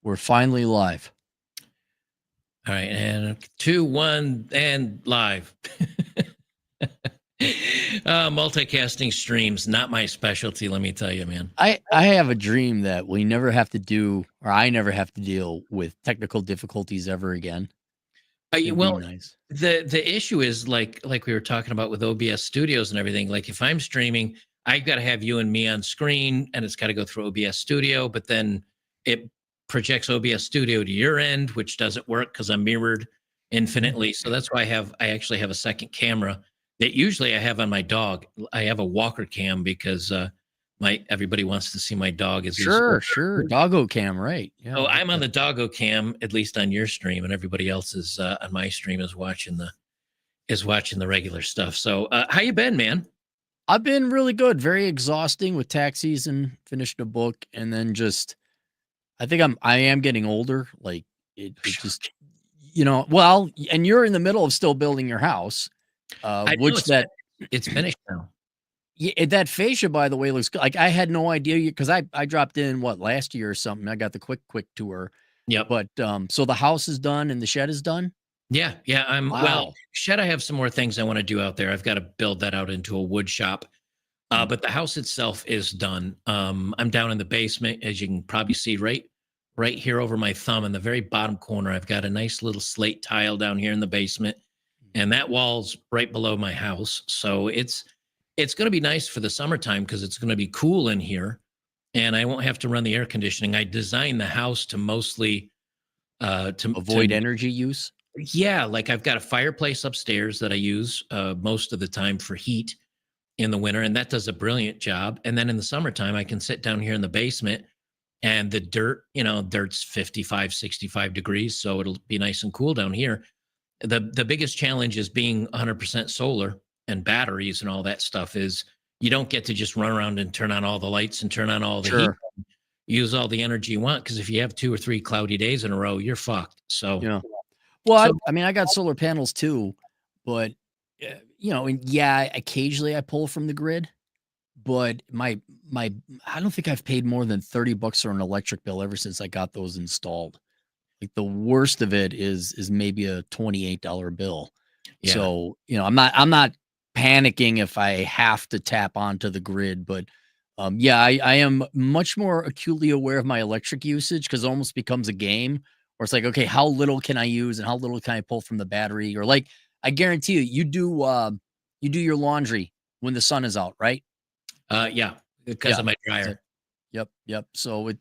We're finally live. All right, and 2, 1, and live. Multicasting streams, not my specialty, let me tell you, man. I have a dream that we never have to do, or I never have to deal with technical difficulties ever again. It'd Well, be nice. the issue is like we were talking about with OBS Studios and everything. Like if I'm streaming, I've got to have you and me on screen, and it's got to go through OBS Studio. But then it projects OBS Studio to your end, which doesn't work because I'm mirrored infinitely. So that's why I actually have a second camera that usually I have on my dog. I have a walker cam because everybody wants to see my dog. Sure. Doggo cam, right? Yeah. So I'm on the doggo cam, at least on your stream, and everybody else is on my stream is watching the regular stuff. So how you been, man? I've been really good. Very exhausting with tax season. Finished a book, and then I think I am getting older. Like it just, well, and you're in the middle of still building your house, it's finished now. Yeah, that fascia, by the way, looks good. Like I had no idea because I dropped in last year or something. I got the quick tour. Yeah. But so the house is done and the shed is done. Yeah. Well, shed. I have some more things I want to do out there. I've got to build that out into a wood shop. But the house itself is done. I'm down in the basement, as you can probably see right here over my thumb in the very bottom corner. I've got a nice little slate tile down here in the basement, and that wall's right below my house. So it's going to be nice for the summertime because it's going to be cool in here, and I won't have to run the air conditioning. I designed the house to mostly to avoid energy use. Yeah, like I've got a fireplace upstairs that I use most of the time for heat in the winter, and that does a brilliant job. And then in the summertime, I can sit down here in the basement, and the dirt's 55, 65 degrees, so it'll be nice and cool down here. The biggest challenge is being 100% solar and batteries and all that stuff is you don't get to just run around and turn on all the lights and turn on all the heat, use all the energy you want. Because if you have 2 or 3 cloudy days in a row, you're fucked. So, yeah. Well, I mean, I got solar panels too, but occasionally I pull from the grid, but I don't think I've paid more than $30 for an electric bill ever since I got those installed. Like the worst of it is maybe a $28 bill. Yeah. So, I'm not panicking if I have to tap onto the grid, but I am much more acutely aware of my electric usage because it almost becomes a game where it's like, okay, how little can I use and how little can I pull from the battery? Or like, I guarantee you do your laundry when the sun is out, right? Yeah, because of my dryer. Yep. So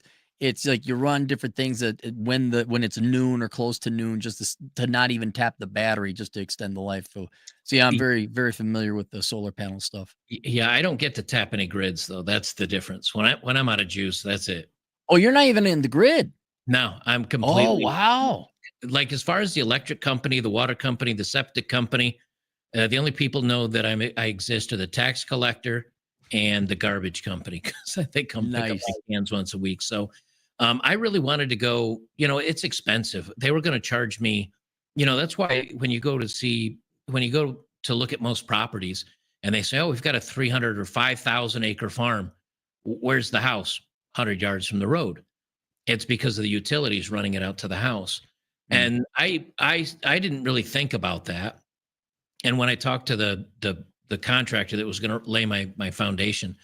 it's like you run different things that when it's noon or close to noon, just to not even tap the battery, just to extend the life. So yeah, I'm very, very familiar with the solar panel stuff. Yeah, I don't get to tap any grids though. That's the difference. When I'm out of juice, that's it. Oh, you're not even in the grid. No, I'm completely. Oh, wow. Like as far as the electric company, the water company, the septic company, the only people know that I exist are the tax collector and the garbage company because they come pick up my cans once a week. So I really wanted to go, it's expensive. They were going to charge me, that's why when you go to look at most properties and they say, oh, we've got a 300 or 5,000 acre farm. Where's the house? 100 yards from the road. It's because of the utilities running it out to the house. Mm-hmm. And I didn't really think about that. And when I talked to the contractor that was going to lay my foundation,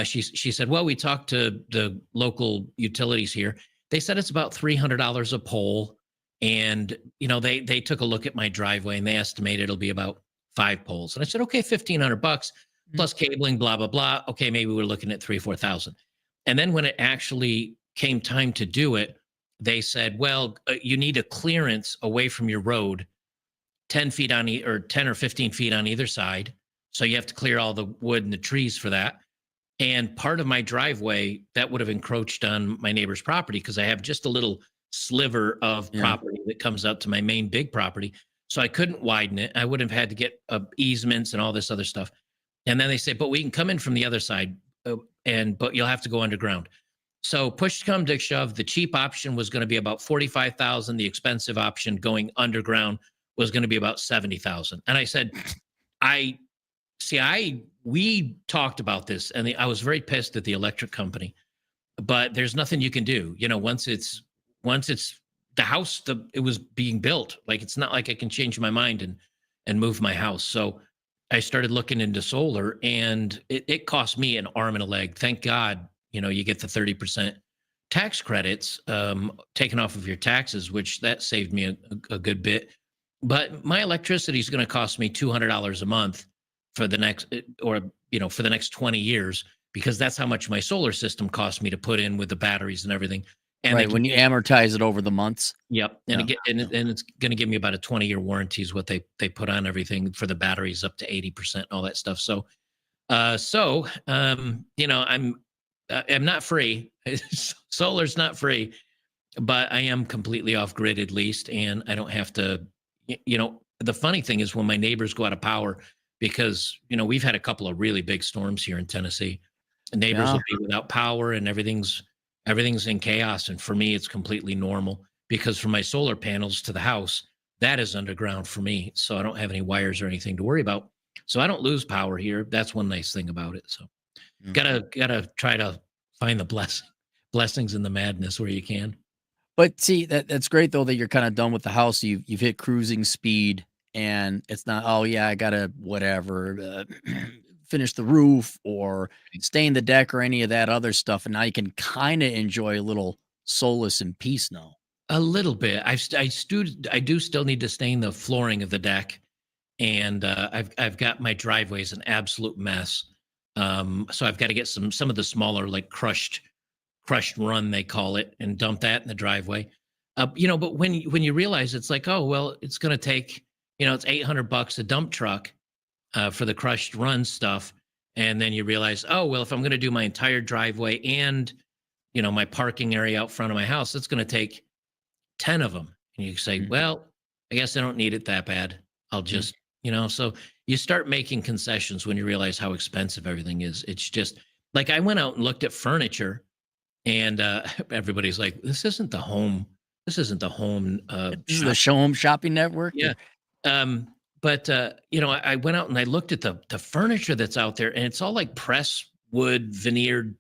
she said, well, we talked to the local utilities here. They said it's about $300 a pole. And, they took a look at my driveway and they estimated it'll be about 5 poles. And I said, okay, $1,500 plus cabling, blah, blah, blah. Okay, maybe we're looking at 3,000 or 4,000. And then when it actually came time to do it, they said, well, you need a clearance away from your road, 10 feet or 10 or 15 feet on either side. So you have to clear all the wood and the trees for that. And part of my driveway that would have encroached on my neighbor's property because I have just a little sliver of property that comes up to my main big property. So I couldn't widen it. I would have had to get easements and all this other stuff. And then they say, but we can come in from the other side, but you'll have to go underground. So push come to shove, the cheap option was going to be about $45,000. The expensive option going underground was going to be about $70,000. And I said, we talked about this, and I was very pissed at the electric company, but there's nothing you can do. Once once it's the house, it was being built. Like, it's not like I can change my mind and move my house. So I started looking into solar, and it cost me an arm and a leg. Thank God, you get the 30% tax credits taken off of your taxes, which that saved me a good bit. But my electricity is going to cost me $200 a month for the next, for the next 20 years, because that's how much my solar system cost me to put in with the batteries and everything. And right, when you amortize it over the months. Yep, and it's going to give me about a 20-year warranty is what they put on everything for the batteries, up to 80%, all that stuff. So, I'm not free. Solar's not free, but I am completely off grid at least, and I don't have to. The funny thing is when my neighbors go out of power, because we've had a couple of really big storms here in Tennessee. And neighbors will be without power, and everything's in chaos. And for me, it's completely normal, because from my solar panels to the house, that is underground for me. So I don't have any wires or anything to worry about. So I don't lose power here. That's one nice thing about it. So gotta try to find the blessings in the madness where you can. But see, that's great though, that you're kind of done with the house. You've hit cruising speed, and it's not, oh yeah, I gotta whatever finish the roof or stain the deck or any of that other stuff. And now you can kind of enjoy a little solace and peace now. A little bit. I do still need to stain the flooring of the deck, and I've got my driveway's an absolute mess. So I've got to get some of the smaller, like crushed run, they call it, and dump that in the driveway. But when you realize, it's like, oh well, it's going to take, it's $800 a dump truck for the crushed run stuff, and then you realize, oh well, if I'm going to do my entire driveway and my parking area out front of my house, it's going to take 10 of them. And you say, well, I guess I don't need it that bad. I'll just, so you start making concessions when you realize how expensive everything is. It's just like, I went out and looked at furniture, and everybody's like, this isn't the home. This isn't the home. This is the Show Home Shopping Network. Yeah. But I went out and I looked at the furniture that's out there, and it's all like press wood, veneered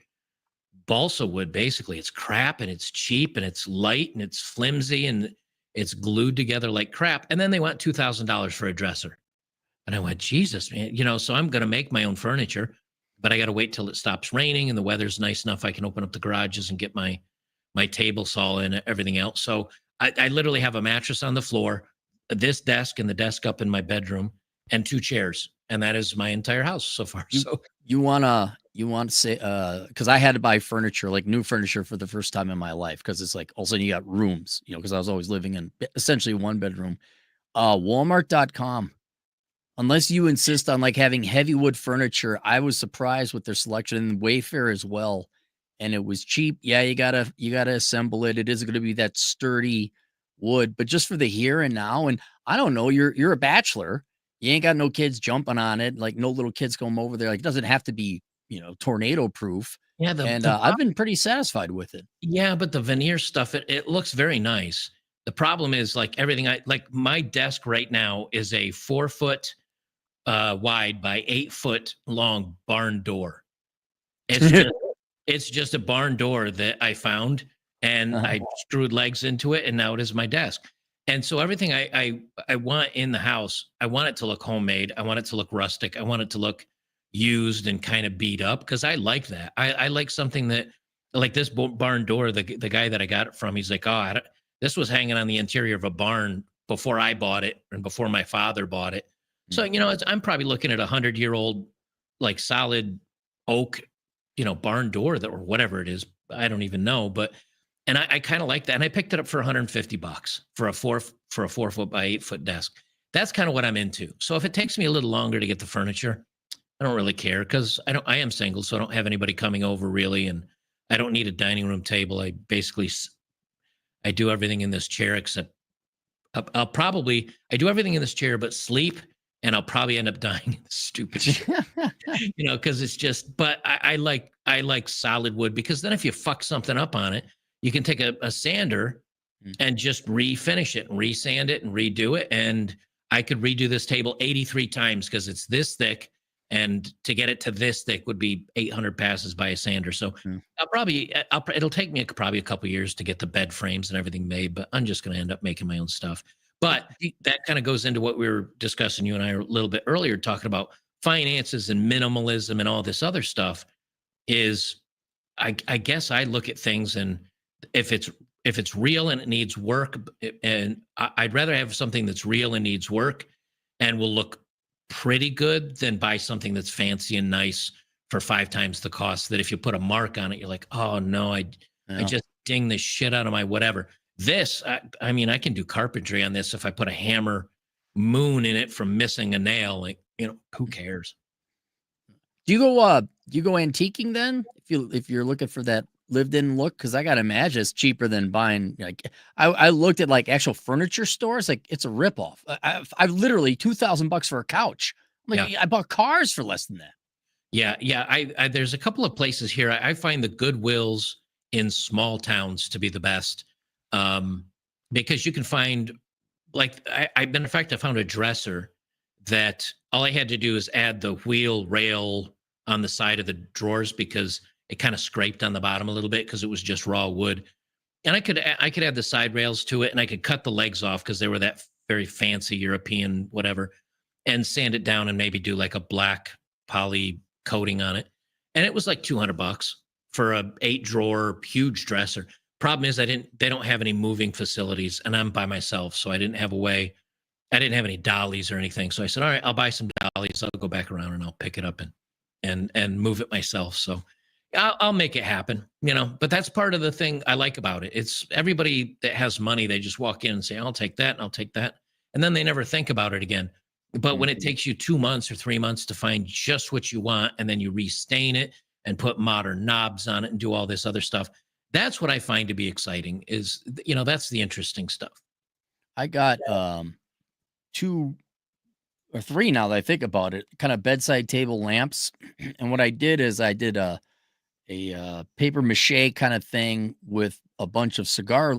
balsa wood. Basically, it's crap, and it's cheap, and it's light, and it's flimsy, and it's glued together like crap. And then they want $2,000 for a dresser, and I went, Jesus, man, so I'm going to make my own furniture, but I got to wait till it stops raining and the weather's nice enough I can open up the garages and get my table saw and everything else. So I literally have a mattress on the floor, this desk and the desk up in my bedroom, and 2 chairs, and that is my entire house so far. So you want to say, because I had to buy furniture, like new furniture, for the first time in my life, because it's like all of a sudden you got rooms, because I was always living in essentially 1 bedroom. Walmart.com, unless you insist on like having heavy wood furniture, I was surprised with their selection, and Wayfair as well. And it was cheap. Yeah, you gotta assemble it. It is going to be that sturdy wood, but just for the here and now. And I don't know, you're a bachelor. You ain't got no kids jumping on it, like no little kids come over there. Like, it doesn't have to be, tornado proof. Yeah, I've been pretty satisfied with it. Yeah, but the veneer stuff, it looks very nice. The problem is, like everything, my desk right now is a 4-foot wide by 8-foot long barn door. It's just a barn door that I found, and I screwed legs into it, and now it is my desk. And so everything I want in the house, I want it to look homemade. I want it to look rustic. I want it to look used and kind of beat up, because I like that. I like something that, like this barn door, the guy that I got it from, he's like, oh, this was hanging on the interior of a barn before I bought it and before my father bought it. So, I'm probably looking at 100-year-old, like solid oak, barn door, or whatever it is. I don't even know, but, and I kind of like that. And I picked it up for $150 for a 4-foot by 8-foot desk. That's kind of what I'm into. So if it takes me a little longer to get the furniture, I don't really care, because I am single, so I don't have anybody coming over really. And I don't need a dining room table. I do everything in this chair, except I do everything in this chair, but sleep, and I'll probably end up dying in this stupid chair, because it's just, but I like solid wood, because then if you fuck something up on it, you can take a sander and just refinish it and resand it and redo it. And I could redo this table 83 times, because it's this thick And to get it to this thick would be 800 passes by a sander. So Mm. it'll take me probably a couple years to get the bed frames and everything made, but I'm just going to end up making my own stuff. But that kind of goes into what we were discussing, you and I, a little bit earlier, talking about finances and minimalism and all this other stuff. Is I guess I look at things, and if it's real and it needs work, and I'd rather have something that's real and needs work and will look pretty good than buy something that's fancy and nice for 5 times the cost. That if you put a mark on it, you're like, oh no, I just ding the shit out of my whatever. This, I mean, I can do carpentry on this if I put a hammer moon in it from missing a nail. Like, who cares? Do you go antiquing then? If you're looking for that lived-in look, because I gotta imagine it's cheaper than buying. Like I looked at like actual furniture stores, like it's a ripoff. I've literally $2,000 for a couch. I'm like, I bought cars for less than that. Yeah. I there's a couple of places here. I find the Goodwills in small towns to be the best, because you can find, like, in fact, I found a dresser that all I had to do is add the wheel rail on the side of the drawers, because it kind of scraped on the bottom a little bit because it was just raw wood. And I could add the side rails to it, and I could cut the legs off because they were that very fancy European whatever, and sand it down and maybe do like a black poly coating on it. And it was like $200 for a 8-drawer huge dresser. Problem is, they don't have any moving facilities, and I'm by myself, so I didn't have a way. I didn't have any dollies or anything. So I said, all right, I'll buy some dollies. I'll go back around and I'll pick it up and move it myself. So I'll make it happen, but that's part of the thing I like about it. It's everybody that has money, they just walk in and say, I'll take that and I'll take that. And then they never think about it again. But when it takes you 2 months or 3 months to find just what you want, and then you restain it and put modern knobs on it and do all this other stuff, that's what I find to be exciting. Is, that's the interesting stuff. I got 2 or 3, now that I think about it, kind of bedside table lamps. And what I did is I did a paper mache kind of thing with a bunch of cigar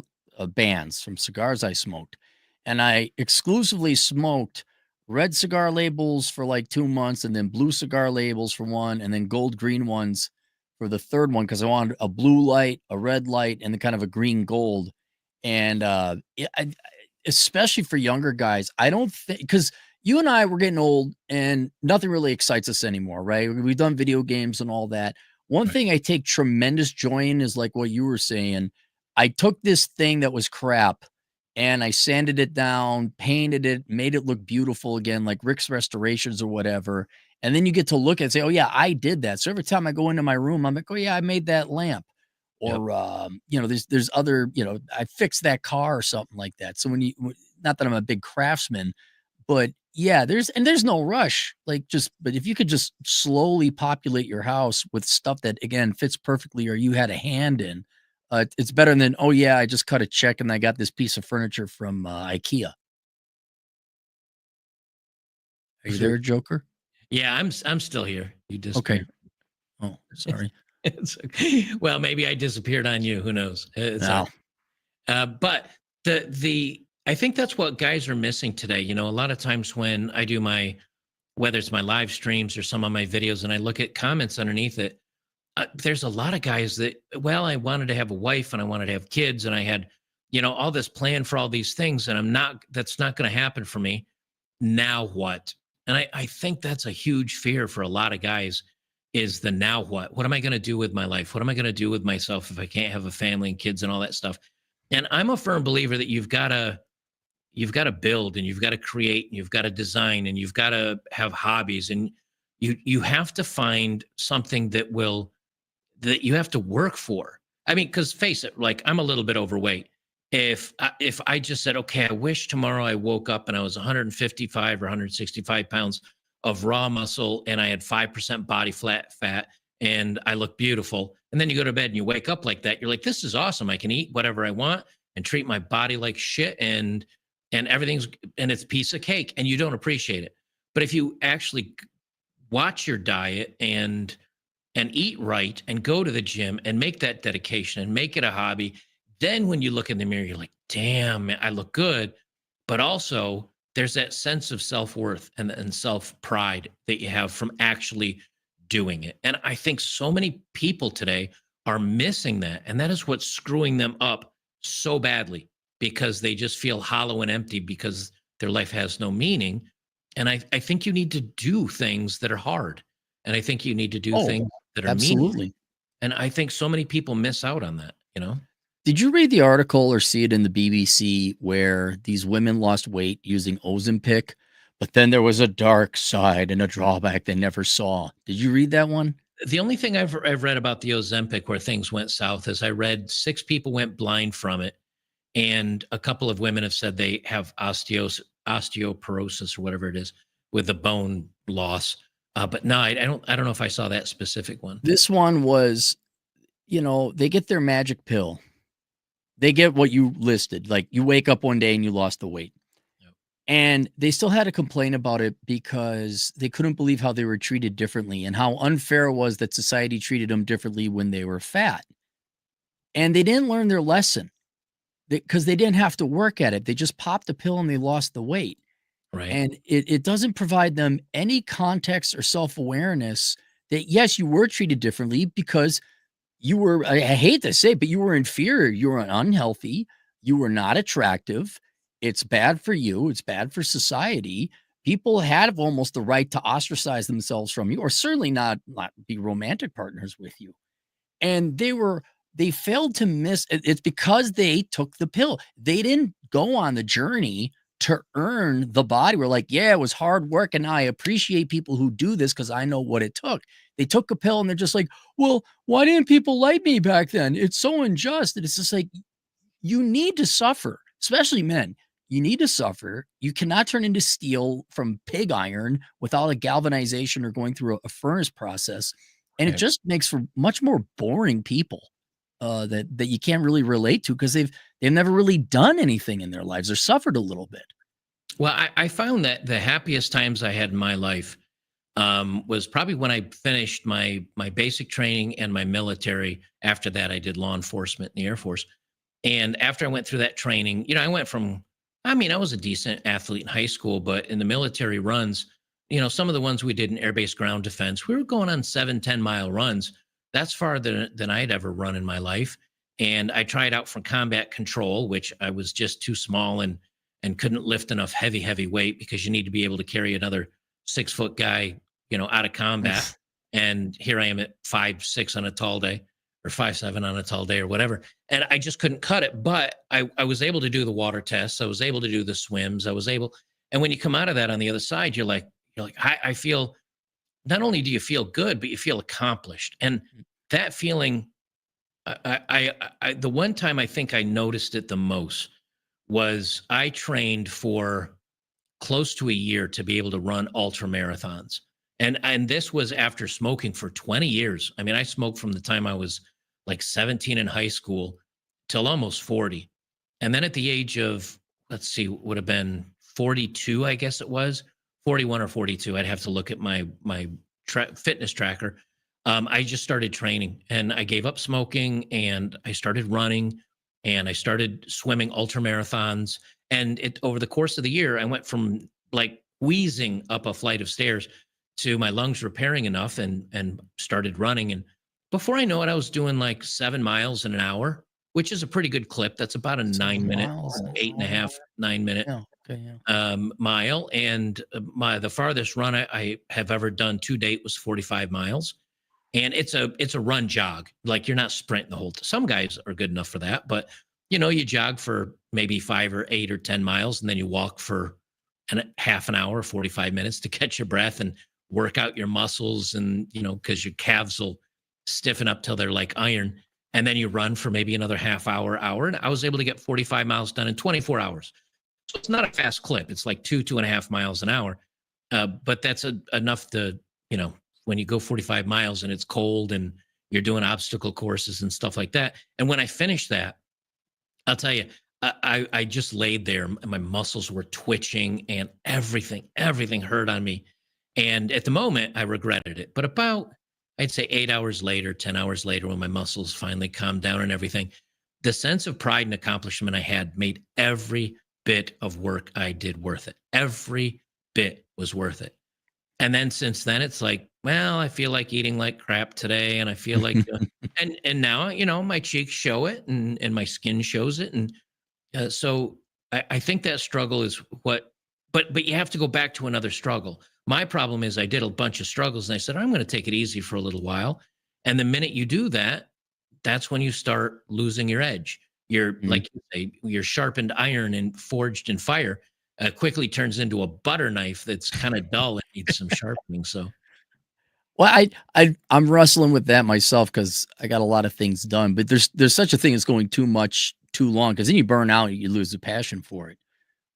bands from cigars I smoked. And I exclusively smoked red cigar labels for like 2 months, and then blue cigar labels for one, and then gold green ones for the third one, because I wanted a blue light, a red light, and then kind of a green gold. And especially for younger guys, I don't think, because you and I were getting old and nothing really excites us anymore, right? We've done video games and all that. One thing I take tremendous joy in is like what you were saying. I took this thing that was crap and I sanded it down, painted it, made it look beautiful again, like Rick's Restorations or whatever. And then you get to look and say, oh, yeah, I did that. So every time I go into my room, I'm like, oh, yeah, I made that lamp. Or, there's other, I fixed that car or something like that. So not that I'm a big craftsman, but yeah, there's no rush. Like, but if you could just slowly populate your house with stuff that, again, fits perfectly, or you had a hand in, it's better than, oh yeah, I just cut a check and I got this piece of furniture from IKEA. Are you there, Joker? Yeah, I'm still here. You disappeared. Okay. Oh, sorry. It's okay. Well, maybe I disappeared on you. Who knows? No. But I think that's what guys are missing today. A lot of times when I do whether it's my live streams or some of my videos, and I look at comments underneath it, there's a lot of guys that, well, I wanted to have a wife and I wanted to have kids, and I had, all this plan for all these things, and that's not going to happen for me. Now what? And I think that's a huge fear for a lot of guys, is the now what? What am I going to do with my life? What am I going to do with myself if I can't have a family and kids and all that stuff? And I'm a firm believer that you've got to build, and you've got to create, and you've got to design, and you've got to have hobbies, and you have to find something that you have to work for. I mean, because face it, like, I'm a little bit overweight. If I just said, okay, I wish tomorrow I woke up and I was 155 or 165 pounds of raw muscle, and I had 5% body fat, and I look beautiful, and then you go to bed and you wake up like that, you're like, this is awesome. I can eat whatever I want and treat my body like shit, and it's a piece of cake, and you don't appreciate it. But if you actually watch your diet and eat right and go to the gym and make that dedication and make it a hobby, then when you look in the mirror, you're like, damn, I look good. But also, there's that sense of self-worth and self-pride that you have from actually doing it. And I think so many people today are missing that. And that is what's screwing them up so badly because they just feel hollow and empty because their life has no meaning. And I think you need to do things that are hard. And I think you need to do Oh, things that are meaningful. absolutely. And I think so many people miss out on that, you know? Did you read the article or see it in the BBC where these women lost weight using Ozempic, but then there was a dark side and a drawback they never saw? Did you read that one? The only thing I've read about the Ozempic where things went south is I read 6 people went blind from it, and a couple of women have said they have osteoporosis or whatever it is with the bone loss. But no, I don't know if I saw that specific one. This one was, they get their magic pill. They get what you listed. Like you wake up one day and you lost the weight. Yep. And they still had to complain about it because they couldn't believe how they were treated differently and how unfair it was that society treated them differently when they were fat. And they didn't learn their lesson because they didn't have to work at it. They just popped the pill and they lost the weight. Right. And it doesn't provide them any context or self-awareness that, yes, you were treated differently because you were, I hate to say, but you were inferior. You were unhealthy. You were not attractive. It's bad for you. It's bad for society. People had almost the right to ostracize themselves from you, or certainly not be romantic partners with you. And they failed to miss it's because they took the pill. They didn't go on the journey to earn the body. We're like, yeah, it was hard work. And I appreciate people who do this because I know what it took. They took a pill and they're just like, well, why didn't people like me back then? It's so unjust. And it's just like, you need to suffer, especially men. You need to suffer. You cannot turn into steel from pig iron without a galvanization or going through a furnace process. And it Right. just makes for much more boring people that you can't really relate to because they've never really done anything in their lives or suffered a little bit. Well, I found that the happiest times I had in my life was probably when I finished my basic training and my military. After that, I did law enforcement in the Air Force. And after I went through that training, I went from, I mean, I was a decent athlete in high school, but in the military runs, some of the ones we did in air base ground defense, we were going on 7-10 mile runs. That's farther than I'd ever run in my life. And I tried out for combat control, which I was just too small and couldn't lift enough heavy weight because you need to be able to carry another 6-foot guy, out of combat. And here I am at 5'6" on a tall day or 5'7" on a tall day or whatever. And I just couldn't cut it. But I was able to do the water tests. I was able to do the swims. And when you come out of that on the other side, you're like, I feel, not only do you feel good, but you feel accomplished. And that feeling, the one time I think I noticed it the most was I trained for close to a year to be able to run ultra marathons. And this was after smoking for 20 years. I mean, I smoked from the time I was like 17 in high school till almost 40. And then at the age of, let's see, would have been 42, I guess it was 41 or 42. I'd have to look at my fitness tracker. I just started training and I gave up smoking and I started running and I started swimming ultra marathons. And over the course of the year, I went from like wheezing up a flight of stairs to my lungs repairing enough and started running. And before I know it, I was doing like 7 miles in an hour, which is a pretty good clip. That's about a 9-minute, 8.5, 9-minute Yeah. Okay. Yeah. mile. And the farthest run I have ever done to date was 45 miles. And it's a run jog. Like you're not sprinting the whole time. Some guys are good enough for that, but you jog for maybe 5 or 8 or 10 miles, and then you walk for half an hour, 45 minutes to catch your breath and work out your muscles. And, because your calves will stiffen up till they're like iron. And then you run for maybe another half hour. And I was able to get 45 miles done in 24 hours. So it's not a fast clip. It's like 2.5 miles an hour. But that's enough to, when you go 45 miles and it's cold and you're doing obstacle courses and stuff like that. And when I finished that, I'll tell you, I just laid there and my muscles were twitching and everything hurt on me. And at the moment I regretted it, but about, I'd say 8 hours later, 10 hours later, when my muscles finally calmed down and everything, the sense of pride and accomplishment I had made every bit of work I did worth it. Every bit was worth it. And then since then, it's like, well, I feel like eating like crap today, and I feel like, and now my cheeks show it, and my skin shows it, and so I think that struggle is what. But you have to go back to another struggle. My problem is I did a bunch of struggles, and I said I'm going to take it easy for a little while, and the minute you do that, that's when you start losing your edge. You're like you say, your sharpened iron and forged in fire quickly turns into a butter knife that's kind of dull and needs some sharpening. So, Well, I'm wrestling with that myself because I got a lot of things done, but there's such a thing as going too much too long because then you burn out, you lose the passion for it.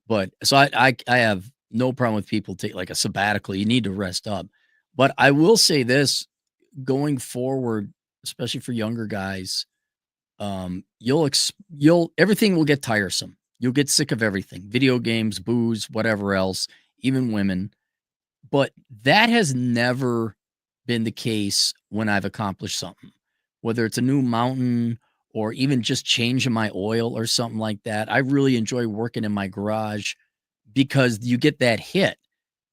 But so I have no problem with people take like a sabbatical. You need to rest up. But I will say this going forward, especially for younger guys, you'll everything will get tiresome. You'll get sick of everything. Video games, booze, whatever else, even women. But that has never been the case when I've accomplished something, whether it's a new mountain or even just changing my oil or something like that. I really enjoy working in my garage because you get that hit.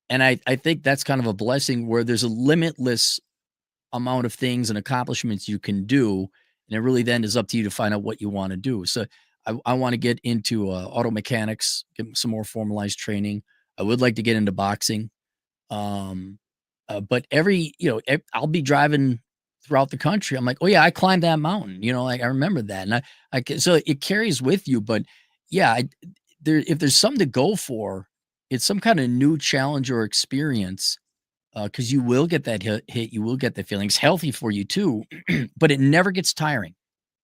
And I think that's kind of a blessing where there's a limitless amount of things and accomplishments you can do. And it really then is up to you to find out what you want to do. So I want to get into auto mechanics, get some more formalized training. I would like to get into boxing. Um, but I'll be driving throughout the country. I'm like, oh yeah, I climbed that mountain. Like I remember that, and so it carries with you. But yeah, if there's something to go for, it's some kind of new challenge or experience. Because you will get that hit, you will get the feeling. It's healthy for you too, but it never gets tiring.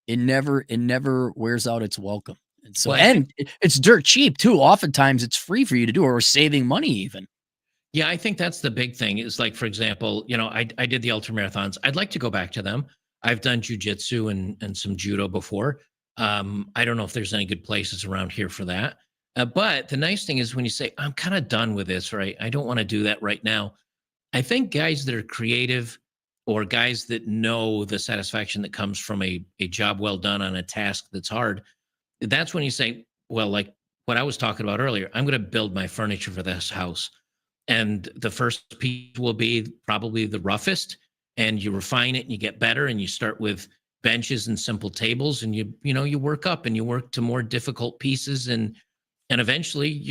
It never wears out its welcome. And so, well, I think it's dirt cheap too. Oftentimes, it's free for you to do, or saving money even. Yeah, I think that's the big thing is like, for example, I did the ultra marathons. I'd like to go back to them. I've done jujitsu and some judo before. I don't know if there's any good places around here for that. But the nice thing is when you say, I'm kind of done with this, right? I don't want to do that right now. I think guys that are creative or guys that know the satisfaction that comes from a job well done on a task that's hard, that's when you say, well, like what I was talking about earlier, I'm going to build my furniture for this house, and the first piece will be probably the roughest, and you refine it and you get better, and you start with benches and simple tables, and you work up and you work to more difficult pieces, and eventually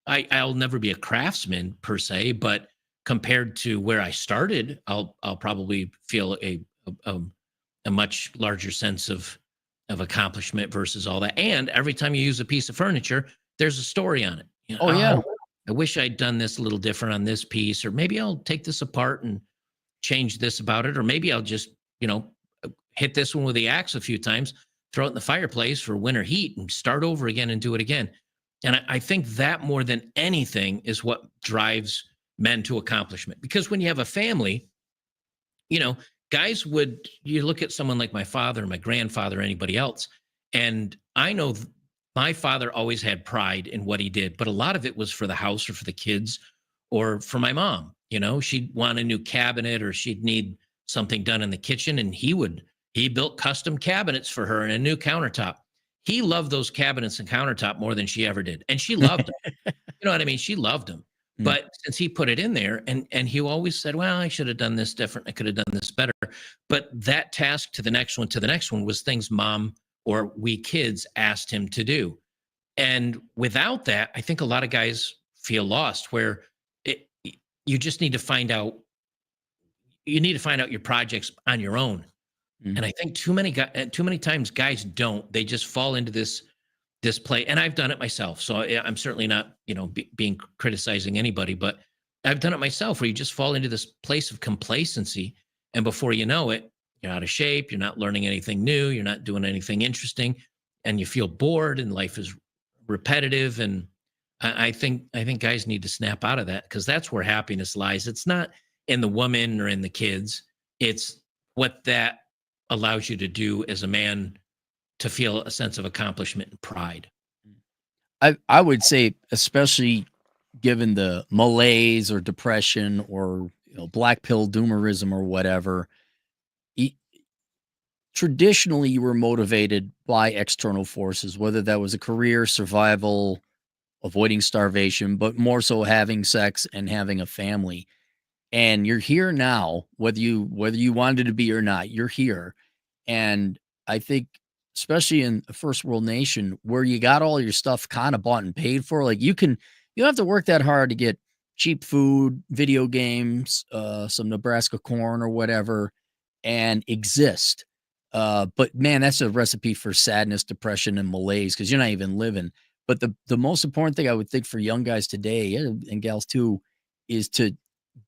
I'll never be a craftsman per se, but compared to where I started, I'll probably feel a, a much larger sense of accomplishment versus all that. And every time you use a piece of furniture, there's a story on it. Oh yeah. I wish I'd done this a little different on this piece, or maybe I'll take this apart and change this about it, or maybe I'll just, hit this one with the axe a few times, throw it in the fireplace for winter heat and start over again and do it again. And I think that more than anything is what drives men to accomplishment. Because when you have a family, guys you look at someone like my father, my grandfather, anybody else, and I know my father always had pride in what he did, but a lot of it was for the house or for the kids or for my mom. She'd want a new cabinet or she'd need something done in the kitchen, and he built custom cabinets for her and a new countertop. He loved those cabinets and countertop more than she ever did, and she loved them. You know what I mean? She loved them. But since he put it in there, and he always said, well, I should have done this different. I could have done this better. But that task to the next one was things mom or we kids asked him to do. And without that, I think a lot of guys feel lost where you just need to find out, your projects on your own. And I think too many times guys don't, they just fall into this play, and I've done it myself. So I'm certainly not, being criticizing anybody, but I've done it myself where you just fall into this place of complacency. And before you know it, you're out of shape. You're not learning anything new. You're not doing anything interesting, and you feel bored and life is repetitive. And I think guys need to snap out of that, because that's where happiness lies. It's not in the woman or in the kids. It's what that allows you to do as a man to feel a sense of accomplishment and pride. I would say, especially given the malaise or depression or black pill doomerism or whatever, e- traditionally you were motivated by external forces, whether that was a career, survival, avoiding starvation, but more so having sex and having a family. And you're here now, whether you wanted to be or not, you're here. And I think, especially in a first world nation where you got all your stuff kind of bought and paid for, like you don't have to work that hard to get cheap food, video games, some Nebraska corn or whatever, and exist. But man, that's a recipe for sadness, depression, and malaise because you're not even living. But the most important thing I would think for young guys today and gals too is to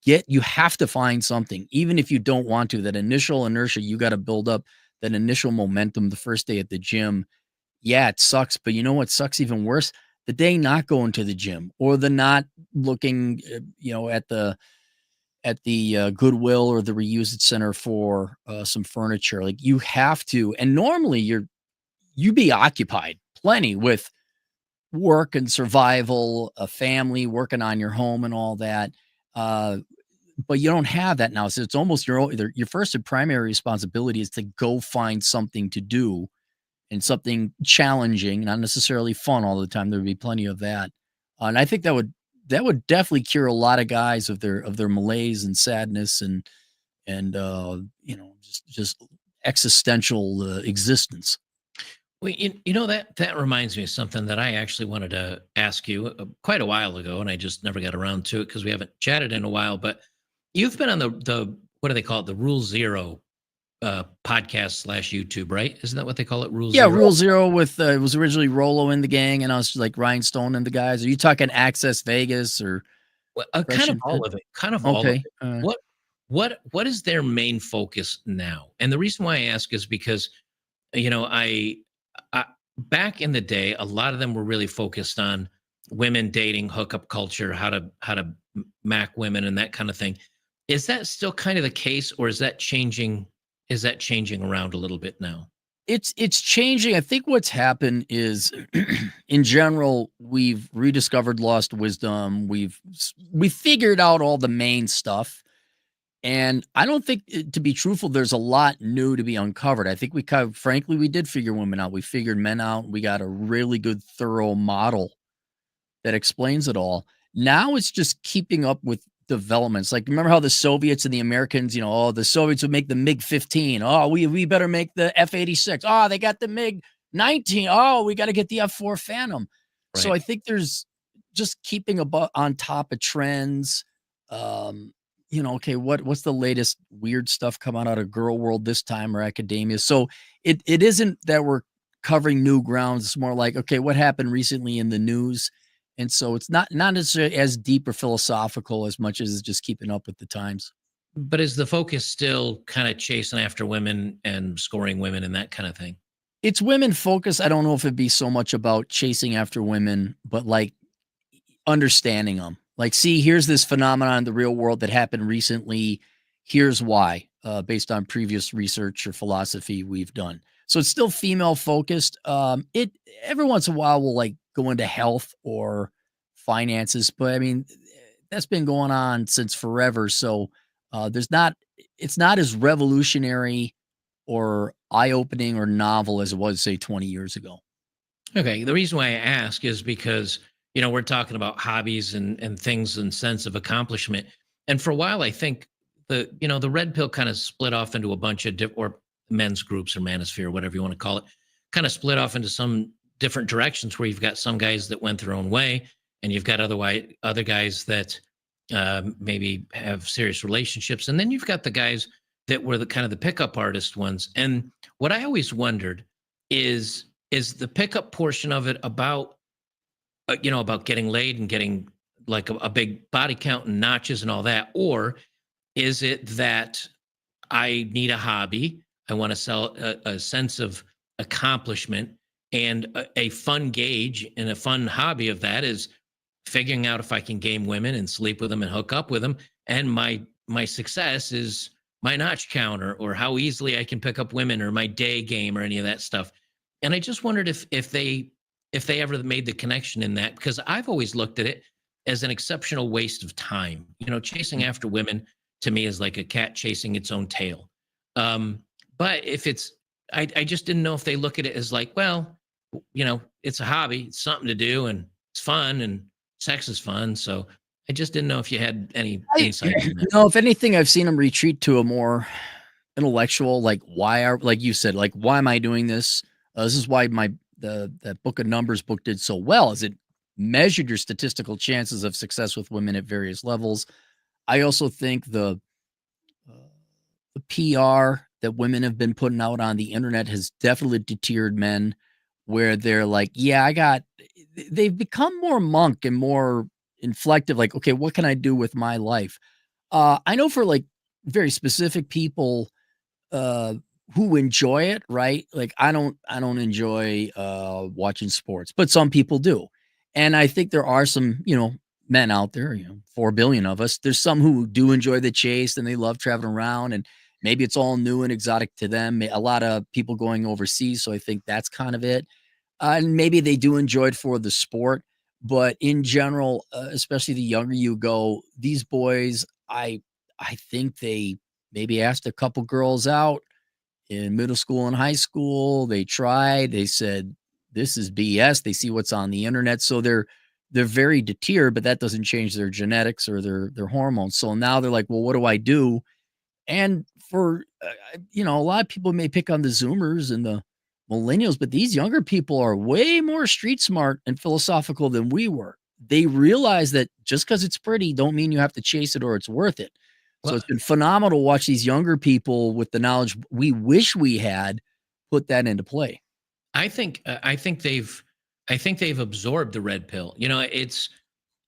you have to find something, even if you don't want to. That initial inertia you got to build up, that initial momentum the first day at the gym. Yeah, it sucks, but you know what sucks even worse? The day not going to the gym or the not looking, at the Goodwill or the reuse it center for some furniture. Like you have to, and normally you be occupied plenty with work and survival, a family, working on your home and all that. Uh, but you don't have that now. So it's almost your first and primary responsibility is to go find something to do and something challenging, not necessarily fun all the time. There would be plenty of that. And I think that would definitely cure a lot of guys of their malaise and sadness and just existential existence. Well, that reminds me of something that I actually wanted to ask you quite a while ago, and I just never got around to it because we haven't chatted in a while. But you've been on the what do they call it? The Rule Zero podcast slash YouTube, right? Isn't that what they call it? Rule Yeah, Zero. Rule Zero with it was originally Rolo in the gang, and I was like Rhinestone and the guys. Are you talking Access Vegas or Well, kind Fresh of and all Fit? of it. Kind of all of Okay. it. What is their main focus now? And the reason why I ask is because you know I back in the day, a lot of them were really focused on women dating, hookup culture, how to mac women, and that kind of thing. Is that still kind of the case, or is that changing? Is that changing around a little bit now? It's changing. I think what's happened is, in general, we've rediscovered lost wisdom. We figured out all the main stuff, and I don't think, to be truthful, there's a lot new to be uncovered. I think frankly, we did figure women out. We figured men out. We got a really good, thorough model that explains it all. Now it's just keeping up with developments. Like, remember how the Soviets and the Americans, oh, the Soviets would make the MiG-15. Oh, we better make the F-86. Oh, they got the MiG-19. Oh, we got to get the F-4 Phantom. So Right. I think there's just keeping on top of trends. Um, okay, what's the latest weird stuff coming out of girl world this time or academia? So it isn't that we're covering new grounds. It's more like, okay, what happened recently in the news? And so it's not necessarily as deep or philosophical as much as it's just keeping up with the times. But is the focus still kind of chasing after women and scoring women and that kind of thing? It's women focused. I don't know if it'd be so much about chasing after women, but like understanding them. Like, see, here's this phenomenon in the real world that happened recently. Here's why, based on previous research or philosophy we've done. So it's still female focused. It every once in a while will like go into health or finances, but I mean that's been going on since forever. So it's not as revolutionary or eye opening or novel as it was, say, 20 years ago. Okay. The reason why I ask is because, we're talking about hobbies and things and sense of accomplishment. And for a while, I think the red pill kind of split off into a bunch of or men's groups or manosphere, whatever you want to call it, kind of split off into some different directions where you've got some guys that went their own way and you've got other guys that maybe have serious relationships. And then you've got the guys that were the kind of the pickup artist ones. And what I always wondered is the pickup portion of it about about getting laid and getting like a big body count and notches and all that, or is it that I need a hobby, I want to sell a sense of accomplishment, and a fun gauge and a fun hobby of that is figuring out if I can game women and sleep with them and hook up with them, and my success is my notch counter or how easily I can pick up women or my day game or any of that stuff. And I just wondered if they ever made the connection in that, because I've always looked at it as an exceptional waste of time. Chasing after women to me is like a cat chasing its own tail. But if I just didn't know if they look at it as like, well, it's a hobby, it's something to do, and it's fun and sex is fun. So I just didn't know if you had any I insight on that. no, if anything, I've seen them retreat to a more intellectual, like, like you said, like, why am I doing this? This is why that book of Numbers book did so well, is it measured your statistical chances of success with women at various levels. I also think uh, the PR that women have been putting out on the internet has definitely deterred men, where they're like, yeah, they've become more monk and more inflective. Like, okay, what can I do with my life? I know for like very specific people, uh, who enjoy it, right? Like I don't enjoy watching sports, but some people do. And I think there are some, men out there, 4 billion of us. There's some who do enjoy the chase and they love traveling around, and maybe it's all new and exotic to them. A lot of people going overseas, so I think that's kind of it. And maybe they do enjoy it for the sport, but in general, especially the younger you go, these boys, I think they maybe asked a couple girls out in middle school and high school. They tried, they said, this is BS. They see what's on the internet. So they're very deterred, but that doesn't change their genetics or their hormones. So now they're like, well, what do I do? And for a lot of people may pick on the Zoomers and the millennials, but these younger people are way more street smart and philosophical than we were. They realize that just because it's pretty, don't mean you have to chase it or it's worth it. So Well, it's been phenomenal to watch these younger people with the knowledge we wish we had put that into play. I think they've absorbed the red pill. You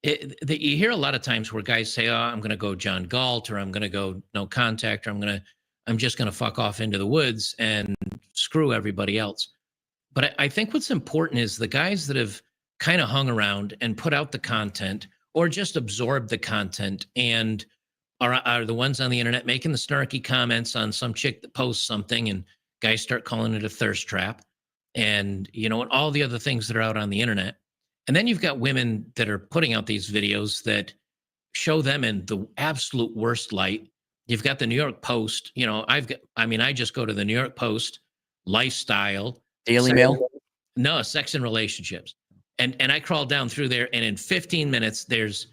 hear a lot of times where guys say, "Oh, I'm going to go John Galt, or I'm going to go no contact, or I'm just going to fuck off into the woods and screw everybody else." But I think what's important is the guys that have kind of hung around and put out the content or just absorbed the content and are the ones on the internet making the snarky comments on some chick that posts something and guys start calling it a thirst trap and all the other things that are out on the internet. And then you've got women that are putting out these videos that show them in the absolute worst light. You've got the New York Post, I just go to the New York Post, lifestyle, Daily Mail. no, sex and relationships. And I crawled down through there, and in 15 minutes, there's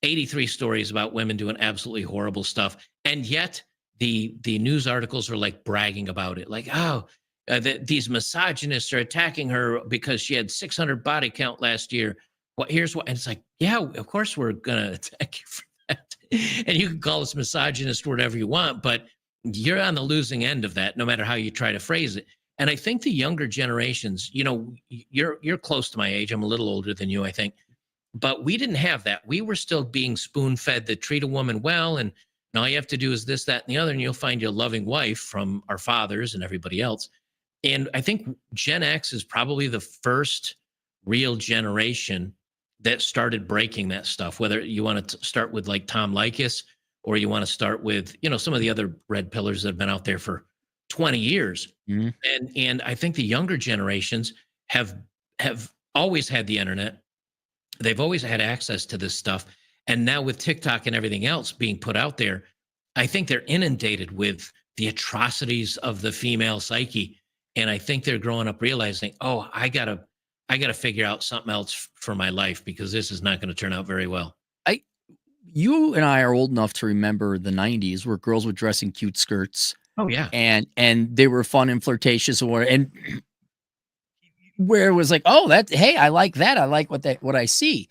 83 stories about women doing absolutely horrible stuff. And yet the news articles are like bragging about it. Like, oh, these misogynists are attacking her because she had 600 body count last year. Well, here's what, and it's like, yeah, of course we're gonna attack you for that. And you can call us misogynist, whatever you want, but you're on the losing end of that, no matter how you try to phrase it. And I think the younger generations, you're close to my age. I'm a little older than you, I think, but we didn't have that. We were still being spoon fed that treat a woman well, and all you have to do is this, that, and the other, and you'll find your loving wife from our fathers and everybody else. And I think Gen X is probably the first real generation that started breaking that stuff. Whether you want to start with like Tom Likas, or you want to start with some of the other red pillars that have been out there for 20 years. Mhm. And I think the younger generations have always had the internet. They've always had access to this stuff. And now with TikTok and everything else being put out there, I think they're inundated with the atrocities of the female psyche. And I think they're growing up realizing, oh, I gotta figure out something else for my life, because this is not going to turn out very well. I You and I are old enough to remember the 90s where girls would dress in cute skirts Oh yeah. and they were fun and flirtatious, and where it was like, oh, hey, I like that. I like what I see.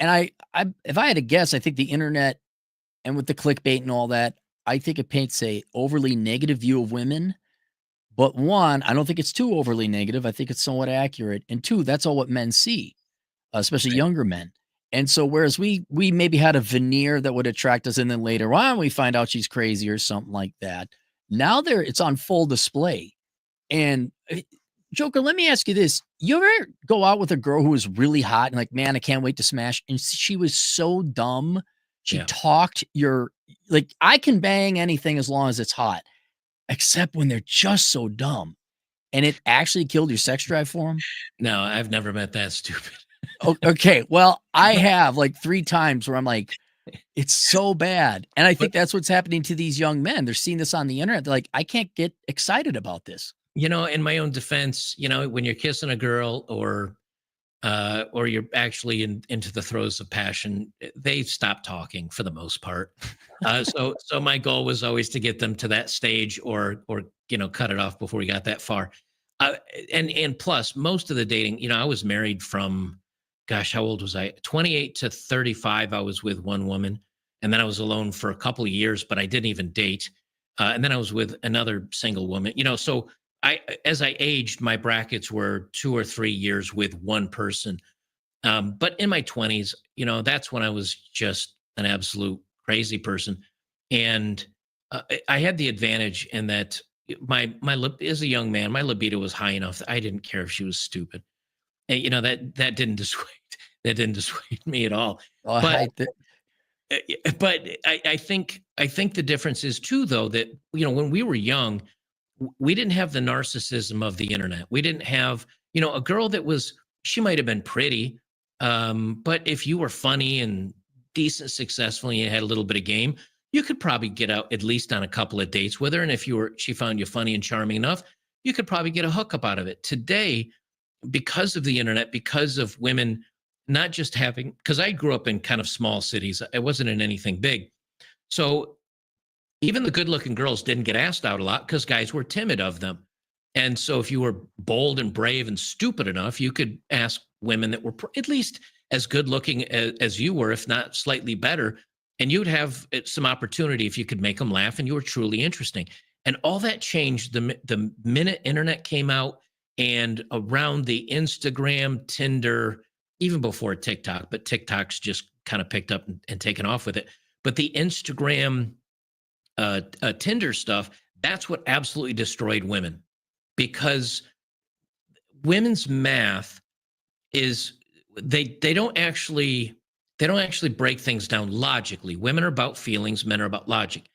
And I if I had to guess, I think the internet and with the clickbait and all that, I think it paints a overly negative view of women. But one, I don't think it's too overly negative. I think it's somewhat accurate. And two, that's all what men see, especially Right. younger men. And so whereas we maybe had a veneer that would attract us, and then later on we find out she's crazy or something like that. Now it's on full display. And Joker, let me ask you this. You ever go out with a girl who was really hot and like, man, I can't wait to smash? And she was so dumb. She Yeah. talked your like, I can bang anything as long as it's hot, except when they're just so dumb. And it actually killed your sex drive for them. No, I've never met that stupid. Okay. Well, I have like 3 times where I'm like, it's so bad. And I But think that's what's happening to these young men. They're seeing this on the internet. They're like, I can't get excited about this. in my own defense, when you're kissing a girl or or you're actually into the throes of passion, they stop talking for the most part. So my goal was always to get them to that stage, or cut it off before we got that far. Uh, and plus, most of the dating, I was married from, gosh, how old was I? 28 to 35. I was with one woman, and then I was alone for a couple of years, but I didn't even date. And then I was with another single woman. So as I aged, my brackets were 2 or 3 years with one person. But in my 20s, that's when I was just an absolute crazy person. And I had the advantage in that as a young man, my libido was high enough that I didn't care if she was stupid. And that didn't dissuade me at all. But I think the difference is too, though, that when we were young, we didn't have the narcissism of the internet. We didn't have, a girl that she might have been pretty, but if you were funny and decent, successful, and you had a little bit of game, you could probably get out at least on a couple of dates with her. And if she found you funny and charming enough, you could probably get a hookup out of it. Today, because of the internet, because of women not just having, because I grew up in kind of small cities, I wasn't in anything big. So even the good looking girls didn't get asked out a lot because guys were timid of them. And so if you were bold and brave and stupid enough, you could ask women that were at least as good looking as you were, if not slightly better. And you'd have some opportunity if you could make them laugh and you were truly interesting. And all that changed the minute internet came out, and around the Instagram, Tinder, even before TikTok, but TikTok's just kind of picked up and taken off with it. But the Instagram, Tinder stuff, that's what absolutely destroyed women, because women's math is they don't actually break things down logically. Women are about feelings, men are about logic.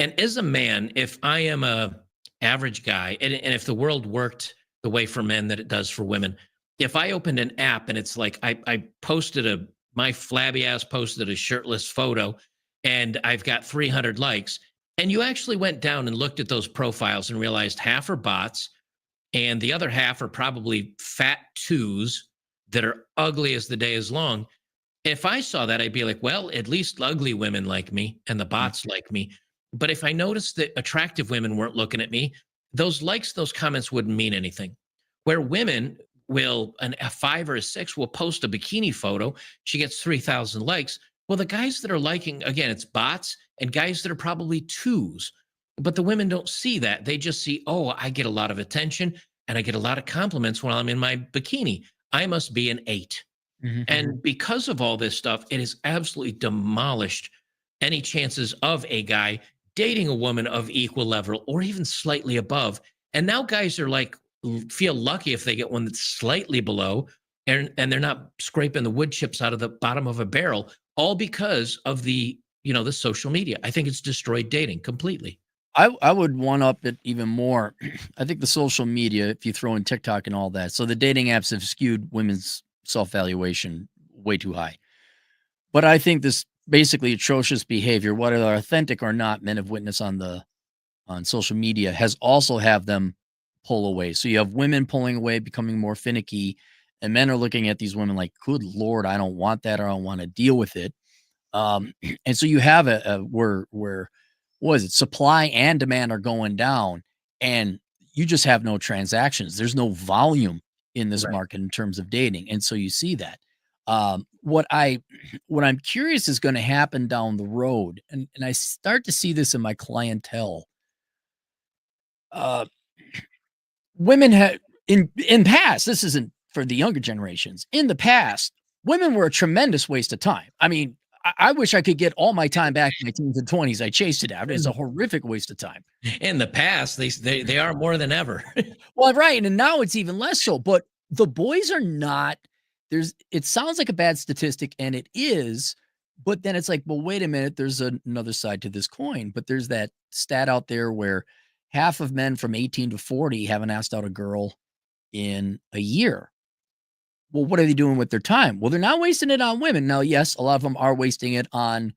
And as a man, if I am a average guy, and if the world worked the way for men that it does for women, if I opened an app and it's like I posted my flabby ass posted a shirtless photo and I've got 300 likes, and you actually went down and looked at those profiles and realized half are bots and the other half are probably fat twos that are ugly as the day is long. If I saw that, I'd be like, well, at least ugly women like me and the bots like me. But if I noticed that attractive women weren't looking at me, those likes, those comments wouldn't mean anything. Where women will, a 5 or a 6 will post a bikini photo, she gets 3,000 likes. Well, the guys that are liking, again, it's bots and guys that are probably twos. But the women don't see that. They just see, oh, I get a lot of attention and I get a lot of compliments while I'm in my bikini. I must be an 8. Mm-hmm. And because of all this stuff, it has absolutely demolished any chances of a guy dating a woman of equal level or even slightly above. And now guys are like, feel lucky if they get one that's slightly below, and they're not scraping the wood chips out of the bottom of a barrel, all because of the social media. I think it's destroyed dating completely. I would one up it even more. I think the social media, if you throw in TikTok and all that, so the dating apps have skewed women's self-valuation way too high. But I think this basically atrocious behavior, whether they're authentic or not, men have witnessed on social media, has also have them pull away. So you have women pulling away, becoming more finicky, and men are looking at these women like, good Lord, I don't want that, or I don't want to deal with it. And so you have where what is it? Supply and demand are going down, and you just have no transactions. There's no volume in this Right. market in terms of dating, and so you see that. What I'm curious is going to happen down the road, and I start to see this in my clientele. Uh, women had in past. This isn't for the younger generations. In the past, women were a tremendous waste of time. I mean, I wish I could get all my time back in my teens and 20s. I chased it out. It's a horrific waste of time. In the past, they are more than ever. Well, right, and now it's even less so, but the boys are not. It sounds like a bad statistic, and it is, but then it's like, well, wait a minute, there's another side to this coin. But there's that stat out there where half of men from 18 to 40 haven't asked out a girl in a year. Well, what are they doing with their time? Well, they're not wasting it on women. Now, yes, a lot of them are wasting it on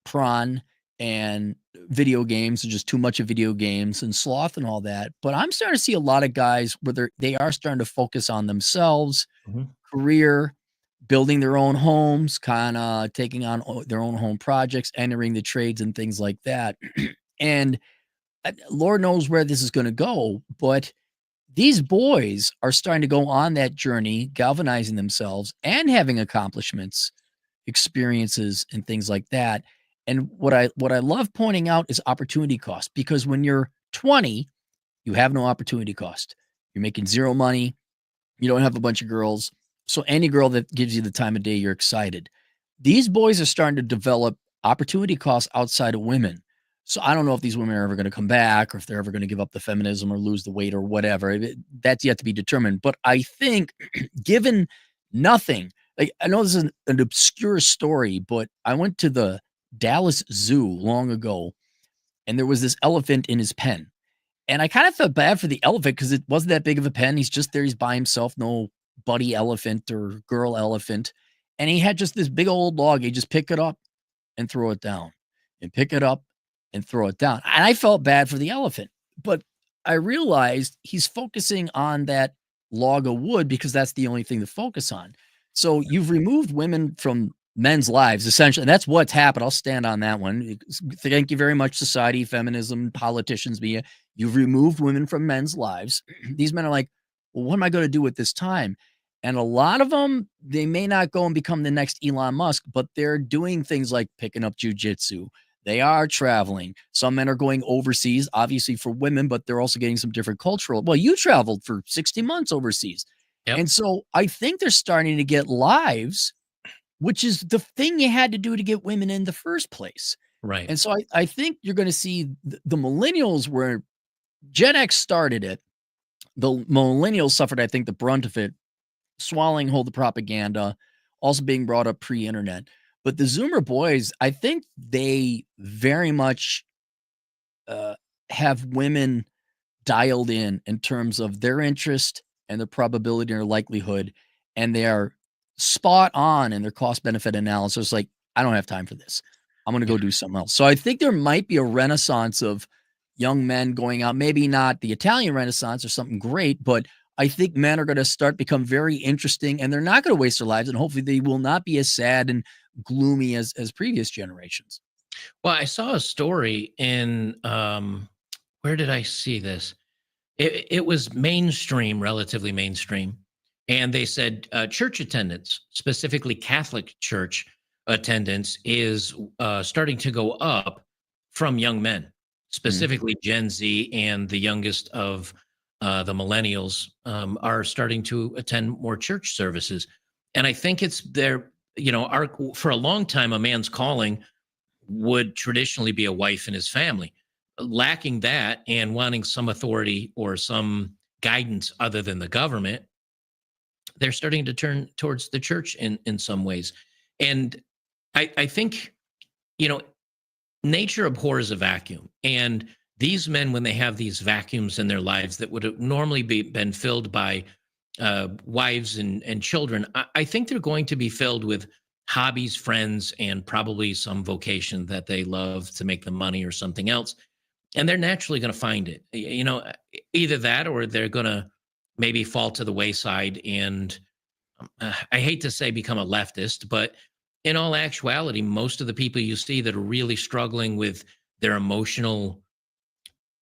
prawn and video games, and just too much of video games and sloth and all that. But I'm starting to see a lot of guys where they are starting to focus on themselves, career, building their own homes, kind of taking on their own home projects, entering the trades and things like that. And Lord knows where this is going to go, but these boys are starting to go on that journey, galvanizing themselves and having accomplishments, experiences, and things like that. And what I love pointing out is opportunity cost, because when you're 20, you have no opportunity cost. You're making zero money. You don't have a bunch of girls. So any girl that gives you the time of day, you're excited. These boys are starting to develop opportunity costs outside of women. So I don't know if these women are ever going to come back, or if they're ever going to give up the feminism or lose the weight or whatever. That's yet to be determined. But I think given nothing, like, I know this is an obscure story, but I went to the Dallas Zoo long ago, and there was this elephant in his pen. And I kind of felt bad for the elephant because it wasn't that big of a pen. He's just there. He's by himself, no buddy elephant or girl elephant. And he had just this big old log. He just pick it up and throw it down, and pick it up and throw it down. And I felt bad for the elephant, but I realized he's focusing on that log of wood because that's the only thing to focus on. So you've removed women from men's lives, essentially. And that's what's happened. I'll stand on that one. Thank you very much, society, feminism, politicians, media. You've removed women from men's lives. These men are like, well, what am I going to do with this time? And a lot of them, they may not go and become the next Elon Musk, but they're doing things like picking up jujitsu. They are traveling. Some men are going overseas, obviously for women, but they're also getting some different cultural. Well, you traveled for 60 months overseas. Yep. And so I think they're starting to get lives, which is the thing you had to do to get women in the first place. Right. And so I think you're going to see the millennials, where Gen X started it. The millennials suffered, I think, the brunt of it, swallowing whole the propaganda, also being brought up pre-internet. But the Zoomer boys, I think they very much have women dialed in terms of their interest and their probability or likelihood, and they are spot on in their cost benefit analysis. Like, I don't have time for this. I'm going to go do something else. So I think there might be a renaissance of young men going out, maybe not the Italian Renaissance or something great, but I think men are going to start become very interesting, and they're not going to waste their lives, and hopefully they will not be as sad and gloomy as previous generations. Well, I saw a story in where did I see this? It was mainstream, relatively mainstream, and they said church attendance, specifically Catholic church attendance, is starting to go up from young men, specifically Gen Z, and the youngest of the millennials are starting to attend more church services. And I think it's their, for a long time, a man's calling would traditionally be a wife and his family. Lacking that and wanting some authority or some guidance other than the government, they're starting to turn towards the church in some ways. And I think, you know, nature abhors a vacuum. And these men, when they have these vacuums in their lives that would have normally been filled by wives and children, I think they're going to be filled with hobbies, friends, and probably some vocation that they love to make them money or something else. And they're naturally going to find it. Either that or they're going to maybe fall to the wayside and I hate to say become a leftist, but in all actuality, most of the people you see that are really struggling with their emotional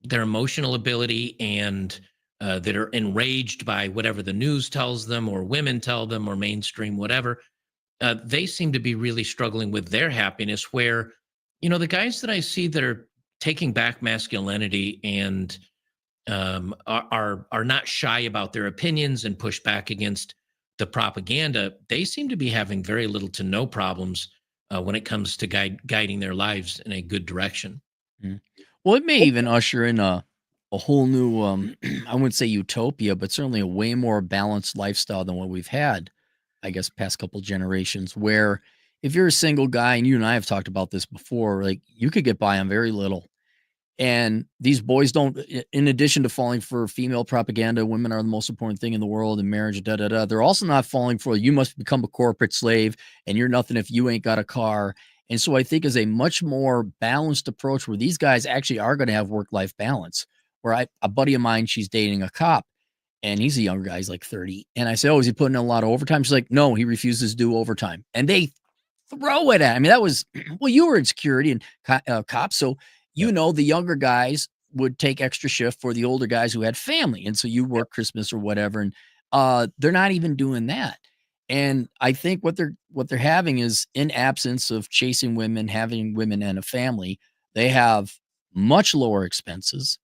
ability and that are enraged by whatever the news tells them or women tell them or mainstream whatever, they seem to be really struggling with their happiness. Where, the guys that I see that are taking back masculinity and are not shy about their opinions and push back against the propaganda, they seem to be having very little to no problems when it comes to guiding their lives in a good direction. Mm. Well, it may even usher in a whole new I wouldn't say utopia, but certainly a way more balanced lifestyle than what we've had, I guess, past couple generations, where if you're a single guy, and you and I have talked about this before, like, you could get by on very little. And these boys don't, in addition to falling for female propaganda, women are the most important thing in the world and marriage, da da da. They're also not falling for, you must become a corporate slave and you're nothing if you ain't got a car. And so I think is a much more balanced approach where these guys actually are going to have work-life balance. Where a buddy of mine, she's dating a cop, and he's a younger guy. He's like 30. And I say, oh, is he putting in a lot of overtime? She's like, no, he refuses to do overtime. And they throw it at. I mean, that was well, you were in security and cops, so Yep. the younger guys would take extra shift for the older guys who had family, and so you work Christmas or whatever, and they're not even doing that. And I think what they're having is in absence of chasing women, having women and a family, they have much lower expenses.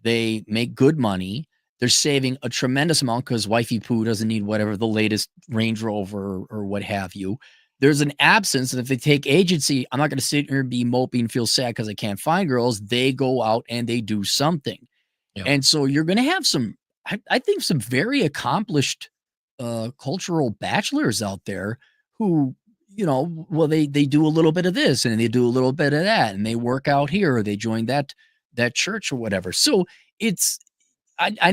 They make good money. They're saving a tremendous amount because wifey poo doesn't need whatever the latest Range Rover or what have you. There's an absence, and if they take agency, I'm not going to sit here and be mopey and feel sad because I can't find girls. They go out and they do something, Yep. and so you're going to have some, I think, some very accomplished cultural bachelors out there who, well, they do a little bit of this and they do a little bit of that, and they work out here or they join that church or whatever. So it's I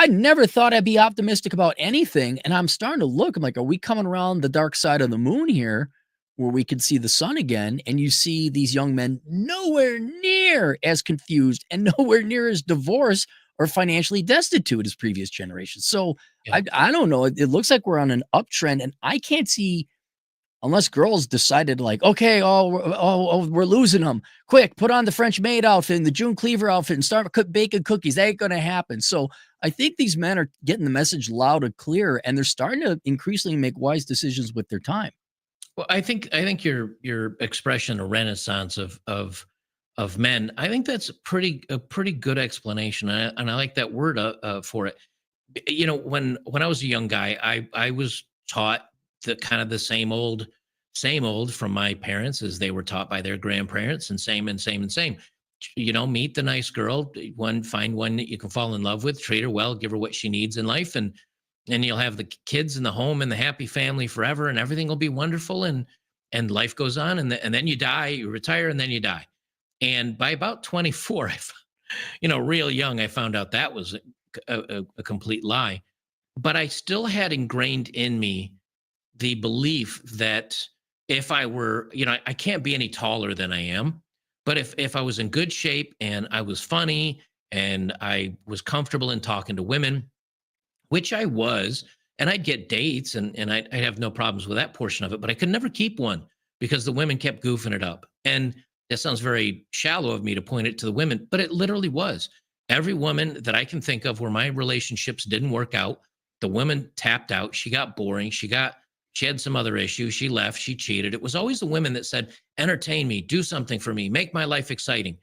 never thought I'd be optimistic about anything, and I'm starting to look. I'm like, are we coming around the dark side of the moon here, where we can see the sun again? And you see these young men nowhere near as confused and nowhere near as divorced or financially destitute as previous generations. So Yeah. I don't know. It looks like we're on an uptrend, and I can't see unless girls decided like, okay, we're losing them. Quick, put on the French maid outfit and the June Cleaver outfit and start baking cookies. That ain't going to happen. So I think these men are getting the message loud and clear, and they're starting to increasingly make wise decisions with their time. Well, I think your expression, a renaissance of men, I think that's a pretty good explanation, and I like that word for it. When I was a young guy, I was taught the kind of the same old from my parents as they were taught by their grandparents, and same and same and same. Meet the nice girl, find one that you can fall in love with, treat her well, give her what she needs in life, and you'll have the kids and the home and the happy family forever, and everything will be wonderful, and life goes on, and then you die, you retire, and then you die. And by about 24, real young, I found out that was a complete lie. But I still had ingrained in me the belief that if I were, I can't be any taller than I am, but if I was in good shape and I was funny and I was comfortable in talking to women, which I was, and I'd get dates and I'd have no problems with that portion of it, but I could never keep one because the women kept goofing it up. And that sounds very shallow of me to point it to the women, but it literally was. Every woman that I can think of where my relationships didn't work out, the woman tapped out, she got boring, she had some other issues, she left, she cheated. It was always the women that said, entertain me, do something for me, make my life exciting.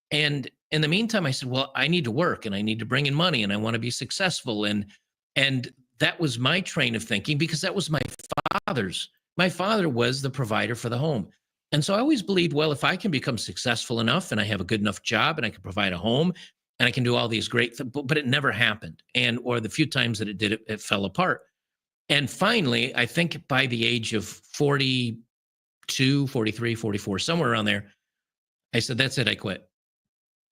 And in the meantime, I said, well, I need to work and I need to bring in money and I want to be successful. And that was my train of thinking because that was my father's. My father was the provider for the home. And so I always believed, well, if I can become successful enough and I have a good enough job and I can provide a home and I can do all these great things, but it never happened. Or the few times that it did, it fell apart. And finally, I think by the age of 42, 43, 44, somewhere around there, I said, that's it. I quit.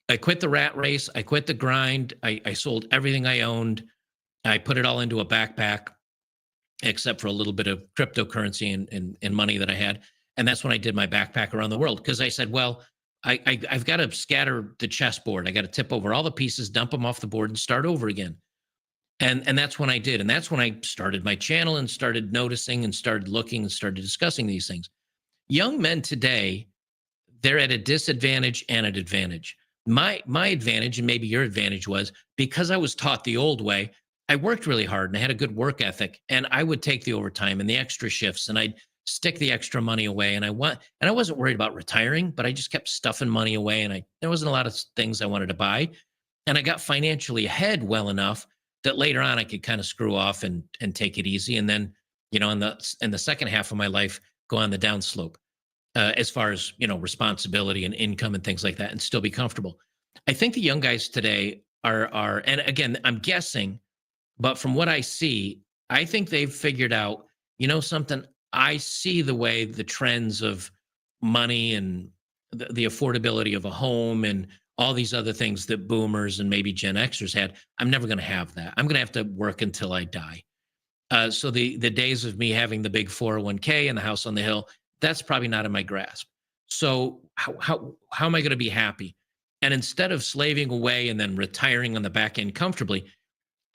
I quit the rat race. I quit the grind. I sold everything I owned. I put it all into a backpack, except for a little bit of cryptocurrency and money that I had. And that's when I did my backpack around the world because I said, well, I've got to scatter the chessboard. I got to tip over all the pieces, dump them off the board, and start over again. And that's when I did. And that's when I started my channel and started noticing and started looking and started discussing these things. Young men today, they're at a disadvantage and an advantage. My advantage, and maybe your advantage, was because I was taught the old way. I worked really hard and I had a good work ethic, and I would take the overtime and the extra shifts, and I'd stick the extra money away. And I wasn't worried about retiring, but I just kept stuffing money away, and there wasn't a lot of things I wanted to buy, and I got financially ahead well enough that later on I could kind of screw off and take it easy, and then in the second half of my life go on the downslope as far as responsibility and income and things like that, and still be comfortable. I think the young guys today are, and again, I'm guessing. But from what I see, I think they've figured out, something. I see the way the trends of money and the affordability of a home and all these other things that boomers and maybe Gen Xers had. I'm never going to have that. I'm going to have to work until I die. So the days of me having the big 401k and the house on the hill, that's probably not in my grasp. So how am I going to be happy? And instead of slaving away and then retiring on the back end comfortably,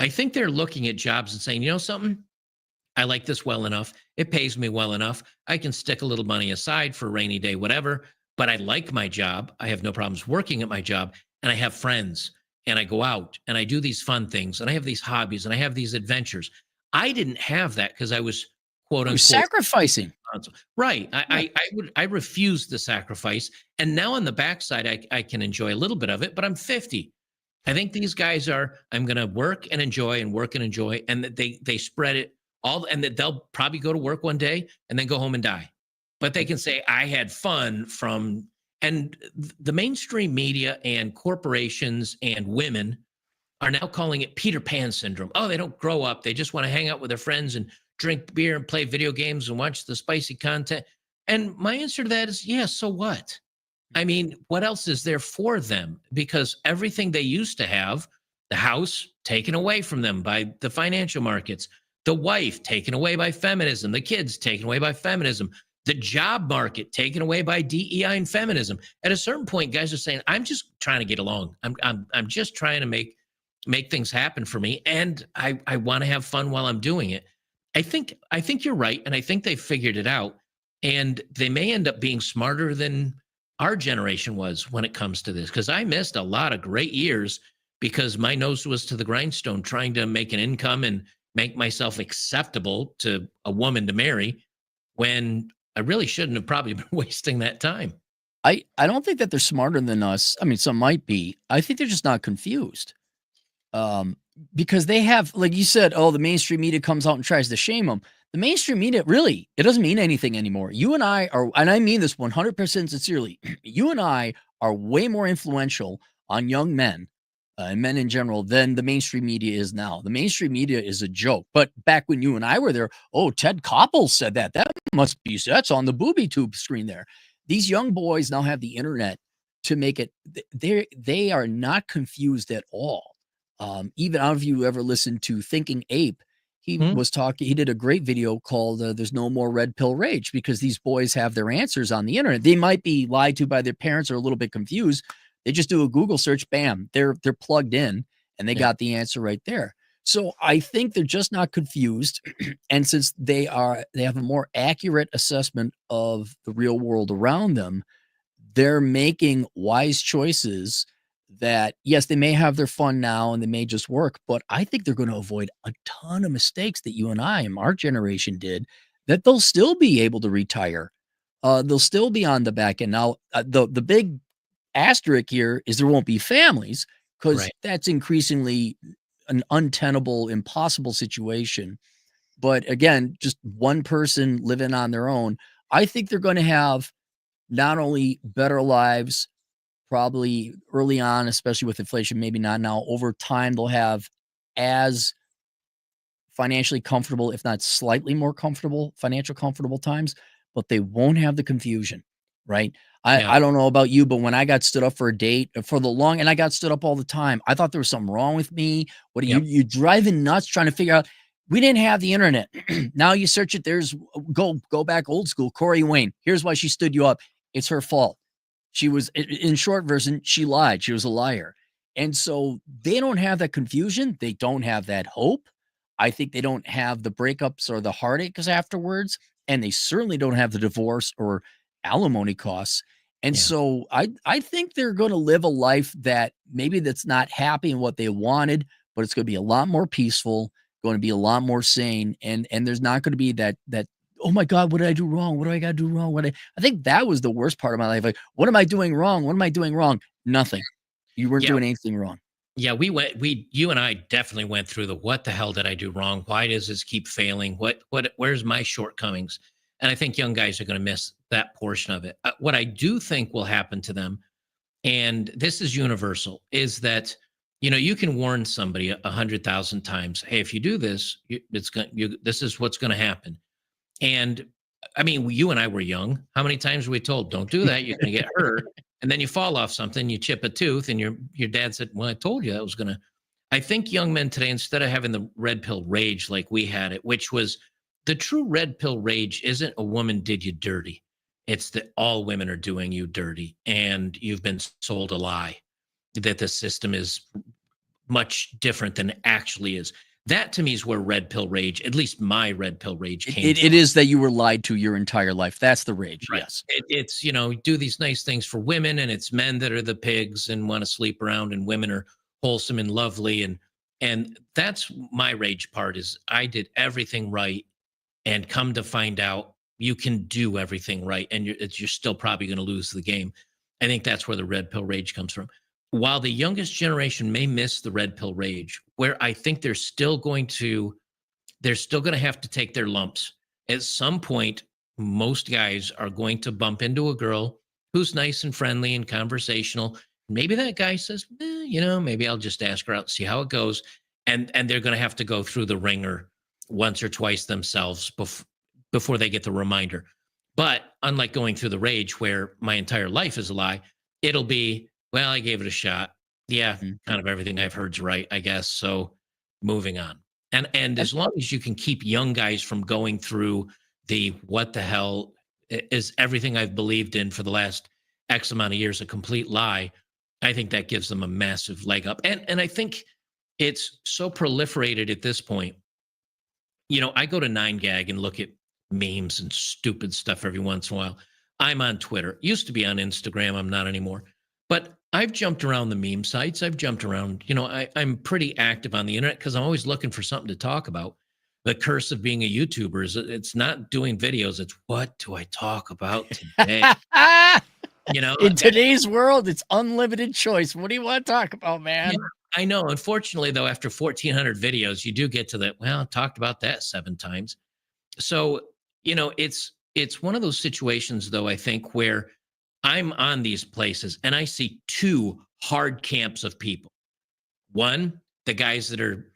I think they're looking at jobs and saying, you know something? I like this well enough. It pays me well enough. I can stick a little money aside for a rainy day, whatever. But I like my job. I have no problems working at my job. And I have friends and I go out and I do these fun things and I have these hobbies and I have these adventures. I didn't have that because I was quote You're unquote sacrificing. right. Right. I refused the sacrifice. And now on the backside, I can enjoy a little bit of it, but I'm 50. I think these guys are, I'm going to work and enjoy and work and enjoy. And that they spread it all, and that they'll probably go to work one day and then go home and die. But they can say, I had fun from, and the mainstream media and corporations and women are now calling it Peter Pan syndrome. Oh, they don't grow up. They just want to hang out with their friends and drink beer and play video games and watch the spicy content. And my answer to that is, yeah, so what? I mean, what else is there for them? Because everything they used to have, the house taken away from them by the financial markets, the wife taken away by feminism, the kids taken away by feminism, the job market taken away by DEI and feminism. At a certain point, guys are saying, I'm just trying to get along. I'm just trying to make things happen for me. And I want to have fun while I'm doing it. I think you're right. And I think they figured it out. And they may end up being smarter than our generation was when it comes to this, because I missed a lot of great years because my nose was to the grindstone trying to make an income and make myself acceptable to a woman to marry when I really shouldn't have probably been wasting that time. I don't think that they're smarter than us. I mean, some might be. I think they're just not confused. Um, because they have, like you said, oh, the mainstream media comes out and tries to shame them. The mainstream media, really, it doesn't mean anything anymore. You and I are, and I mean this 100% sincerely, you and I are way more influential on young men and men in general than the mainstream media is now. The mainstream media is a joke. But back when you and I were there, oh, Ted Koppel said that. That must be, that's on the booby tube screen there. These young boys now have the internet to make it, they are not confused at all. Even I don't know if you ever listened to Thinking Ape. He Hmm? was talking, he did a great video called There's No More Red Pill Rage, because these boys have their answers on the internet. They might be lied to by their parents or a little bit confused. They just do a Google search, bam, they're plugged in and they Yeah. got the answer right there. So I think they're just not confused. And since they have a more accurate assessment of the real world around them, they're making wise choices that, yes, they may have their fun now and they may just work, but I think they're going to avoid a ton of mistakes that you and I and our generation did, that they'll still be able to retire. They'll still be on the back end. Now, the big asterisk here is there won't be families, because Right. that's increasingly an untenable, impossible situation. But again, just one person living on their own, I think they're going to have not only better lives, probably early on, especially with inflation, maybe not now. Over time, they'll have as financially comfortable, if not slightly more comfortable, financial comfortable times, but they won't have the confusion, right? Yeah. I don't know about you, but when I got stood up for a date for the long, and I got stood up all the time, I thought there was something wrong with me. What are Yep. you driving nuts trying to figure out? We didn't have the internet. Now you search it. There's go back old school. Corey Wayne. Here's why she stood you up. It's her fault. She was, in short version, she lied. She was a liar. And so they don't have that confusion. They don't have that hope. I think they don't have the breakups or the heartaches afterwards. And they certainly don't have the divorce or alimony costs. And Yeah. so I think they're going to live a life that maybe that's not happy in what they wanted, but it's going to be a lot more peaceful, going to be a lot more sane. And there's not going to be that, oh my God, what did I do wrong? What do I got to do wrong? I think that was the worst part of my life. Like, what am I doing wrong? What am I doing wrong? Nothing. You weren't Yeah. doing anything wrong. Yeah, you and I definitely went through the what the hell did I do wrong? Why does this keep failing? Where's my shortcomings? And I think young guys are going to miss that portion of it. What I do think will happen to them, and this is universal, is that you can warn somebody 100,000 times. Hey, if you do this, this is what's going to happen. And I mean, you and I were young. How many times were we told, "Don't do that. You're going to get hurt." And then you fall off something, you chip a tooth, and your dad said, "Well, I told you that was going to." I think young men today, instead of having the red pill rage like we had it, which was the true red pill rage, isn't a woman did you dirty. It's that all women are doing you dirty, and you've been sold a lie that the system is much different than it actually is. That to me is where red pill rage, at least my red pill rage, came from. It is that you were lied to your entire life. That's the rage. Right. Yes. It's, do these nice things for women, and it's men that are the pigs and want to sleep around, and women are wholesome and lovely. And that's my rage part, is I did everything right, and come to find out you can do everything right, and you're still probably going to lose the game. I think that's where the red pill rage comes from. While the youngest generation may miss the red pill rage, where I think they're still going to have to take their lumps. At some point, most guys are going to bump into a girl who's nice and friendly and conversational. Maybe that guy says, maybe I'll just ask her out, see how it goes. And they're going to have to go through the ringer once or twice themselves before they get the reminder. But unlike going through the rage where my entire life is a lie, it'll be, well, I gave it a shot. Yeah, kind of everything I've heard's right, I guess. So moving on. And as long as you can keep young guys from going through the what the hell is everything I've believed in for the last X amount of years a complete lie, I think that gives them a massive leg up. And I think it's so proliferated at this point. I go to 9gag and look at memes and stupid stuff every once in a while. I'm on Twitter. Used to be on Instagram. I'm not anymore. But I've jumped around the meme sites. I've jumped around. I'm pretty active on the internet because I'm always looking for something to talk about. The curse of being a YouTuber is it's not doing videos. It's what do I talk about today? In today's world, it's unlimited choice. What do you want to talk about, man? Yeah, I know. Unfortunately, though, after 1,400 videos, you do get to that. Well, I talked about that 7 times. So, it's one of those situations, though, I think, where I'm on these places and I see 2 hard camps of people. One, the guys that are,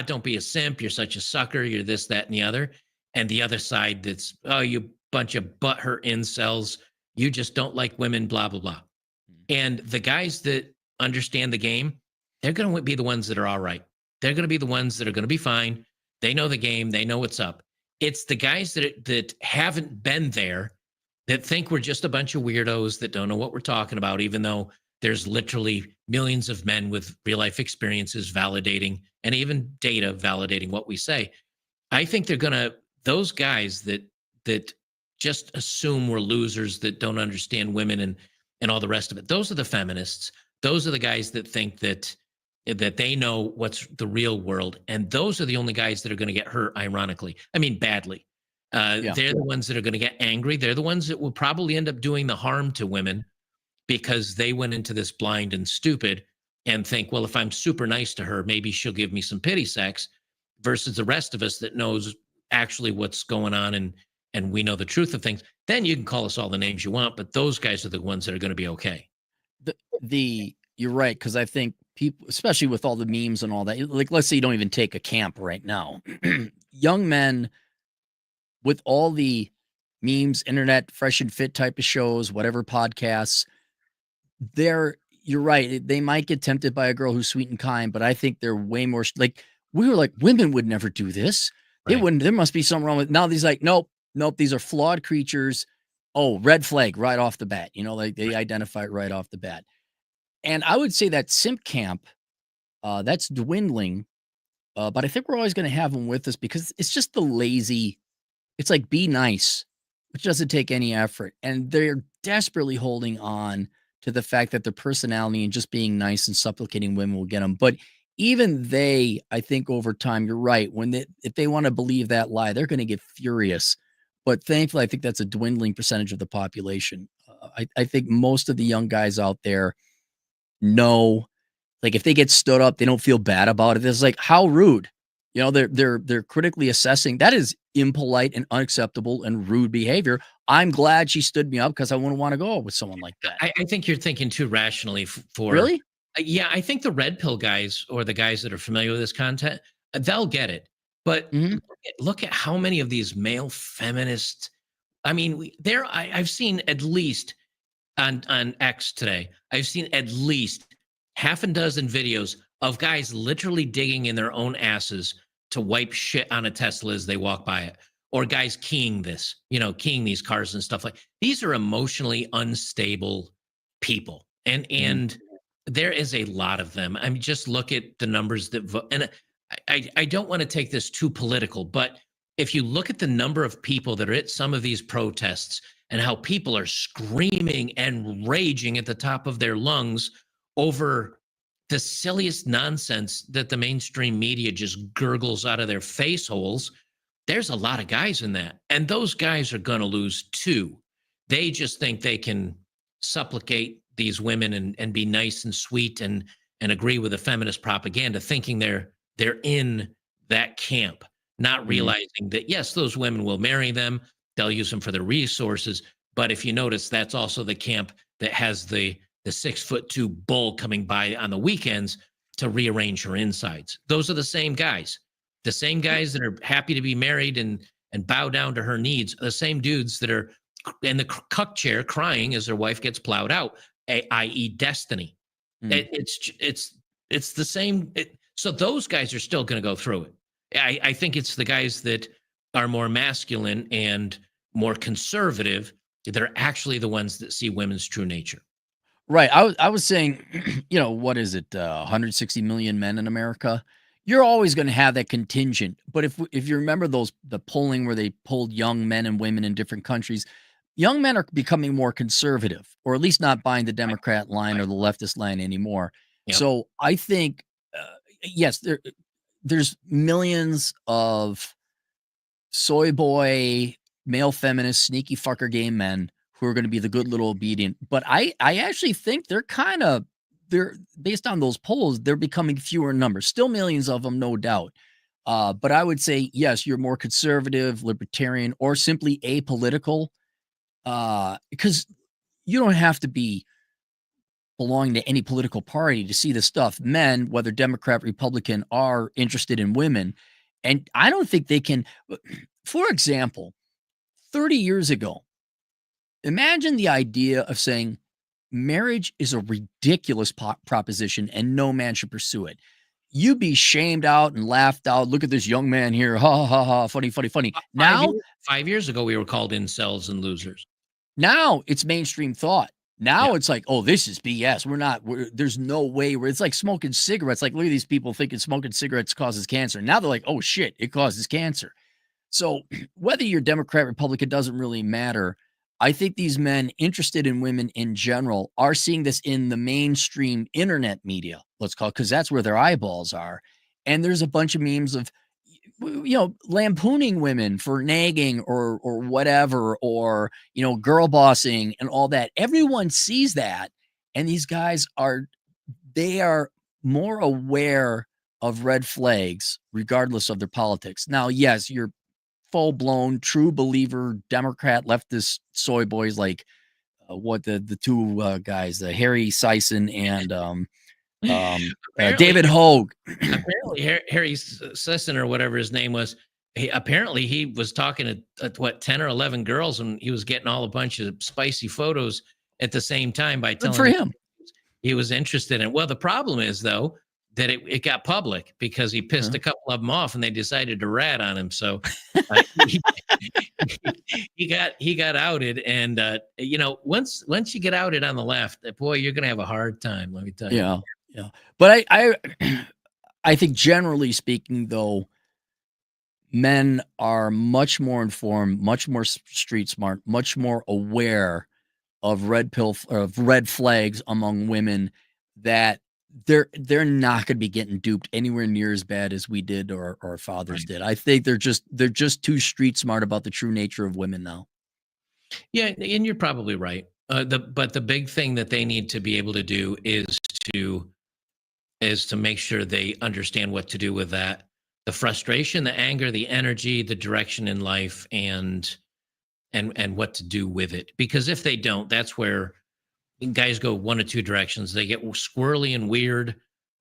don't be a simp. You're such a sucker. You're this, that, and the other. And the other side that's, oh, you bunch of butthurt incels. You just don't like women, blah, blah, blah. And the guys that understand the game, they're going to be the ones that are all right. They're going to be the ones that are going to be fine. They know the game. They know what's up. It's the guys that haven't been there, that think we're just a bunch of weirdos that don't know what we're talking about, even though there's literally millions of men with real life experiences validating, and even data validating what we say. I think those guys that just assume we're losers, that don't understand women and all the rest of it. Those are the feminists. Those are the guys that think that they know what's the real world. And those are the only guys that are going to get hurt, ironically. I mean, badly. They're the ones that are going to get angry. They're the ones that will probably end up doing the harm to women because they went into this blind and stupid and think, well, if I'm super nice to her, maybe she'll give me some pity sex, versus the rest of us that knows actually what's going on and we know the truth of things. Then you can call us all the names you want, but those guys are the ones that are going to be okay. You're right, because I think people, especially with all the memes and all that, like let's say you don't even take a camp right now, young men with all the memes, internet, fresh and fit type of shows, whatever podcasts, you're right. They might get tempted by a girl who's sweet and kind, but I think they're way more like, we were like, women would never do this. They wouldn't. There must be something wrong with. Now these like, nope. These are flawed creatures. Oh, red flag right off the bat. Like they identify it right off the bat. And I would say that simp camp, that's dwindling. But I think we're always going to have them with us because it's just the lazy. It's like be nice, which doesn't take any effort. And they're desperately holding on to the fact that their personality and just being nice and supplicating women will get them. But even they, I think over time, you're right. If they want to believe that lie, they're going to get furious. But thankfully, I think that's a dwindling percentage of the population. I think most of the young guys out there know, like if they get stood up, they don't feel bad about it. It's like, how rude. They're critically assessing. That is impolite and unacceptable and rude behavior. I'm glad she stood me up because I wouldn't want to go with someone like that. I think you're thinking too rationally for really. Yeah, I think the red pill guys, or the guys that are familiar with this content, they'll get it. But look at how many of these male feminists. I mean, I've seen at least on X today, I've seen at least half a dozen videos of guys literally digging in their own asses to wipe shit on a Tesla as they walk by it, or guys keying these cars and stuff like. These are emotionally unstable people, and there is a lot of them. I mean, just look at the numbers that vote. And I don't want to take this too political, but if you look at the number of people that are at some of these protests and how people are screaming and raging at the top of their lungs over the silliest nonsense that the mainstream media just gurgles out of their face holes, there's a lot of guys in that. And those guys are going to lose too. They just think they can supplicate these women and be nice and sweet and agree with the feminist propaganda, thinking they're in that camp, not realizing that yes, those women will marry them, they'll use them for their resources. But if you notice, that's also the camp that has the 6'2" bull coming by on the weekends to rearrange her insides. Those are the same guys that are happy to be married and bow down to her needs, the same dudes that are in the cuck chair crying as their wife gets plowed out, i.e., destiny. It's the same. So those guys are still going to go through it. I think it's the guys that are more masculine and more conservative that are actually the ones that see women's true nature. Right. I was saying, what is it? 160 million men in America. You're always going to have that contingent. But if you remember the polling where they polled young men and women in different countries, young men are becoming more conservative, or at least not buying the Democrat line or the leftist line anymore. Yep. So I think, yes, there's millions of soy boy, male feminist, sneaky fucker gay men who are going to be the good little obedient. But I actually think they're based on those polls, they're becoming fewer in numbers. Still millions of them, no doubt. But I would say, yes, you're more conservative, libertarian, or simply apolitical. Because you don't have to be belonging to any political party to see this stuff. Men, whether Democrat, Republican, are interested in women. And I don't think they can, for example, 30 years ago, imagine the idea of saying marriage is a ridiculous proposition and no man should pursue it. You'd be shamed out and laughed out. Look at this young man here. Ha, ha, ha. Funny, funny, funny. Now, 5 years ago, we were called incels and losers. Now it's mainstream thought. Now it's like, oh, this is BS. There's no way where it's like smoking cigarettes. Like, look at these people thinking smoking cigarettes causes cancer. Now they're like, oh shit, it causes cancer. So whether you're Democrat, Republican doesn't really matter. I think these men interested in women in general are seeing this in the mainstream internet media, let's call it, because that's where their eyeballs are. And there's a bunch of memes of, lampooning women for nagging or whatever, or, girl bossing and all that. Everyone sees that. And these guys they are more aware of red flags, regardless of their politics. Now, yes, you're full blown true believer, Democrat, leftist soy boys like the two guys, Harry Sison and David Hogue. Apparently, Harry Sisson or whatever his name was, apparently he was talking to 10 or 11 girls, and he was getting all a bunch of spicy photos at the same time by telling for him he was interested in. Well, the problem is though that it got public because he pissed a couple of them off, and they decided to rat on him. So he got outed, and once you get outed on the left, boy, you're gonna have a hard time. Let me tell you. Yeah. But I think generally speaking, though, men are much more informed, much more street smart, much more aware of red flags among women, that they're not going to be getting duped anywhere near as bad as we did or our fathers did. I think they're just too street smart about the true nature of women now. Yeah, and you're probably right. But the big thing that they need to be able to do is to make sure they understand what to do with that, the frustration, the anger, the energy, the direction in life, and what to do with it. Because if they don't, that's where guys go one of two directions. They get squirrely and weird,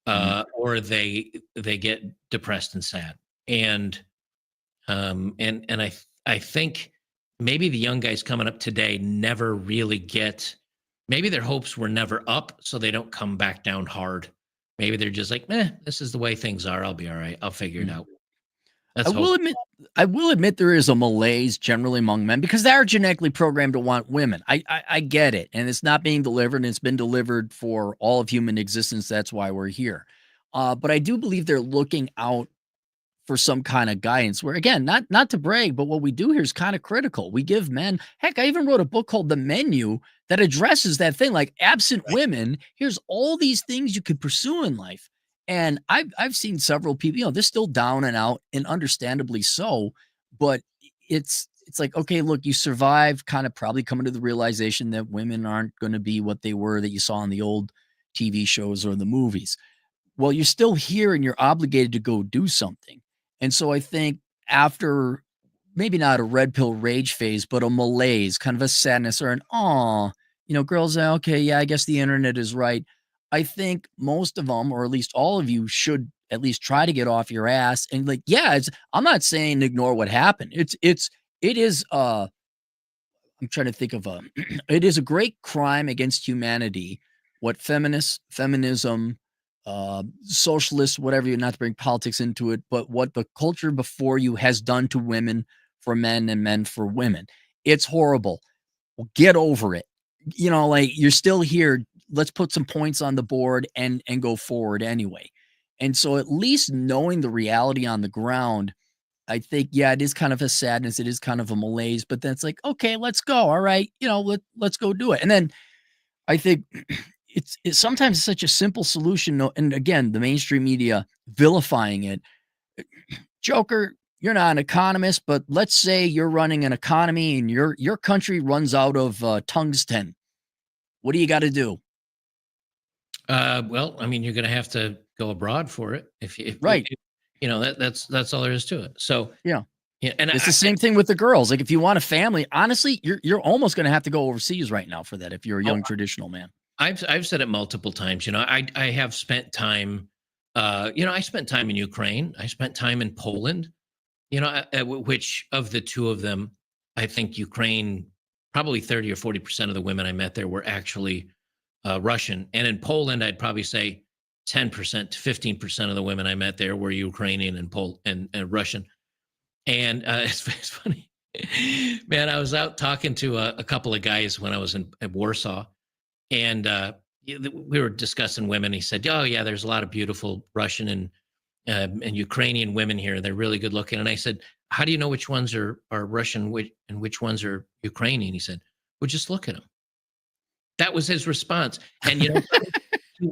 or they get depressed and sad. And I think maybe the young guys coming up today never really maybe their hopes were never up, so they don't come back down hard. Maybe they're just like, this is the way things are. I'll be all right. I'll figure it out. I Let's will hope. admit I will admit there is a malaise generally among men because they are genetically programmed to want women. I get it, and it's not being delivered, and it's been delivered for all of human existence. That's why we're here. But I do believe they're looking out for some kind of guidance where again, not to brag, but what we do here is kind of critical. We give men, heck, I even wrote a book called The Menu that addresses that thing. Like absent Right. women, here's all these things you could pursue in life. And I've seen several people, they're still down and out, and understandably so, but it's like, okay, look, you survive, kind of probably coming to the realization that women aren't going to be what they were that you saw in the old TV shows or the movies. Well, you're still here and you're obligated to go do something. And so I think after maybe not a red pill rage phase, but a malaise, kind of a sadness or an aw, girls say, okay, yeah, I guess the internet is right. I think most of them, or at least all of you, should at least try to get off your ass and like, yeah, I'm not saying ignore what happened. It is I'm trying to think of a it is a great crime against humanity what feminists, feminism, socialists, whatever, you're not to bring politics into it, but what the culture before you has done to women for men and men for women. It's horrible. Well, get over it. Like you're still here. Let's put some points on the board and go forward anyway. And so at least knowing the reality on the ground, I think, yeah, it is kind of a sadness. It is kind of a malaise, but then it's like, okay, let's go. All right. Let's go do it. And then I think it's sometimes such a simple solution. And again, the mainstream media vilifying it. Joker, you're not an economist, but let's say you're running an economy and your country runs out of tungsten. What do you got to do? Well, I mean, you're going to have to go abroad for it Right. if that's all there is to it. So Yeah. yeah, and It's the same thing with the girls. Like if you want a family, honestly, you're almost going to have to go overseas right now for that if you're a young traditional man. I've said it multiple times. I have spent time. I spent time in Ukraine. I spent time in Poland. Which of the two of them, I think Ukraine, probably 30 or 40% of the women I met there were actually Russian. And in Poland, I'd probably say 10% to 15% of the women I met there were Ukrainian and Russian. And it's funny, man. I was out talking to a couple of guys when I was in Warsaw, and we were discussing women. He said, "Oh yeah, there's a lot of beautiful Russian and Ukrainian women here. They're really good looking." And I said, "How do you know which ones are Russian and which ones are Ukrainian?" He said, "Well, just look at them." That was his response, and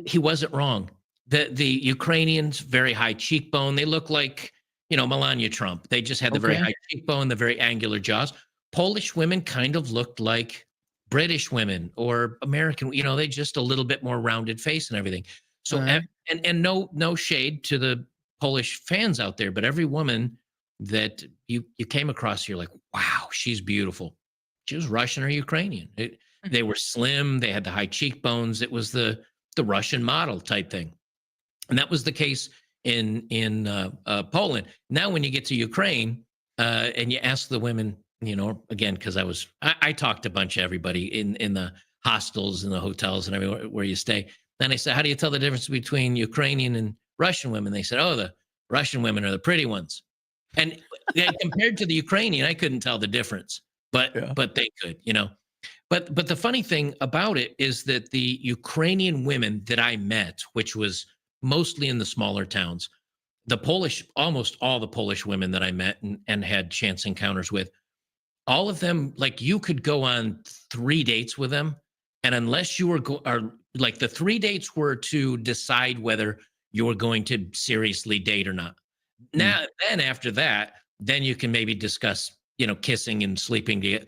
he wasn't wrong. The Ukrainians, very high cheekbone. They look like Melania Trump. They just had the very Okay. high cheekbone, the very angular jaws. Polish women kind of looked like British women or American. They just a little bit more rounded face and everything. All So right. and no shade to the Polish fans out there, but every woman that you came across, you're like, wow, she's beautiful. She was Russian or Ukrainian. They were slim. They had the high cheekbones. It was the Russian model type thing, and that was the case in Poland. Now, when you get to Ukraine and you ask the women, again, because I talked to a bunch of everybody in the hostels and the hotels and everywhere where you stay. Then I said, how do you tell the difference between Ukrainian and Russian women? They said, oh, the Russian women are the pretty ones. And compared to the Ukrainian, I couldn't tell the difference, Yeah. but they could. But the funny thing about it is that the Ukrainian women that I met, which was mostly in the smaller towns, the Polish, almost all the Polish women that I met and had chance encounters with, all of them, like you could go on 3 dates with them, and unless you were are like the 3 dates were to decide whether you were going to seriously date or not. Mm. Now, then after that, then you can maybe discuss, kissing and sleeping together.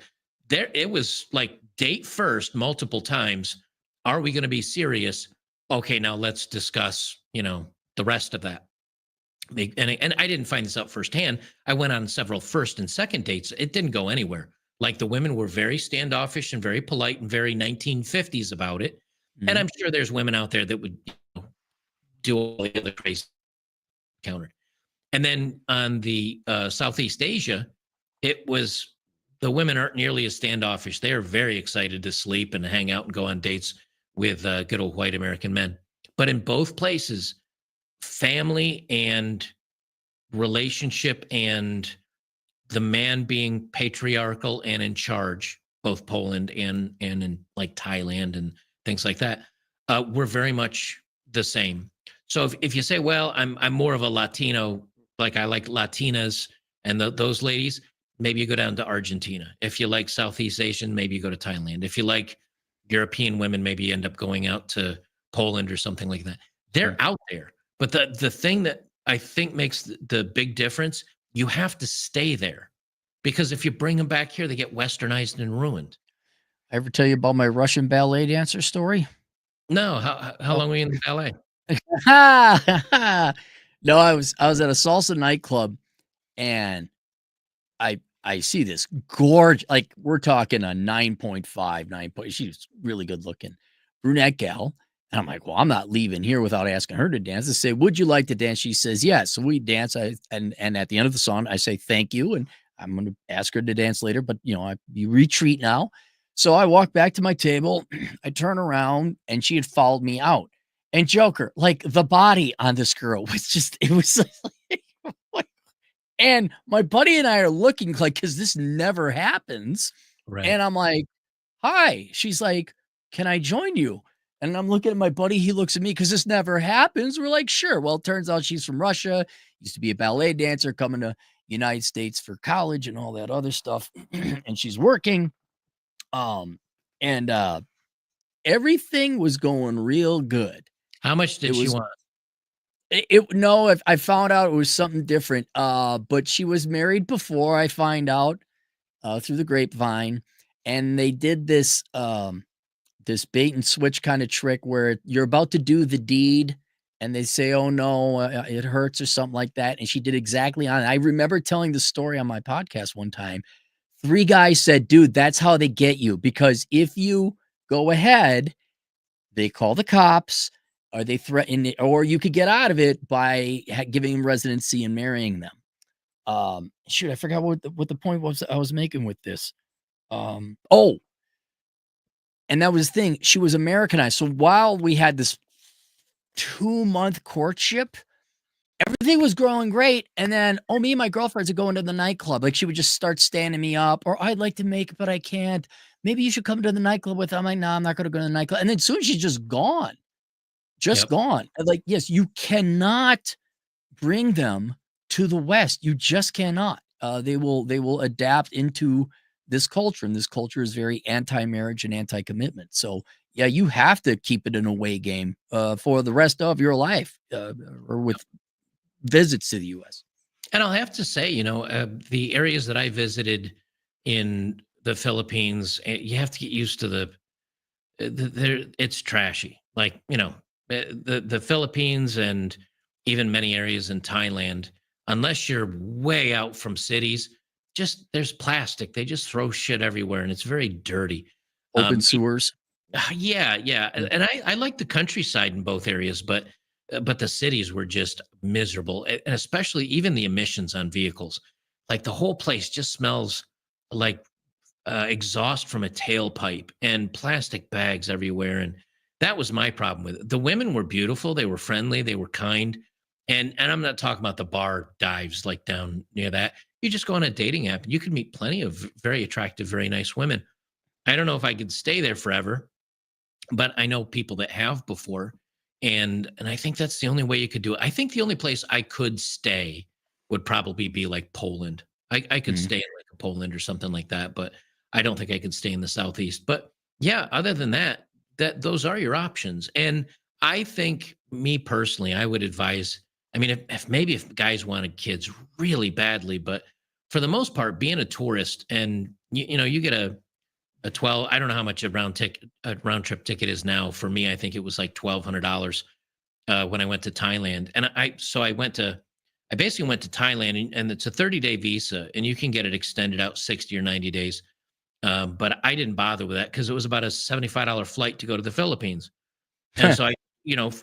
There, it was like date first multiple times. Are we going to be serious? Okay, now let's discuss, the rest of that. And I didn't find this out firsthand. I went on several first and second dates. It didn't go anywhere. Like the women were very standoffish and very polite and very 1950s about it. And Mm. I'm sure there's women out there that would do all the other crazy counter. And then on the Southeast Asia, it was the women aren't nearly as standoffish. They're very excited to sleep and hang out and go on dates with good old white American men. But in both places, family and relationship and the man being patriarchal and in charge, both Poland and in like Thailand and things like that, were very much the same. So if you say, well, I'm more of a Latino, like I like Latinas and those ladies, maybe you go down to Argentina. If you like Southeast Asian, maybe you go to Thailand. If you like European women, maybe you end up going out to Poland or something like that. They're Sure. out there. But the thing that I think makes the big difference, you have to stay there, because if you bring them back here, they get westernized and ruined. I ever tell you about my Russian ballet dancer story? No, how Oh. long were you in the ballet? No, I was at a salsa nightclub, and I see this gorge, like, we're talking a 9.5, 9 point, she's really good looking brunette gal, and I'm like, "Well, I'm not leaving here without asking her to dance." I say, "Would you like to dance?" She says, "Yes." So we dance, and at the end of the song, I say, "Thank you," and I'm gonna ask her to dance later, but, you retreat now. So I walk back to my table, I turn around, and she had followed me out, and Joker, like, the body on this girl was just it was like and my buddy and I are looking like, because this never happens. Right. And I'm like, "Hi." She's like, "Can I join you?" And I'm looking at my buddy. He looks at me because this never happens. We're like, "Sure." Well, it turns out she's from Russia, used to be a ballet dancer, coming to United States for college and all that other stuff. And she's working. Um, and everything was going real good. How much It did she was want? no, I found out it was something different. But she was married before, I find out through the grapevine, and they did this bait and switch kind of trick where you're about to do the deed, and they say, "Oh no, it hurts" or something like that. And she did exactly on it. I remember telling the story on my podcast one time. Three guys said, "Dude, that's how they get you, because if you go ahead, they call the cops, or they threaten it, or you could get out of it by giving them residency and marrying them." Shoot, I forgot what the point was I was making with this. Oh, and that was the thing. She was Americanized. So while we had this 2-month courtship, everything was growing great. And then, oh, me and my girlfriends are going to the nightclub. Like, she would just start standing me up, or "I'd like to make it, but I can't. Maybe you should come to the nightclub with." I'm like, "No, I'm not going to go to the nightclub." And then soon she's just gone. Just Yep. gone. And like, yes, you cannot bring them to the West. You just cannot. They will adapt into this culture, and this culture is very anti-marriage and anti-commitment. So yeah, you have to keep it an away game for the rest of your life, or with visits to the U.S. And I'll have to say, the areas that I visited in the Philippines, you have to get used to there. It's trashy. Like, the Philippines and even many areas in Thailand, unless you're way out from cities, just there's plastic. They just throw shit everywhere, and it's very dirty. Open sewers. Yeah, yeah, Yeah. and I like the countryside in both areas, but the cities were just miserable, and especially even the emissions on vehicles. Like, the whole place just smells like exhaust from a tailpipe and plastic bags everywhere, and that was my problem with it. The women were beautiful, they were friendly, they were kind, and I'm not talking about the bar dives like down near that. You just go on a dating app, and you can meet plenty of very attractive, very nice women. I don't know if I could stay there forever, but I know people that have before, and I think that's the only way you could do it. I think the only place I could stay would probably be like Poland. I could Mhm. stay in like a Poland or something like that, but I don't think I could stay in the southeast. But yeah, other than that, those are your options. And I think, me personally, I would advise. I mean, if guys wanted kids really badly, but for the most part, being a tourist and you get a 12, I don't know how much a round trip ticket is now. For me, I think it was like $1,200 when I went to Thailand. And I basically went to Thailand, and it's a 30-day visa, and you can get it extended out 60 or 90 days. But I didn't bother with that because it was about a $75 flight to go to the Philippines. And so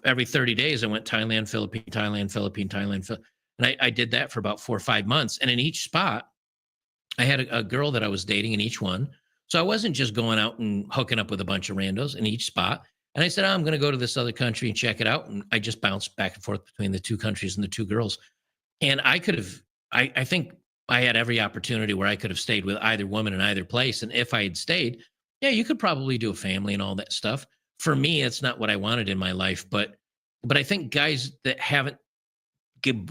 every 30 days I went Thailand, Philippine, Thailand, Philippine, Thailand, and I did that for about 4 or 5 months. And in each spot, I had a girl that I was dating in each one. So I wasn't just going out and hooking up with a bunch of randos in each spot. And I said, "Oh, I'm going to go to this other country and check it out." And I just bounced back and forth between the two countries and the two girls. And I could have, I think I had every opportunity where I could have stayed with either woman in either place. And if I had stayed, yeah, you could probably do a family and all that stuff. For me, it's not what I wanted in my life, but I think guys that haven't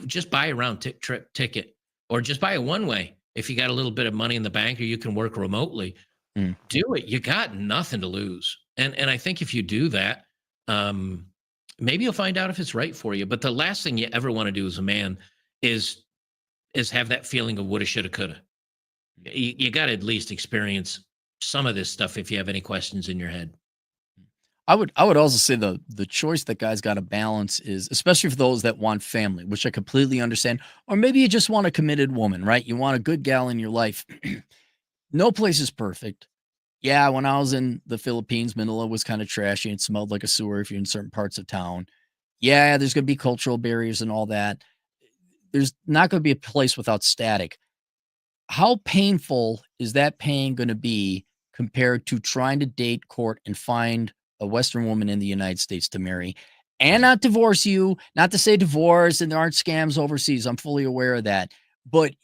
just buy a round trip ticket or just buy a one way. If you got a little bit of money in the bank or you can work remotely, Mm. do it. You got nothing to lose. And I think if you do that, um, maybe you'll find out if it's right for you. But the last thing you ever want to do as a man is have that feeling of woulda, shoulda, coulda. You got to at least experience some of this stuff if you have any questions in your head. I would also say the choice that guys got to balance is, especially for those that want family, which I completely understand, or maybe you just want a committed woman, right? You want a good gal in your life. No place is perfect. Yeah, when I was in the Philippines, Manila was kind of trashy and smelled like a sewer if you're in certain parts of town. Yeah, there's going to be cultural barriers and all that. There's not going to be a place without static. How painful is that pain gonna be compared to trying to date, court, and find a Western woman in the United States to marry and Right. not divorce you? Not to say divorce and there aren't scams overseas, I'm fully aware of that, but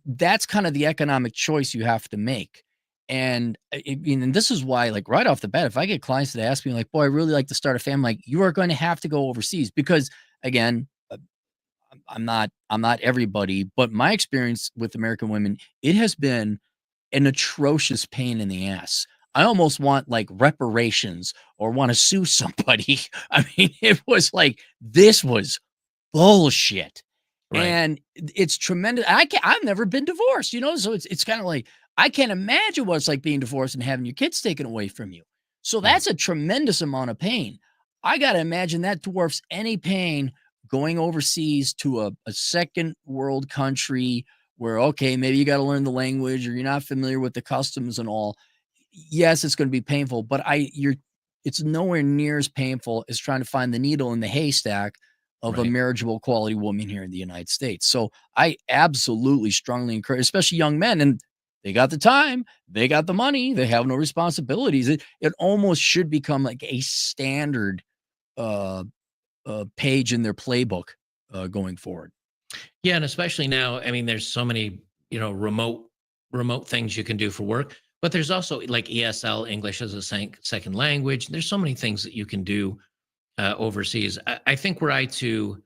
that's kind of the economic choice you have to make, and I mean, and this is why, like, right off the bat, if I get clients that ask me like, "Boy, I really like to start a family," like, you are gonna have to go overseas because, again, I'm not everybody, but my experience with American women, it has been an atrocious pain in the ass. I almost want like reparations or want to sue somebody. I mean, it was like this was bullshit. Right. And it's tremendous. I've never been divorced, so it's kind of like I can't imagine what it's like being divorced and having your kids taken away from you. So Right. that's a tremendous amount of pain. I got to imagine that dwarfs any pain going overseas to a second world country where, okay, maybe you got to learn the language or you're not familiar with the customs and all. Yes, it's going to be painful, but it's nowhere near as painful as trying to find the needle in the haystack of a Right. marriageable quality woman here in the United States. So I absolutely strongly encourage, especially young men, and they got the time, they got the money, they have no responsibilities. It almost should become like a standard uh, page in their playbook going forward. Yeah, and especially now, I mean, there's so many, remote things you can do for work, but there's also like ESL, English as a second language. There's so many things that you can do overseas. I think were I to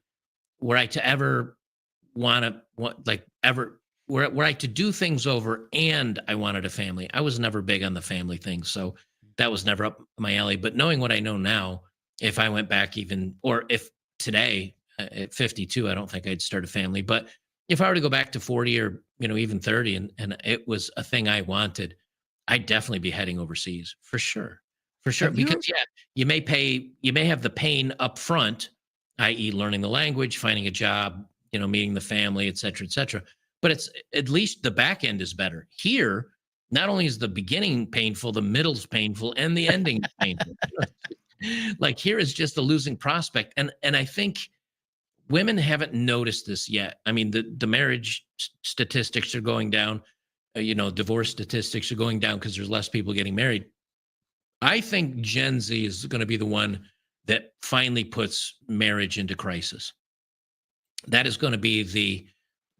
ever want like ever were I to do things over and I wanted a family, I was never big on the family thing, so that was never up my alley. But knowing what I know now, if I went back even, or if today at 52, I don't think I'd start a family. But if I were to go back to 40 or even 30, and it was a thing I wanted, I'd definitely be heading overseas for sure. Have Because you yeah, you may have the pain up front, i.e., learning the language, finding a job, meeting the family, et cetera, et cetera. But it's at least the back end is better. Here, not only is the beginning painful, the middle's painful, and the ending is painful. Like here is just the losing prospect. And I think women haven't noticed this yet. I mean, the marriage statistics are going down, divorce statistics are going down because there's less people getting married. I think Gen Z is going to be the one that finally puts marriage into crisis. That is going to be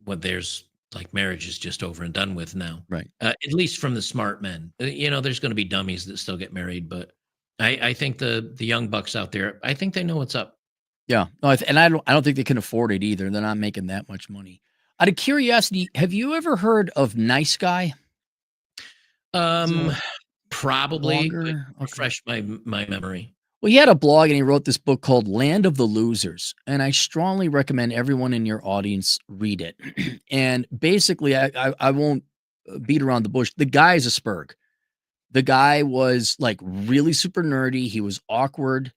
what there's like marriage is just over and done with now. right? At least from the smart men. There's going to be dummies that still get married, but I think the young bucks out there, I think they know what's up. Yeah. No, and I don't think they can afford it either. They're not making that much money. Out of curiosity, have you ever heard of Nice Guy? He's Um, a Probably, but blogger. Okay. refresh my memory. Well, he had a blog and he wrote this book called Land of the Losers. And I strongly recommend everyone in your audience read it. And basically, I won't beat around the bush. The guy is a spurg. The guy was like really super nerdy. He was awkward.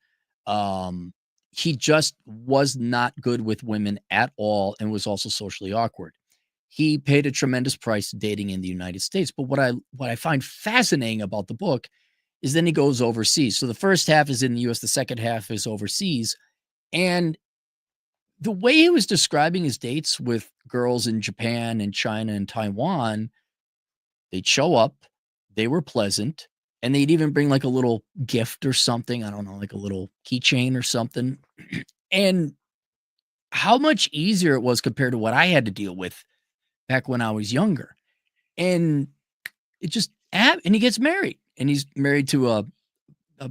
Um, he just was not good with women at all and was also socially awkward. He paid a tremendous price dating in the United States. But what I find fascinating about the book is then he goes overseas. So the first half is in the US, the second half is overseas. And the way he was describing his dates with girls in Japan and China and Taiwan, they'd show up, they were pleasant, and they'd even bring like a little gift or something. I don't know, like a little keychain or something. And how much easier it was compared to what I had to deal with back when I was younger. And it just and he gets married, and he's married to a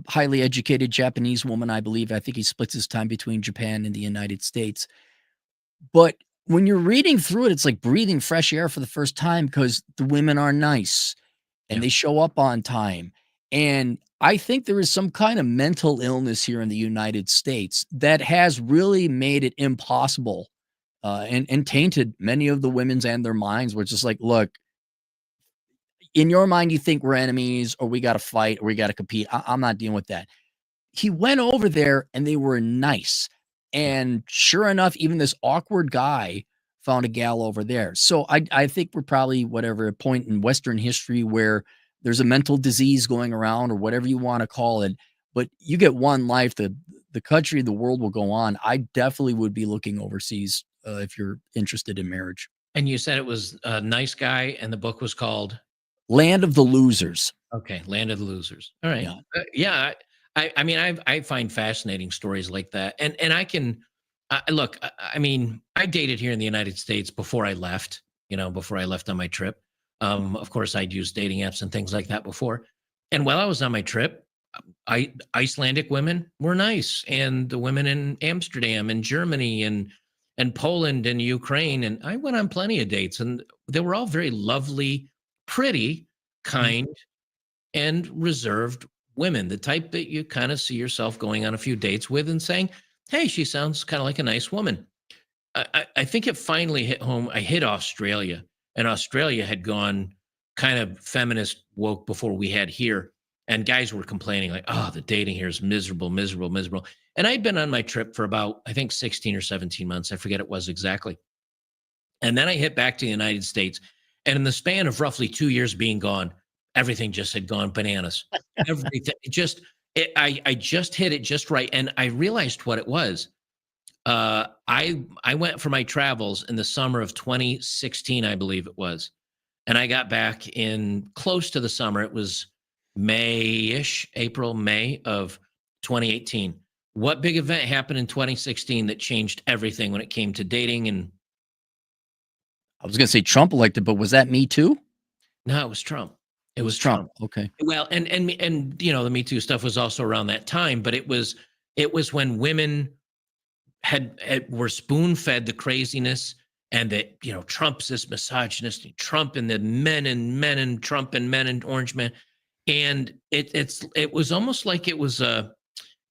highly educated Japanese woman, I believe. I think he splits his time between Japan and the United States. But when you're reading through it, it's like breathing fresh air for the first time because the women are nice and Yeah. they show up on time. And I think there is some kind of mental illness here in the United States that has really made it impossible and tainted many of the women's and their minds, which is like, look, in your mind, you think we're enemies or we got to fight or we got to compete. I'm not dealing with that. He went over there and they were nice. Yeah. And sure enough, even this awkward guy found a gal over there. So I think we're probably whatever a point in Western history where there's a mental disease going around or whatever you want to call it. But you get one life, the country, the world will go on. I definitely would be looking overseas if you're interested in marriage. And you said it was a nice guy, and the book was called? Land of the Losers. Okay, Land of the Losers. All right. Yeah. Yeah, I mean, I find fascinating stories like that, and I can look. I mean, I dated here in the United States before I left. You know, before I left on my trip. Of course, I'd used dating apps and things like that before. And while I was on my trip, Icelandic women were nice, and the women in Amsterdam and Germany and Poland and Ukraine, and I went on plenty of dates, and they were all very lovely, pretty, Mhm. kind, and reserved women, the type that you kind of see yourself going on a few dates with and saying, "Hey, she sounds kind of like a nice woman." I think it finally hit home. I hit Australia, and Australia had gone kind of feminist woke before we had here. And guys were complaining, like, oh, the dating here is miserable, miserable, miserable. And I'd been on my trip for about, I think, 16 or 17 months. I forget it was exactly. And then I hit back to the United States. And in the span of roughly 2 years being gone, everything just had gone bananas. Everything I just hit it just right. And I realized what it was. I went for my travels in the summer of 2016, I believe it was, and I got back in close to the summer. It was May-ish, April, May of 2018. What big event happened in 2016 that changed everything when it came to dating? And I was gonna say Trump elected, but was that Me Too? no, it was Trump. It It was was Trump. Trump. Okay. Well, and you know, the Me Too stuff was also around that time, but it was when women had were spoon fed the craziness, and that, you know, Trump's this misogynist, Trump and the men and Trump and men and orange men, and it was almost like it was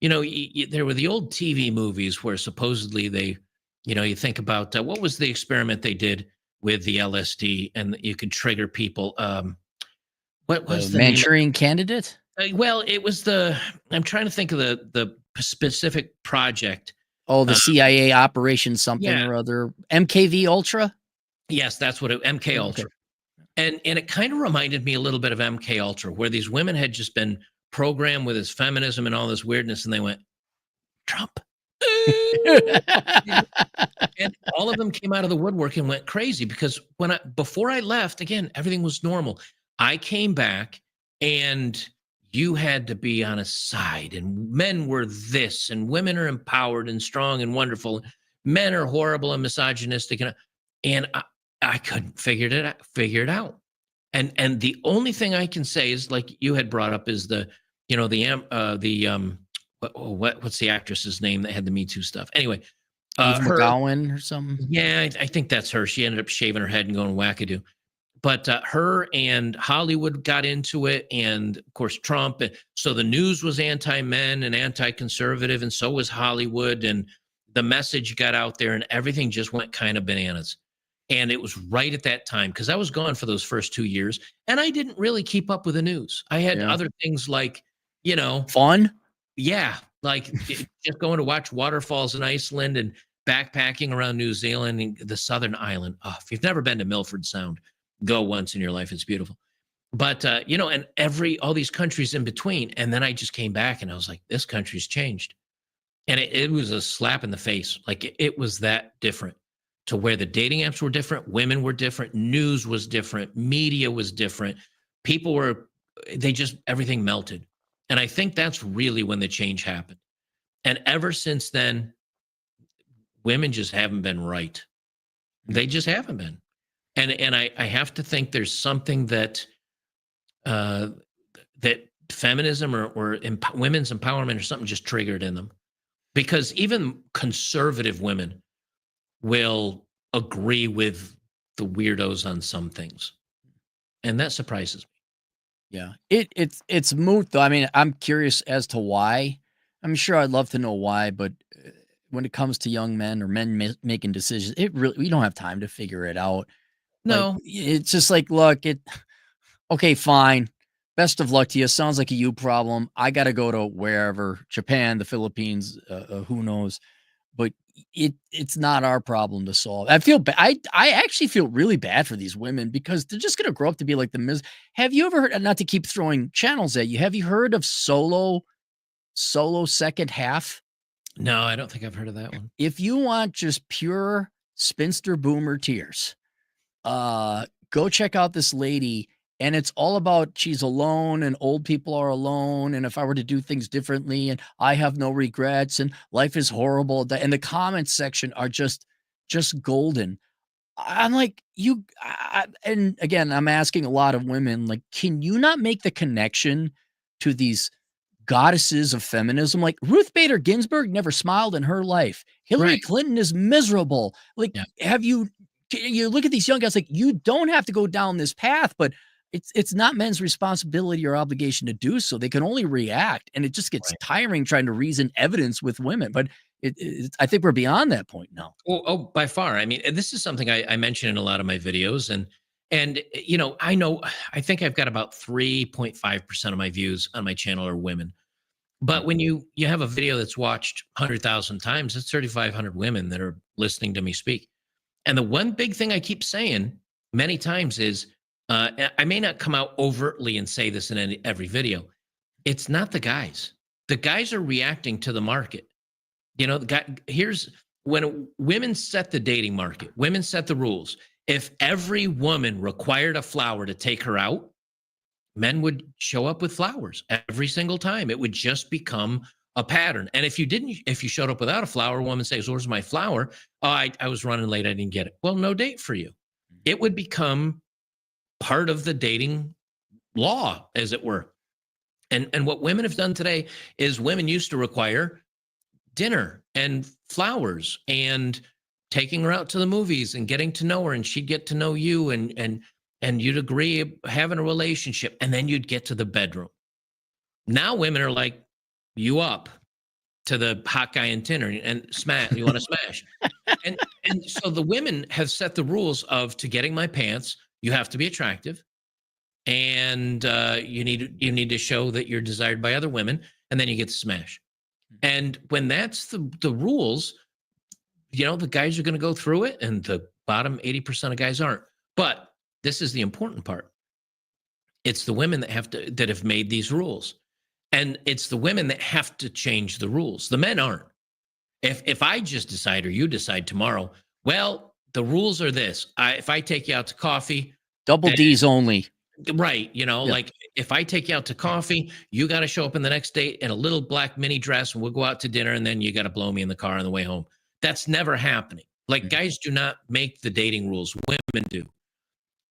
you know, there were the old TV movies where supposedly they, you know, you think about what was the experiment they did with the LSD, and you could trigger people. What The was the name of Manchurian Candidate? well, it was the, I'm trying to think of the specific project. Oh, the Uh, CIA Operation something yeah, or other. MKV Ultra? yes, that's what it, MK Okay. Ultra. And it kind of reminded me a little bit of MK Ultra, where these women had just been programmed with this feminism and all this weirdness, and they went, Trump. And all of them came out of the woodwork and went crazy because before I left, again, everything was normal. I came back, and you had to be on a side, and men were this, and women are empowered and strong and wonderful. Men are horrible and misogynistic, and I couldn't figure it out. And the only thing I can say is, like you had brought up, is the, you know, what's the actress's name that had the Me Too stuff? Anyway, Eve her, McGowan or something? yeah, I think that's her. She ended up shaving her head and going wackadoo. But her and Hollywood got into it, and of course Trump. And so the news was anti-men and anti-conservative, and so was Hollywood. And the message got out there, and everything just went kind of bananas. And it was right at that time because I was gone for those first 2 years, and I didn't really keep up with the news. I had Yeah. other things like, you know, Fun? yeah, like just going to watch waterfalls in Iceland and backpacking around New Zealand and the Southern Island. Oh, if you've never been to Milford Sound, go once in your life. It's beautiful. But you know, and all these countries in between. And then I just came back and I was like, this country's changed. And it was a slap in the face. Like it was that different, to where the dating apps were different, women were different, news was different, media was different. People were, they just, everything melted. And I think that's really when the change happened. And ever since then, women just haven't been right. They just haven't been. And I have to think there's something that that feminism or women's empowerment or something just triggered in them, because even conservative women will agree with the weirdos on some things, and that surprises me. Yeah. It's moot though. I mean, I'm curious as to why. I'm sure I'd love to know why, but when it comes to young men or men making decisions, it really we don't have time to figure it out. Like No, it's just like, look, okay, fine. Best of luck to you. Sounds like a you problem. I got to go to wherever, Japan, the Philippines, who knows. But it's not our problem to solve. I feel I actually feel really bad for these women because they're just gonna grow up to be like Have you ever heard, not to keep throwing channels at you, have you heard of solo second half? no, I don't think I've heard of that one. If you want just pure spinster boomer tears, go check out this lady, and it's all about she's alone and old people are alone, and if I were to do things differently and I have no regrets and life is horrible, and the comments section are just golden. I'm like, and again, I'm asking a lot of women, like, can you not make the connection to these goddesses of feminism? Like Ruth Bader Ginsburg never smiled in her life. Hillary Right. Clinton is miserable. Like, Yeah. you look at these young guys, like, you don't have to go down this path, but it's not men's responsibility or obligation to do so. They can only react, and it just gets Right. tiring trying to reason evidence with women. But I think we're beyond that point now. Oh, by far. I mean, and this is something I mention in a lot of my videos, and I think I've got about 3.5% of my views on my channel are women. But when you have a video that's watched 100,000 times, it's 3,500 women that are listening to me speak. And the one big thing I keep saying many times is, I may not come out overtly and say this in every video. It's not the guys. The guys are reacting to the market. The guy here's when women set the dating market, women set the rules. If every woman required a flower to take her out, men would show up with flowers every single time. It would just become a pattern. And if you showed up without a flower, a woman says, "Where's my flower?" "Oh, I was running late. I didn't get it." Well, no date for you. It would become part of the dating law, as it were. And what women have done today is women used to require dinner and flowers and taking her out to the movies and getting to know her, and she'd get to know you, and you'd agree having a relationship, and then you'd get to the bedroom. Now women are like, you up to the hot guy in Tinder and smash. You want to smash, and so the women have set the rules of, to getting my pants, you have to be attractive, and you need to show that you're desired by other women, and then you get to smash. And when that's the rules, the guys are going to go through it, and the bottom 80% of guys aren't. But this is the important part. It's the women that have made these rules. And it's the women that have to change the rules. The men aren't. If I just decide, or you decide tomorrow, well, the rules are this. If I take you out to coffee, Double D's only. right, like if I take you out to coffee, you got to show up in the next date in a little black mini dress, and we'll go out to dinner, and then you got to blow me in the car on the way home. That's never happening. Like, guys do not make the dating rules, women do.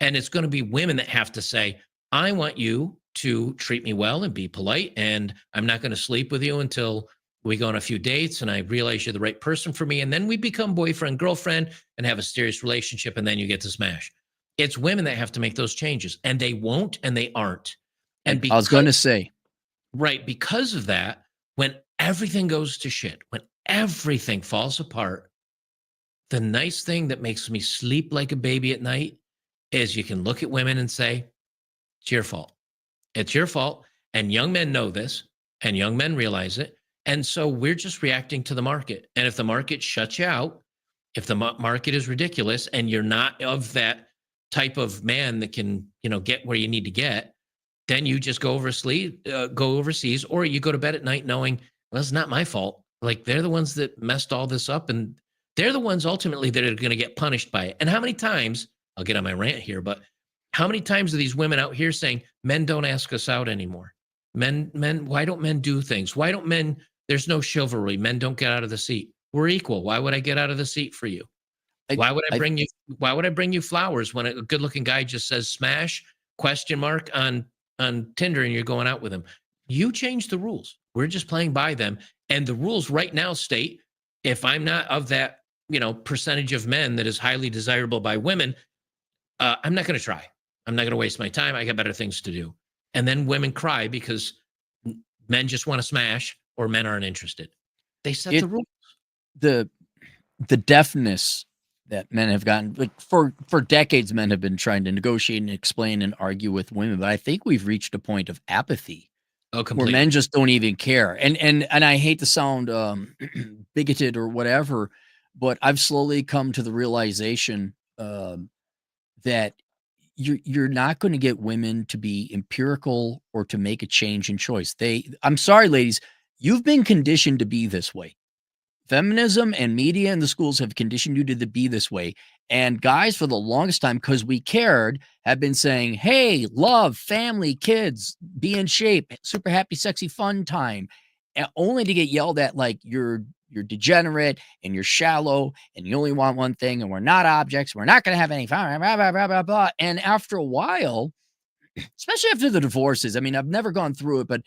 And it's going to be women that have to say, I want you to treat me well and be polite, and I'm not going to sleep with you until we go on a few dates and I realize you're the right person for me, and then we become boyfriend, girlfriend, and have a serious relationship, and then you get to smash. It's women that have to make those changes, and they won't, and they aren't. And I was going to say, right, because of that, when everything goes to shit, when everything falls apart, the nice thing that makes me sleep like a baby at night is you can look at women and say, it's your fault. It's your fault. And young men know this, and young men realize it. And so we're just reacting to the market. And if the market shuts you out, if the market is ridiculous and you're not of that type of man that can, get where you need to get, then you just go overseas, or you go to bed at night knowing, well, it's not my fault. Like, they're the ones that messed all this up, and they're the ones ultimately that are going to get punished by it. And how many times, I'll get on my rant here, but how many times are these women out here saying, men don't ask us out anymore? Men, why don't men do things? Why don't men, there's no chivalry. Men don't get out of the seat. We're equal. Why would I get out of the seat for you? I, Why would I I bring you why would I bring you flowers when a good-looking guy just says smash question mark on Tinder and you're going out with him? You change the rules. We're just playing by them. And the rules right now state if I'm not of that, percentage of men that is highly desirable by women, I'm not going to try. I'm not going to waste my time. I got better things to do. And then women cry because men just want to smash or men aren't interested. They set the it rules. the the deafness that men have gotten, like, for decades, men have been trying to negotiate and explain and argue with women, but I think we've reached a point of apathy Oh, where completely. men just don't even care. And I hate to sound bigoted or whatever, but I've slowly come to the realization that you're not going to get women to be empirical or to make a change in choice. I'm sorry, ladies, you've been conditioned to be this way. Feminism and media and the schools have conditioned you to be this way. And guys, for the longest time, because we cared, have been saying, hey, love, family, kids, be in shape, super happy, sexy, fun time. Only to get yelled at like you're degenerate and you're shallow and you only want one thing and we're not objects. We're not going to have any fun. Blah, blah, blah, blah, blah. And after a while, especially after the divorces, I mean, I've never gone through it, but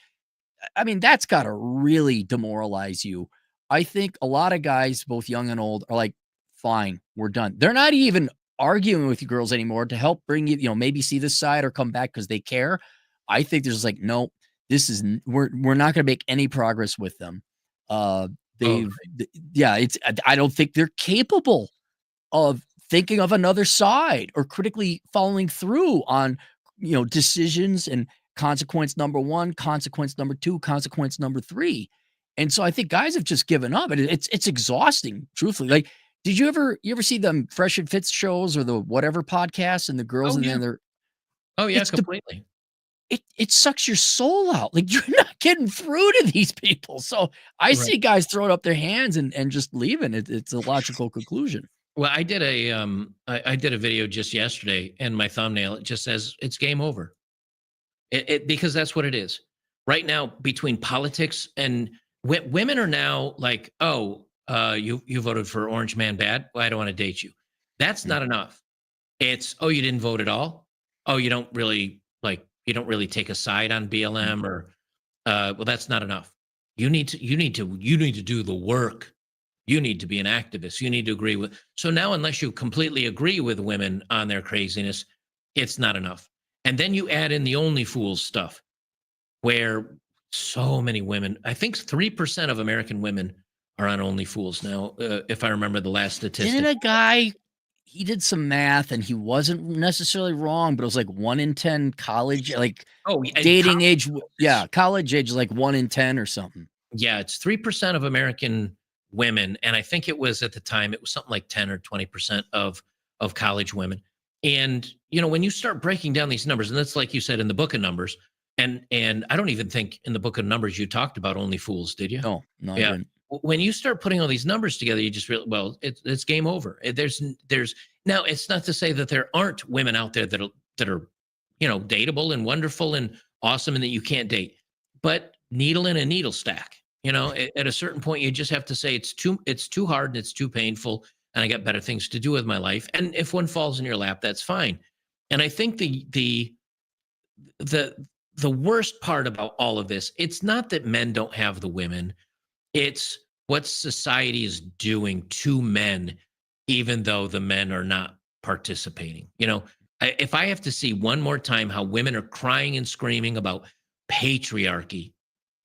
I mean, that's gotta really demoralize you. I think a lot of guys, both young and old, are like, "Fine, we're done." They're not even arguing with you girls anymore to help bring you, maybe see this side or come back because they care. I think there's like, "No, this is n we're not gonna make any progress with them." Uh, Oh, they've th yeah, it's I don't think they're capable of thinking of another side or critically following through on, decisions and consequence number 1, consequence number 2, consequence number 3. And so I think guys have just given up, and it's exhausting, truthfully. Like, did you ever see them Fresh and Fits shows or the whatever podcasts and the girls oh and yeah. then they're Oh yeah, it's the completely. it sucks your soul out. Like, you're not getting through to these people. So I Right. see guys throwing up their hands and just leaving. It's a logical conclusion. Well, I did a video just yesterday, and my thumbnail it just says it's game over. Because that's what it is right now between politics and women are now like, oh, you voted for Orange Man bad. Well, I don't want to date you. That's Mm. not enough. It's, oh, you didn't vote at all. Oh, you don't really take a side on BLM or well, that's not enough. You need to do the work. You need to be an activist. You need to agree with. So now, unless you completely agree with women on their craziness, it's not enough. And then you add in the only fools stuff, where so many women, I think 3% of American women are on only fools now, if I remember the last Didn't statistic. a guy he did some math and he wasn't necessarily wrong, but it was like 1 in 10 college, like, Oh, and dating age yeah, college age is like 1 in 10 or something. yeah, it's 3% of American women, and I think it was at the time it was something like 10 or 20% of college women. And when you start breaking down these numbers, and that's like you said in the book of numbers, and I don't even think in the book of numbers you talked about only fools, did you? No, I Yeah. didn't. When you start putting all these numbers together, you just realize, well, it's game over. There's now. It's not to say that there aren't women out there that are dateable and wonderful and awesome, and that you can't date. But needle in a needle stack. At a certain point, you just have to say it's too hard and it's too painful, and I got better things to do with my life. And if one falls in your lap, that's fine. And I think the the worst part about all of this, it's not that men don't have the women, it's what society is doing to men, even though the men are not participating. If I have to see one more time how women are crying and screaming about patriarchy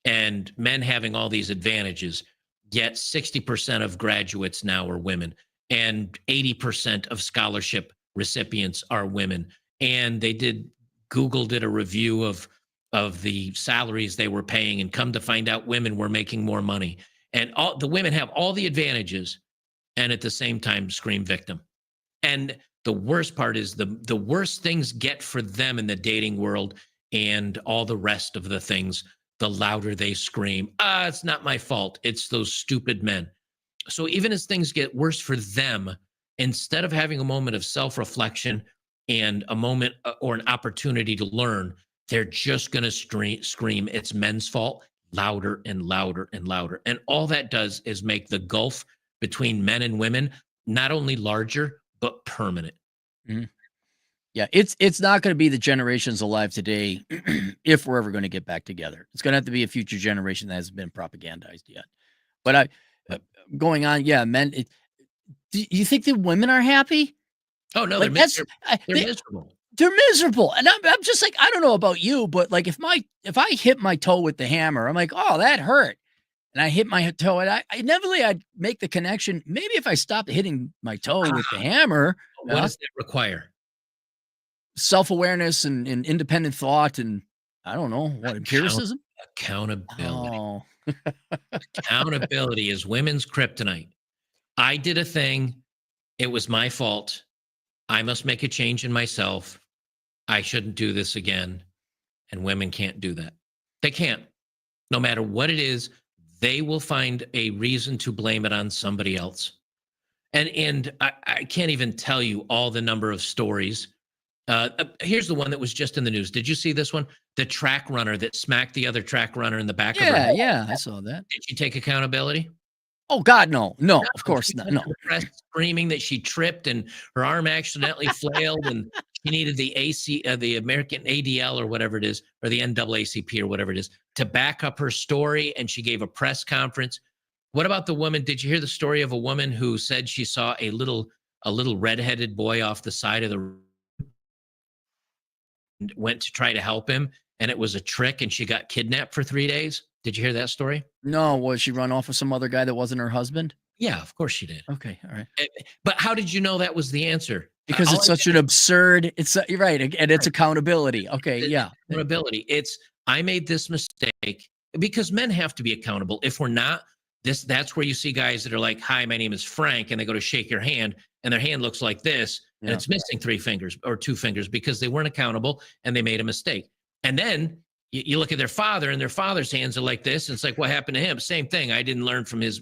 and men having all these advantages, yet 60% of graduates now are women, and 80% of scholarship recipients are women. And Google did a review of the salaries they were paying, and come to find out women were making more money. And all the women have all the advantages, and at the same time scream victim. And the worst part is the worse things get for them in the dating world and all the rest of the things, the louder they scream. It's not my fault. It's those stupid men. So even as things get worse for them, instead of having a moment of self-reflection and a moment or an opportunity to learn, they're just going to scream it's men's fault louder and louder and louder. And all that does is make the gulf between men and women, not only larger, but permanent. Mhm. Yeah, it's not going to be the generations alive today if we're ever going to get back together. It's going to have to be a future generation that hasn't been propagandized yet. But uh, going on, yeah, men. Do you think the women are happy? Oh no, Like that's they're miserable. they're miserable, and I'm just like I don't know about you, but like if I hit my toe with the hammer, I'm like, oh, that hurt, and I hit my toe, and I inevitably I'd make the connection. Maybe if I stopped hitting my toe with the hammer, What does that require? self awareness and independent thought, and I don't know what empiricism. Accountability. Oh, Accountability is women's kryptonite. I did a thing. It was my fault. I must make a change in myself. I shouldn't do this again. And women can't do that. They can't. No matter what it is, they will find a reason to blame it on somebody else. And I can't even tell you all the number of stories. Here's the one that was just in the news. Did you see this one? The track runner that smacked the other track runner in the back of her head. yeah, I saw that. Did she take accountability? Oh God, no, of course not. No, The press screaming that she tripped and her arm accidentally flailed and she needed the the American ADL or whatever it is, or the NAACP or whatever it is, to back up her story. And she gave a press conference. What about the woman? Did you hear the story of a woman who said she saw a little redheaded boy off the side of the went to try to help him, and it was a trick, and she got kidnapped for 3 days? Did you hear that story? no. Was she run off with some other guy that wasn't her husband? Yeah, of course she did. Okay, all right. But how did you know that was the answer? Because it's such an absurd. It's you're right, and it's accountability. Okay, yeah, accountability. It's I made this mistake, because men have to be accountable. If we're not, that's where you see guys that are like, "Hi, my name is Frank," and they go to shake your hand, and their hand looks like this, and it's missing 3 fingers or 2 fingers because they weren't accountable and they made a mistake. And then you look at their father, and their father's hands are like this, and it's like, what happened to him? Same thing. I didn't learn from his.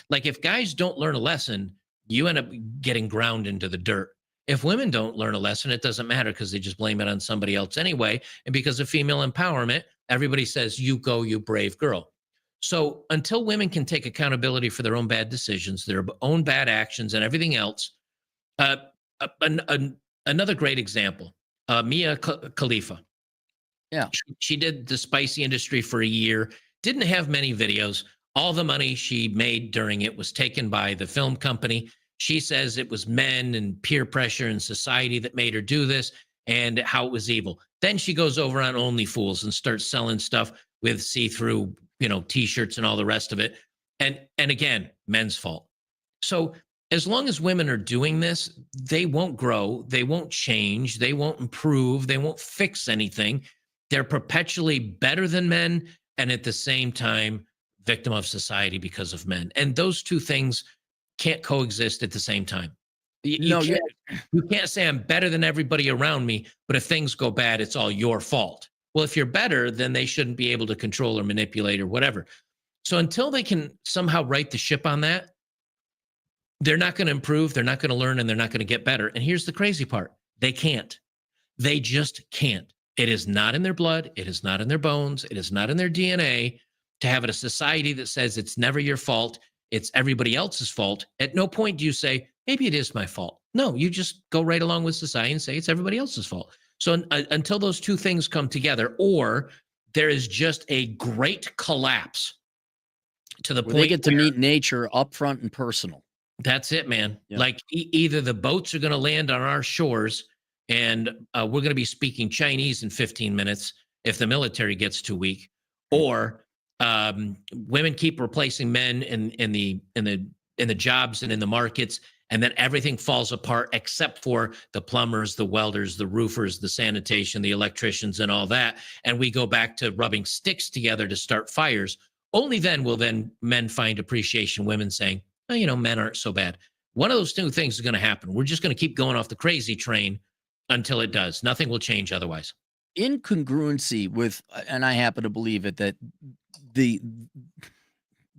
Like, if guys don't learn a lesson, you end up getting ground into the dirt. If women don't learn a lesson, it doesn't matter because they just blame it on somebody else anyway. And because of female empowerment, everybody says, you go, you brave girl. So until women can take accountability for their own bad decisions, their own bad actions, and everything else, another great example, Mia Khalifa. yeah. She did the spicy industry for a year, didn't have many videos. All the money she made during it was taken by the film company. She says it was men and peer pressure and society that made her do this, and how it was evil. Then she goes over on OnlyFools and starts selling stuff with see-through, t-shirts and all the rest of it. And again, men's fault. So as long as women are doing this, they won't grow, they won't change, they won't improve, they won't fix anything. They're perpetually better than men, and at the same time, victim of society because of men. And those two things can't coexist at the same time. You can't say I'm better than everybody around me, but if things go bad, it's all your fault. Well, if you're better, then they shouldn't be able to control or manipulate or whatever. So until they can somehow right the ship on that, they're not going to improve, they're not going to learn, and they're not going to get better. And here's the crazy part. They can't. They just can't. It is not in their blood. It is not in their bones. It is not in their DNA to have a society that says it's never your fault. It's everybody else's fault. At no point do you say, maybe it is my fault. No, you just go right along with society and say it's everybody else's fault. So until those two things come together, or there is just a great collapse to the point they get to meet nature up front and personal. That's it, man. Yeah. Like either the boats are going to land on our shores and we're going to be speaking Chinese in 15 minutes if the military gets too weak, or women keep replacing men in the jobs and in the markets, and then everything falls apart except for the plumbers, the welders, the roofers, the sanitation, the electricians, and all that. And we go back to rubbing sticks together to start fires. Only then will men find appreciation. Women saying, oh, men aren't so bad. One of those two things is going to happen. We're just going to keep going off the crazy train until it does. Nothing will change otherwise. Incongruency with, and I happen to believe it, that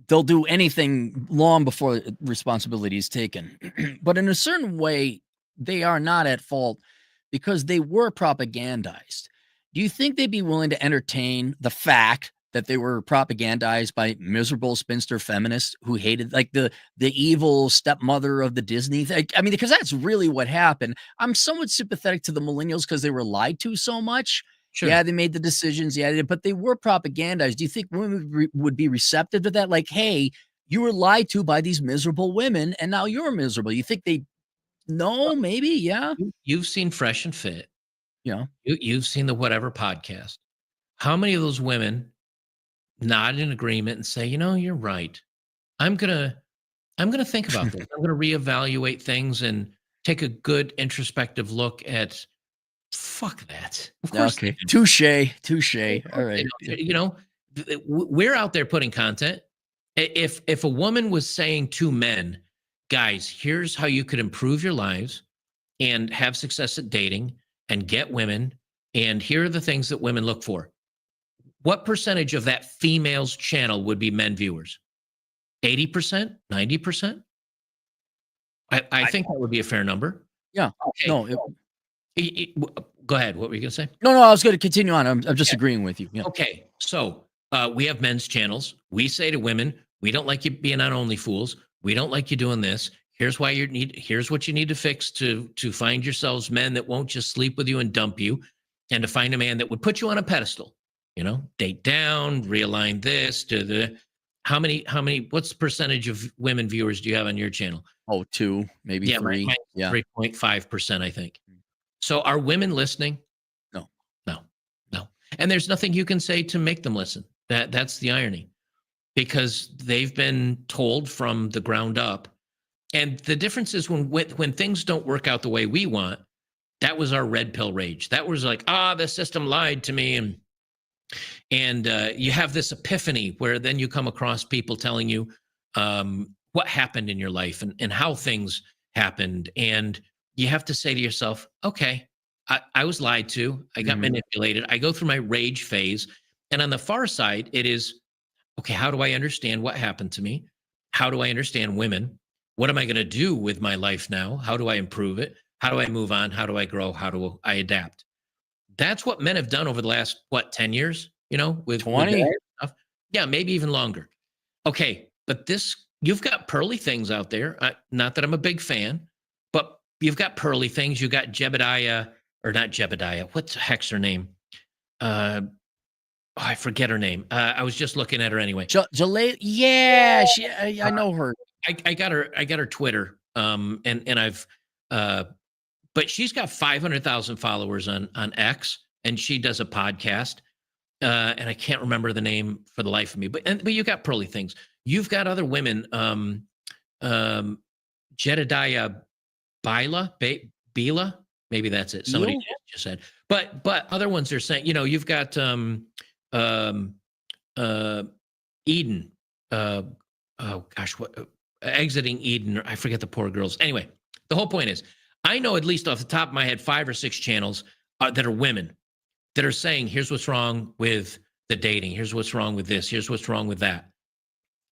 they'll do anything long before responsibility is taken. But in a certain way, they are not at fault because they were propagandized. Do you think they'd be willing to entertain the fact that they were propagandized by miserable spinster feminists who hated like the evil stepmother of the Disney thing. I mean, because that's really what happened. I'm somewhat sympathetic to the millennials because they were lied to so much. Yeah, Sure. they made the decisions. Yeah, but they were propagandized. Do you think women would be receptive to that? Like, hey, you were lied to by these miserable women, and now you're miserable. You think they? Well, No, maybe, yeah. you've seen Fresh and Fit. You know, You've seen the whatever podcast. How many of those women nod in agreement and say, you're right. I'm gonna I'm gonna think about this. I'm gonna reevaluate things and take a good introspective look at fuck that. Of course they okay, do. touche. Of All course they right, yeah. don't. We're out there putting content. If a woman was saying to men, guys, here's how you could improve your lives and have success at dating and get women, and here are the things that women look for. What percentage of that female's channel would be men viewers? 80%? 90%? I think that would be a fair number. Yeah. Okay. No, Go ahead. What were you going to say? no, I was going to continue on. I'm just agreeing with you. Yeah. Okay. So we have men's channels. We say to women, we don't like you being on OnlyFools. We don't like you doing this. Here's why here's what you need to fix to find yourselves men that won't just sleep with you and dump you, and to find a man that would put you on a pedestal. Date down, realign this to the what's the percentage of women viewers do you have on your channel? Oh, 2, maybe Yeah, 3. Yeah. 3.5%, I think. So are women listening? No. No, no. And there's nothing you can say to make them listen. That's the irony, because they've been told from the ground up. And the difference is when things don't work out the way we want, that was our red pill rage. That was like, the system lied to me. And you have this epiphany where then you come across people telling you what happened in your life and how things happened. And you have to say to yourself, okay, I was lied to. I got manipulated. I go through my rage phase. And on the far side, it is, okay, how do I understand what happened to me? How do I understand women? What am I going to do with my life now? How do I improve it? How do I move on? How do I grow? How do I adapt? That's what men have done over the last, 10 years, with 20. stuff. Yeah, maybe even longer. Okay, but you've got pearly things out there. Not that I'm a big fan, but you've got pearly things. You got Jebediah, or not Jebediah. What the heck's her name? I forget her name. I was just looking at her anyway. Jaleel, yeah, I know her. I got her Twitter. And I've but she's got 500,000 followers on X, and she does a podcast. And I can't remember the name for the life of me. But you got pearly things. You've got other women. Jedediah Bila, maybe that's it. Somebody just said. But other ones are saying, you've got Eden. Oh gosh, what exiting Eden? I forget the poor girls. Anyway, the whole point is, I know at least off the top of my head 5 or 6 channels that are women that are saying, here's what's wrong with the dating. Here's what's wrong with this. Here's what's wrong with that.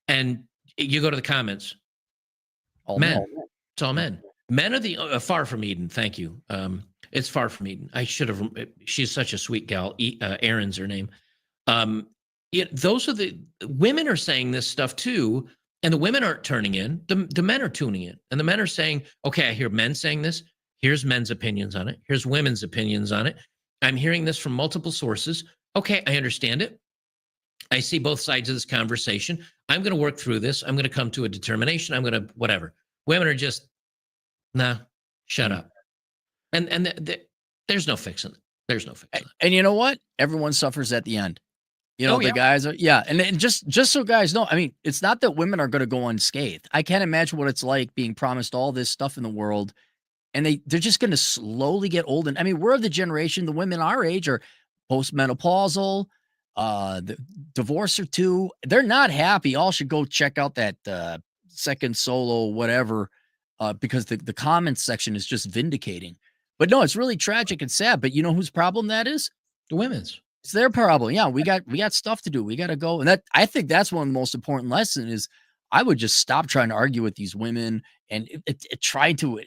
And you go to the comments. All men. It's all men. Men are the far from Eden. Thank you. It's far from Eden. I should have. She's such a sweet gal. Erin's her name. Those are the women are saying this stuff too. And the women aren't turning in. The men are tuning in. And the men are saying, okay, I hear men saying this. Here's men's opinions on it. Here's women's opinions on it. I'm hearing this from multiple sources. Okay, I understand it. I see both sides of this conversation. I'm going to work through this. I'm going to come to a determination. I'm going to whatever. Women are just, nah, shut up. And there's no fixing it. There's no fixing it. And you know what? Everyone suffers at the end. The guys are, and just so guys know, I mean, it's not that women are going to go unscathed. I can't imagine what it's like being promised all this stuff in the world, and they're just going to slowly get old. And I mean, we're of the generation, the women our age are postmenopausal, the divorce or 2. They're not happy. All should go check out that second solo, whatever, because the comments section is just vindicating. But no, it's really tragic and sad. But you know whose problem that is? The women's. It's their problem. Yeah, we got stuff to do. We got to go. And I think that's one of the most important lessons is I would just stop trying to argue with these women and try to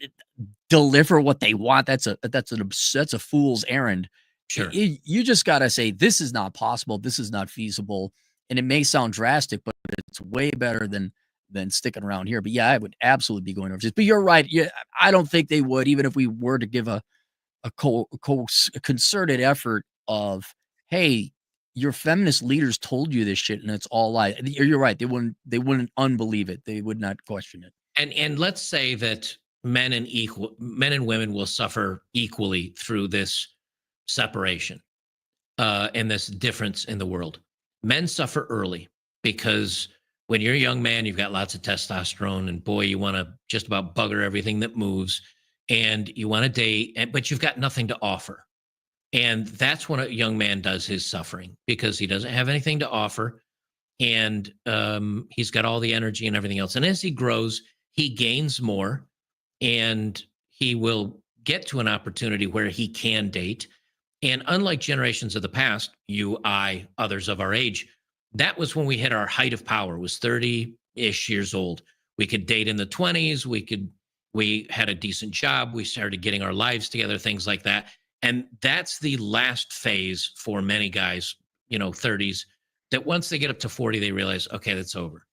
deliver what they want. That's a fool's errand. Sure. You just got to say, this is not possible. This is not feasible. And it may sound drastic, but it's way better than sticking around here. But yeah, I would absolutely be going overseas. But you're right. Yeah, I don't think they would, even if we were to give a concerted effort of, hey, your feminist leaders told you this shit and it's all lie. You're right. They wouldn't unbelieve it. They would not question it. And let's say that men and women will suffer equally through this separation and this difference in the world. Men suffer early because when you're a young man, you've got lots of testosterone, and boy, you want to just about bugger everything that moves, and you want to date, but you've got nothing to offer. And that's when a young man does his suffering, because he doesn't have anything to offer, and he's got all the energy and everything else. And as he grows, he gains more, and he will get to an opportunity where he can date. And unlike generations of the past, you, I, others of our age, that was when we hit our height of power, was 30-ish years old. We could date in the 20s. We had a decent job. We started getting our lives together, things like that. And that's the last phase for many guys, 30s, that once they get up to 40, they realize, okay, that's over.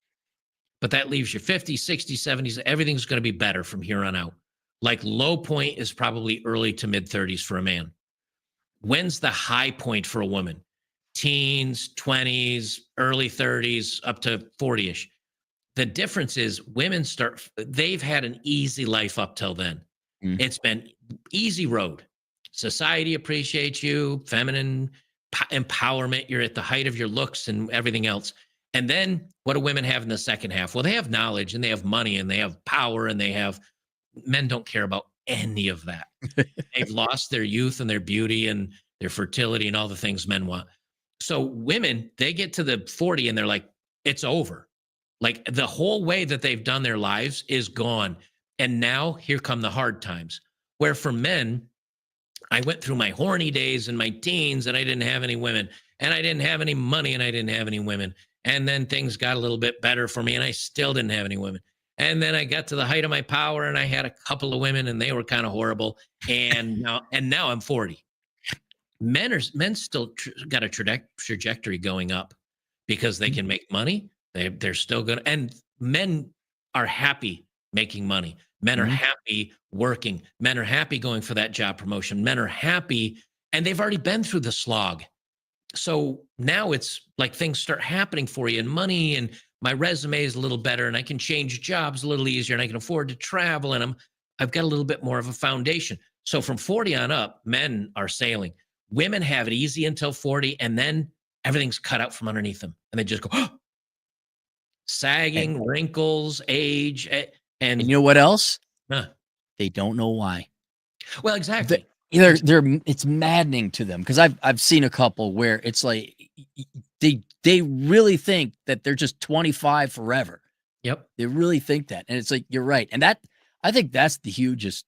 But that leaves your 50s, 60s, 70s. Everything's going to be better from here on out. Like, low point is probably early to mid 30s for a man. When's the high point for a woman? Teens, 20s, early 30s, up to 40-ish. The difference is they've had an easy life up till then. It's been easy road. Society appreciates you, feminine empowerment. You're at the height of your looks and everything else. And then what do women have in the second half? Well, they have knowledge, and they have money, and they have power, and men don't care about any of that. They've lost their youth and their beauty and their fertility and all the things men want. So women, they get to the 40 and they're like, it's over. Like, the whole way that they've done their lives is gone. And now here come the hard times. Where for men, I went through my horny days in my teens, and I didn't have any women, and I didn't have any money, and I didn't have any women. And then things got a little bit better for me, and I still didn't have any women. And then I got to the height of my power, and I had a couple of women, and they were kind of horrible. And now I'm 40. Men still got a trajectory going up, because they can make money. They're still good. And men are happy making money. Men are happy working. Men are happy going for that job promotion. Men are happy, and they've already been through the slog. So now it's like things start happening for you, and money, and my resume is a little better, and I can change jobs a little easier, and I can afford to travel, and I've got a little bit more of a foundation. So from 40 on up, men are sailing. Women have it easy until 40, and then everything's cut out from underneath them, and they just go, sagging, wrinkles, age, and you know what else? Huh. They don't know why. Well, exactly. It's maddening to them, because I've seen a couple where it's like they really think that they're just 25 forever. Yep. They really think that, and it's like, you're right, and I think that's the hugest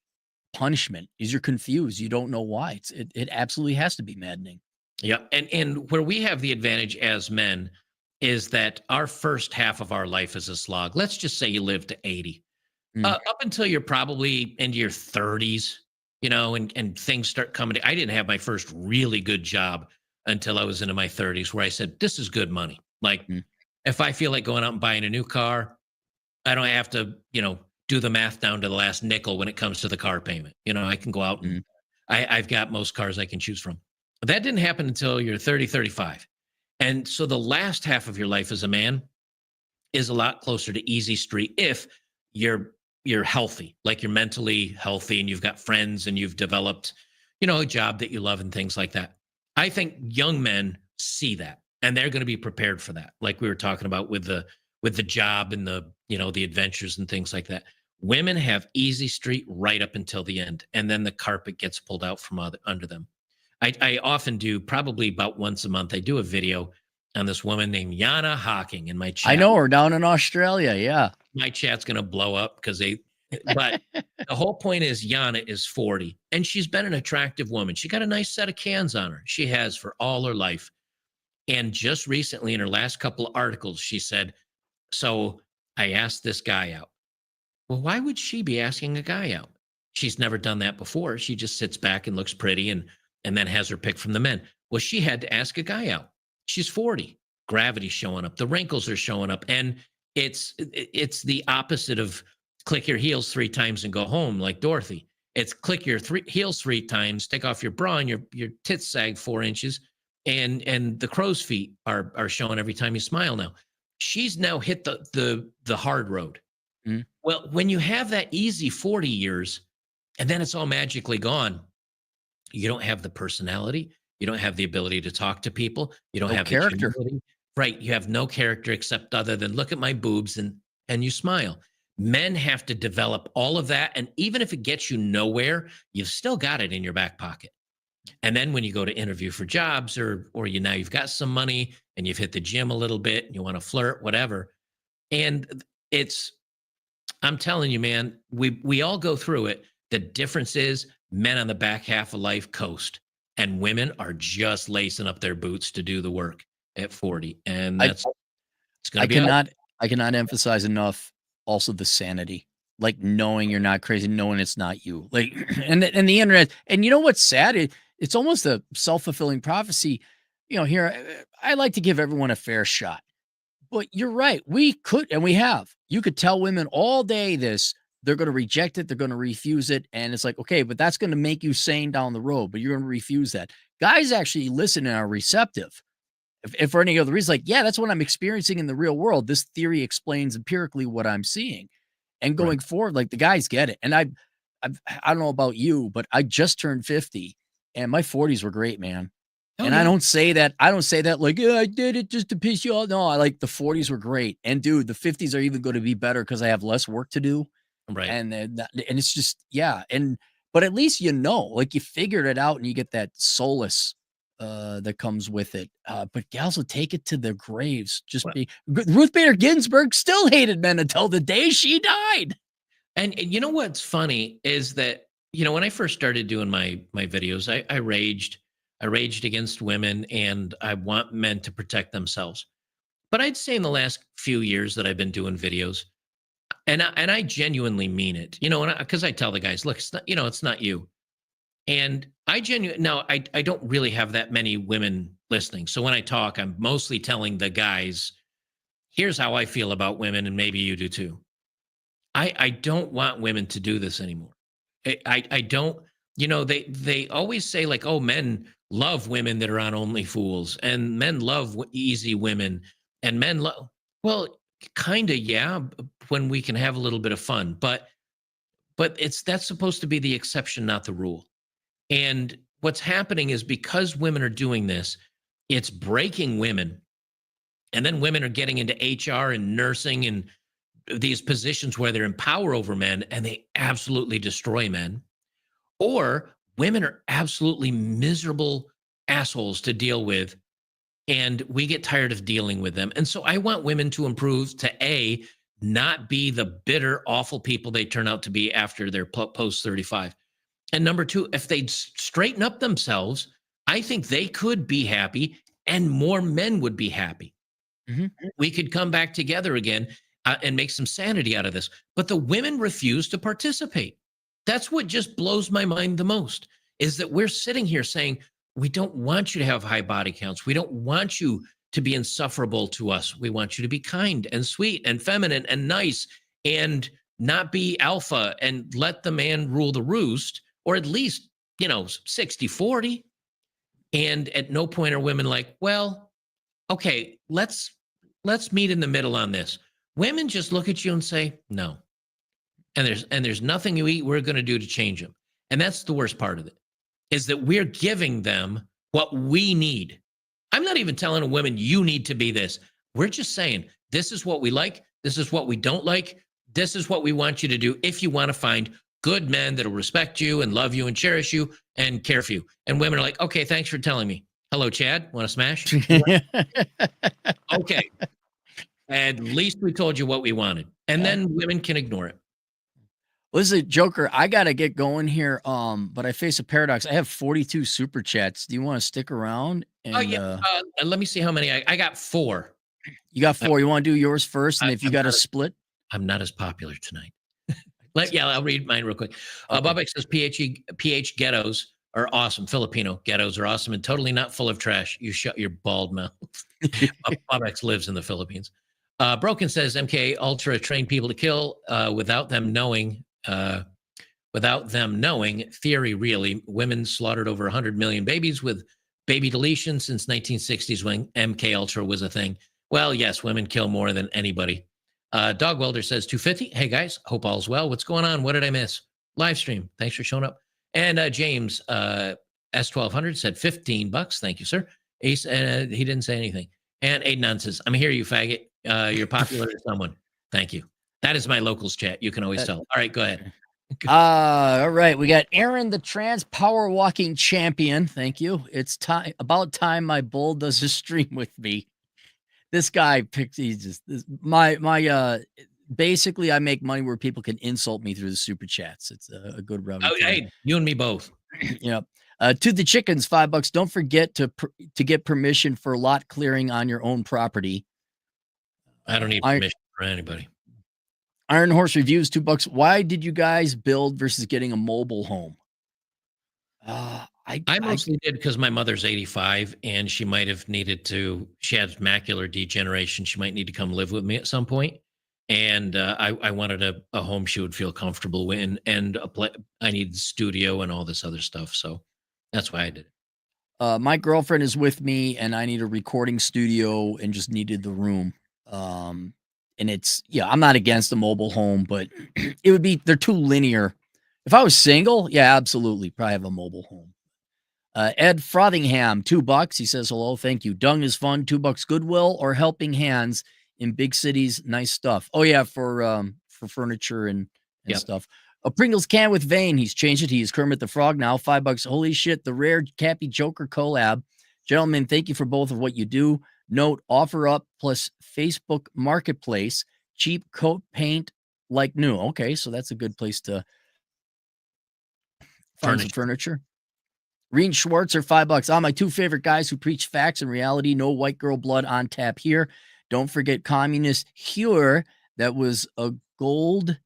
punishment, is you're confused. You don't know why. It absolutely has to be maddening. Yeah, and where we have the advantage as men is that our first half of our life is a slog. Let's just say you live to 80. Up until you're probably into your 30s, and things start coming. I didn't have my first really good job until I was into my 30s, where I said, this is good money. Like, if I feel like going out and buying a new car, I don't have to, do the math down to the last nickel when it comes to the car payment. I can go out and I've got most cars I can choose from. But that didn't happen until you're 30, 35. And so the last half of your life as a man is a lot closer to easy street if you're healthy, like you're mentally healthy, and you've got friends, and you've developed, a job that you love and things like that. I think young men see that, and they're going to be prepared for that. Like we were talking about with the job and the adventures and things like that. Women have easy street right up until the end, and then the carpet gets pulled out from under them. I often do, probably about once a month, I do a video on this woman named Yana Hawking in my chat. I know her down in Australia. Yeah. My chat's going to blow up but the whole point is, Yana is 40, and she's been an attractive woman. She got a nice set of cans on her. She has for all her life. And just recently, in her last couple of articles, she said, so I asked this guy out. Well, why would she be asking a guy out? She's never done that before. She just sits back and looks pretty and and then has her pick from the men. Well, she had to ask a guy out. She's 40. Gravity's showing up. The wrinkles are showing up. And it's the opposite of click your heels 3 times and go home like Dorothy. It's click your heels 3 times, take off your bra, and your tits sag 4 inches, and the crow's feet are showing every time you smile now. She's now hit the hard road. Mm. Well, when you have that easy 40 years and then it's all magically gone, you don't have the personality, you don't have the ability to talk to people, you don't No have character. the humility. Right, you have no character except other than look at my boobs and you smile. Men have to develop all of that, and even if it gets you nowhere, you've still got it in your back pocket. And then when you go to interview for jobs, or you've got some money and you've hit the gym a little bit and you want to flirt, whatever. And I'm telling you, man, we all go through it. The difference is men on the back half of life coast, and women are just lacing up their boots to do the work at 40. And it's going to be I cannot emphasize enough also the sanity, like knowing you're not crazy, knowing it's not you. Like, and the internet, and you know what's sad? It's almost a self-fulfilling prophecy. You know, here I like to give everyone a fair shot. But you're right. We could, and we have. You could tell women all day this, they're going to reject it, they're going to refuse it. And it's like, okay, but that's going to make you sane down the road, but you're going to refuse that. Guys actually listen and are receptive. If for any other reason, like, yeah, that's what I'm experiencing in the real world. This theory explains empirically what I'm seeing. And going forward, like the guys get it. And I don't know about you, but I just turned 50 and my 40s were great, man. Oh, and yeah. I don't say that like, yeah, I did it just to piss you off. No, I like the 40s were great. And dude, the 50s are even going to be better because I have less work to do. Right. And it's just, yeah. But at least, you know, like you figured it out and you get that solace that comes with it. But gals will take it to their graves. Ruth Bader Ginsburg still hated men until the day she died. And you know what's funny is that, you know, when I first started doing my videos, I raged against women, and I want men to protect themselves. But I'd say in the last few years that I've been doing videos, and I genuinely mean it, you know, because I tell the guys, look, it's not, you know, it's not you. And I don't really have that many women listening. So when I talk, I'm mostly telling the guys, here's how I feel about women, and maybe you do too. I don't want women to do this anymore. I don't, you know, they always say like, oh, men love women that are on Only Fools, and men love easy women, and men love, well, kind of, yeah, when we can have a little bit of fun, but that's supposed to be the exception, not the rule. And what's happening is because women are doing this, it's breaking women. And then women are getting into HR and nursing and these positions where they're in power over men, and they absolutely destroy men. Or women are absolutely miserable assholes to deal with, and we get tired of dealing with them. And so I want women to improve to A, not be the bitter, awful people they turn out to be after they're post 35. And number 2, if they'd straighten up themselves, I think they could be happy, and more men would be happy. Mm-hmm. We could come back together again and make some sanity out of this. But the women refuse to participate. That's what just blows my mind the most, is that we're sitting here saying, we don't want you to have high body counts. We don't want you to be insufferable to us. We want you to be kind and sweet and feminine and nice and not be alpha and let the man rule the roost, or at least, you know, 60-40. And at no point are women like, well, okay, let's meet in the middle on this. Women just look at you and say, no. And there's nothing we're going to do to change them. And that's the worst part of it, is that we're giving them what we need. I'm not even telling a woman, you need to be this. We're just saying, this is what we like. This is what we don't like. This is what we want you to do if you want to find good men that'll respect you and love you and cherish you and care for you. And women are like, okay, thanks for telling me. Hello, Chad. Want to smash? Okay. At least we told you what we wanted. And then women can ignore it. Listen, Joker, I got to get going here. But I face a paradox. I have 42 super chats. Do you want to stick around? And, let me see how many. I got 4. You got 4. You want to do yours first? And if you got a split? I'm not as popular tonight. I'll read mine real quick. Okay. Bubba says PH ghettos. are awesome. Filipino ghettos are awesome and totally not full of trash. You shut your bald mouth. Bob X lives in the Philippines. Broken says MK Ultra trained people to kill without them knowing. Theory really, women slaughtered over 100 million babies with baby deletion since 1960s when MK Ultra was a thing. Well, yes, women kill more than anybody. Dog Welder says 250. Hey guys, hope all's well. What's going on? What did I miss? Live stream. Thanks for showing up. And James S1200 said $15. Thank you, sir. Ace, he didn't say anything. And Aiden says, I'm here, you faggot. You're popular to someone. Thank you. That is my locals chat. You can always tell. All right, go ahead. All right. We got Aaron, the trans power walking champion. Thank you. It's about time my bull does a stream with me. This guy picks, he's just basically I make money where people can insult me through the super chats. It's a good route. Oh, hey, you and me both. Yep. To the chickens, $5. Don't forget to get permission for lot clearing on your own property. I don't need permission for anybody. Iron Horse Reviews, $2. Why did you guys build versus getting a mobile home? I mostly did because my mother's 85 and she might have needed to, she has macular degeneration. She might need to come live with me at some point. And I wanted a home she would feel comfortable in, and I needed a studio and all this other stuff. So that's why I did it. My girlfriend is with me and I need a recording studio and just needed the room. And it's, yeah, I'm not against a mobile home, but it would be, they're too linear. If I was single, yeah, absolutely. Probably have a mobile home. Ed Frothingham, $2. He says, hello. Thank you. Dung is fun. $2. Goodwill or Helping Hands in big cities. Nice stuff. Oh yeah. For furniture and stuff. A Pringles can with Vane. He's changed it. He's Kermit the Frog now. $5. Holy shit. The rare Cappy Joker collab. Gentlemen, thank you for both of what you do. Note, offer up plus Facebook Marketplace, cheap coat paint like new. Okay, so that's a good place to find some furniture. Reen Schwartzer, $5. My two favorite guys who preach facts and reality. No white girl blood on tap here. Don't forget communist Hure. That was gold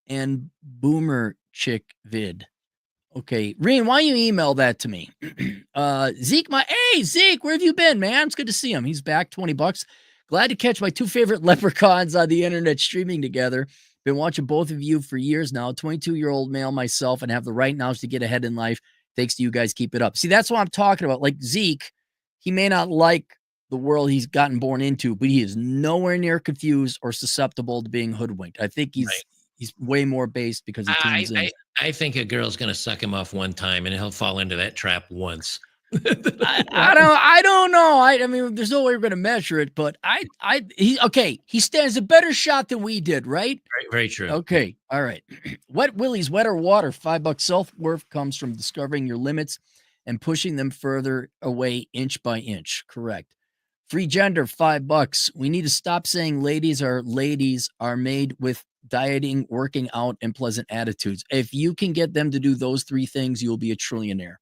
and boomer chick vid. Okay, Reen, why don't you email that to me? Zeke, Zeke, where have you been, man? It's good to see him. He's back, $20. Glad to catch my two favorite leprechauns on the internet streaming together. Been watching both of you for years now. 22-year-old male myself and have the right knowledge to get ahead in life. Thanks to you guys. Keep it up. See, that's what I'm talking about. Like Zeke, he may not like the world he's gotten born into, but he is nowhere near confused or susceptible to being hoodwinked. I think he's way more based because he tunes in. I think a girl's going to suck him off one time and he'll fall into that trap once. I don't know. I mean, there's no way we're going to measure it, but he stands a better shot than we did, right? Very true. Okay. All right. Wet Willie's wetter water. $5. Self-worth comes from discovering your limits and pushing them further away inch by inch. Correct. Free gender, $5. We need to stop saying ladies are made with dieting, working out, and pleasant attitudes. If you can get them to do those three things, you'll be a trillionaire.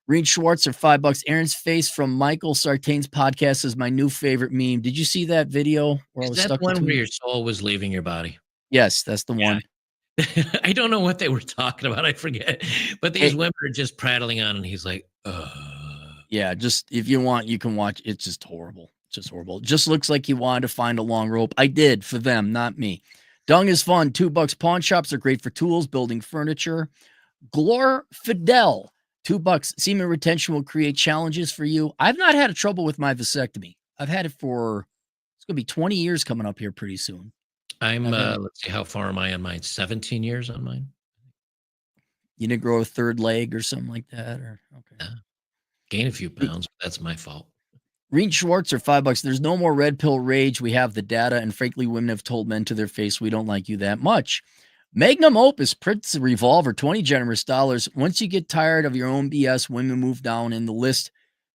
Reed Schwartzer, $5. Aaron's face from Michael Sartain's podcast is my new favorite meme. Did you see that video? Is that one where your soul was leaving your body? Yes, that's the one. I don't know what they were talking about. I forget. But these women are just prattling on, and he's like, Yeah, just if you want, you can watch. It's just horrible. It's just horrible. It just looks like he wanted to find a long rope. I did for them, not me. Dung is fun. $2. Pawn shops are great for tools, building furniture. Glor Fidel, $2. Semen retention will create challenges for you. I've not had a trouble with my vasectomy. I've had it for, it's going to be 20 years coming up here pretty soon. Let's see, how far am I on mine? 17 years on mine. You didn't grow a third leg or something like that? Or okay. Gain a few pounds, but that's my fault. Reed Schwartzer, $5. There's no more red pill rage. We have the data, and frankly, women have told men to their face, we don't like you that much. Magnum Opus, Prince Revolver, $20 generous dollars. Once you get tired of your own BS, women move down in the list.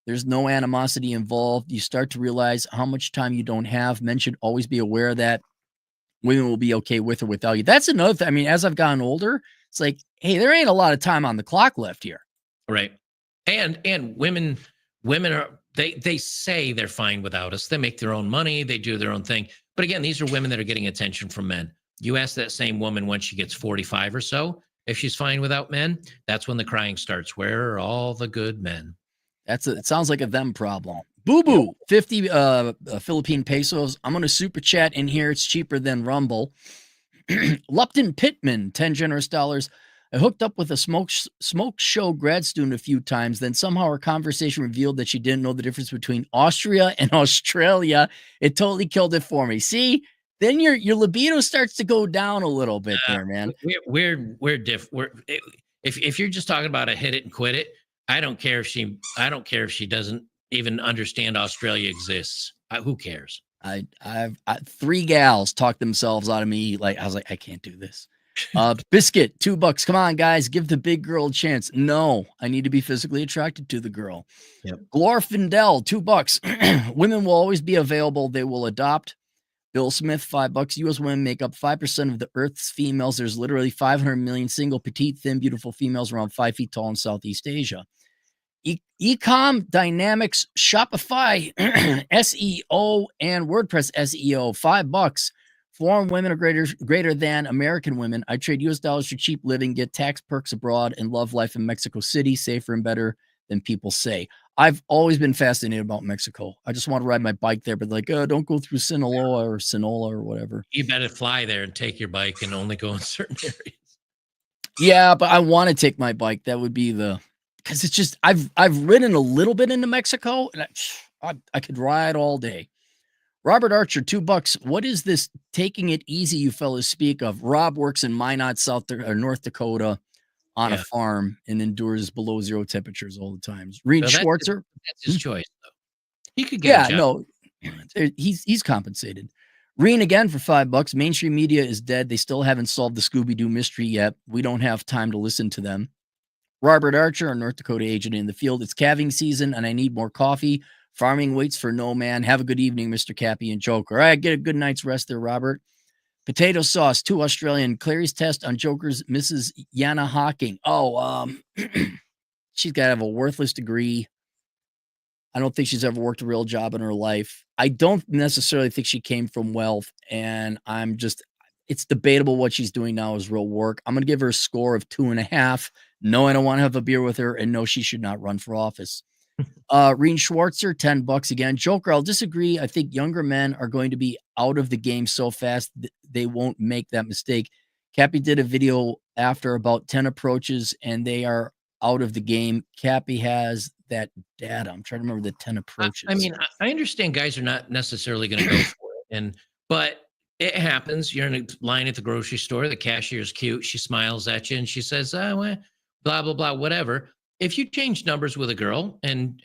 There's no animosity involved. You start to realize how much time you don't have. Men should always be aware of that. Women will be okay with or without you. That's another thing. I mean, as I've gotten older, it's like, hey, there ain't a lot of time on the clock left here. Right. And women are, they say they're fine without us. They make their own money. They do their own thing. But again, these are women that are getting attention from men. You ask that same woman when she gets 45 or so, If she's fine without men, that's when the crying starts. Where are all the good men? It sounds like a them problem. Boo Boo, 50 Philippine pesos. I'm gonna super chat in here. It's cheaper than Rumble. Lupton Pittman, 10 generous dollars. I hooked up with a smoke show grad student a few times. Then somehow our conversation revealed that she didn't know the difference between Austria and Australia. It totally killed it for me. See, then your libido starts to go down a little bit there, man. We're different. If you're just talking about a hit it and quit it, I don't care if she doesn't even understand Australia exists. Who cares? I've 3 gals talked themselves out of me. Like I was like, I can't do this. Biscuit, $2. Come on, guys, give the big girl a chance. No, I need to be physically attracted to the girl. Yep. Glorfindel, $2. Women will always be available. They will adopt. Bill Smith, $5. U.S. women make up 5% of the Earth's females. There's literally 500 million single, petite, thin, beautiful females around 5 feet tall in Southeast Asia. Ecom Dynamics Shopify SEO and WordPress SEO, $5. Foreign women are greater than American women. I trade US dollars for cheap living, get tax perks abroad, and love life in Mexico City, safer and better than people say. I've always been fascinated about Mexico. I just want to ride my bike there, but like, don't go through Sinaloa or whatever. You better fly there and take your bike and only go in certain areas. Yeah, but I want to take my bike. That would be because it's just I've ridden a little bit into Mexico, and I could ride all day. Robert Archer, $2. What is this taking it easy you fellas speak of? Rob works in Minot, North Dakota on a farm and endures below 0 temperatures all the time. Reed Schwartzer. That's his choice, though. He could get a job. No, he's compensated. Reen again for $5. Mainstream media is dead. They still haven't solved the Scooby-Doo mystery yet. We don't have time to listen to them. Robert Archer, our North Dakota agent in the field. It's calving season, and I need more coffee. Farming waits for no man. Have a good evening, Mr. Cappy and Joker. All right, get a good night's rest there, Robert. Potato sauce, 2 Australian. Clary's test on Joker's Mrs. Yana Hawking. She's got to have a worthless degree. I don't think she's ever worked a real job in her life. I don't necessarily think she came from wealth, and it's debatable what she's doing now is real work. I'm going to give her a score of 2.5. No, I don't want to have a beer with her, and no, she should not run for office. Reen Schwartzer, $10 again. Joker, I'll disagree. I think younger men are going to be out of the game so fast they won't make that mistake. Cappy did a video after about 10 approaches, and they are out of the game. Cappy has that data. I'm trying to remember the 10 approaches. I mean, I understand guys are not necessarily going to go for it, but it happens. You're in a line at the grocery store. The cashier's cute. She smiles at you and she says, well, blah, blah, blah, whatever. If you change numbers with a girl and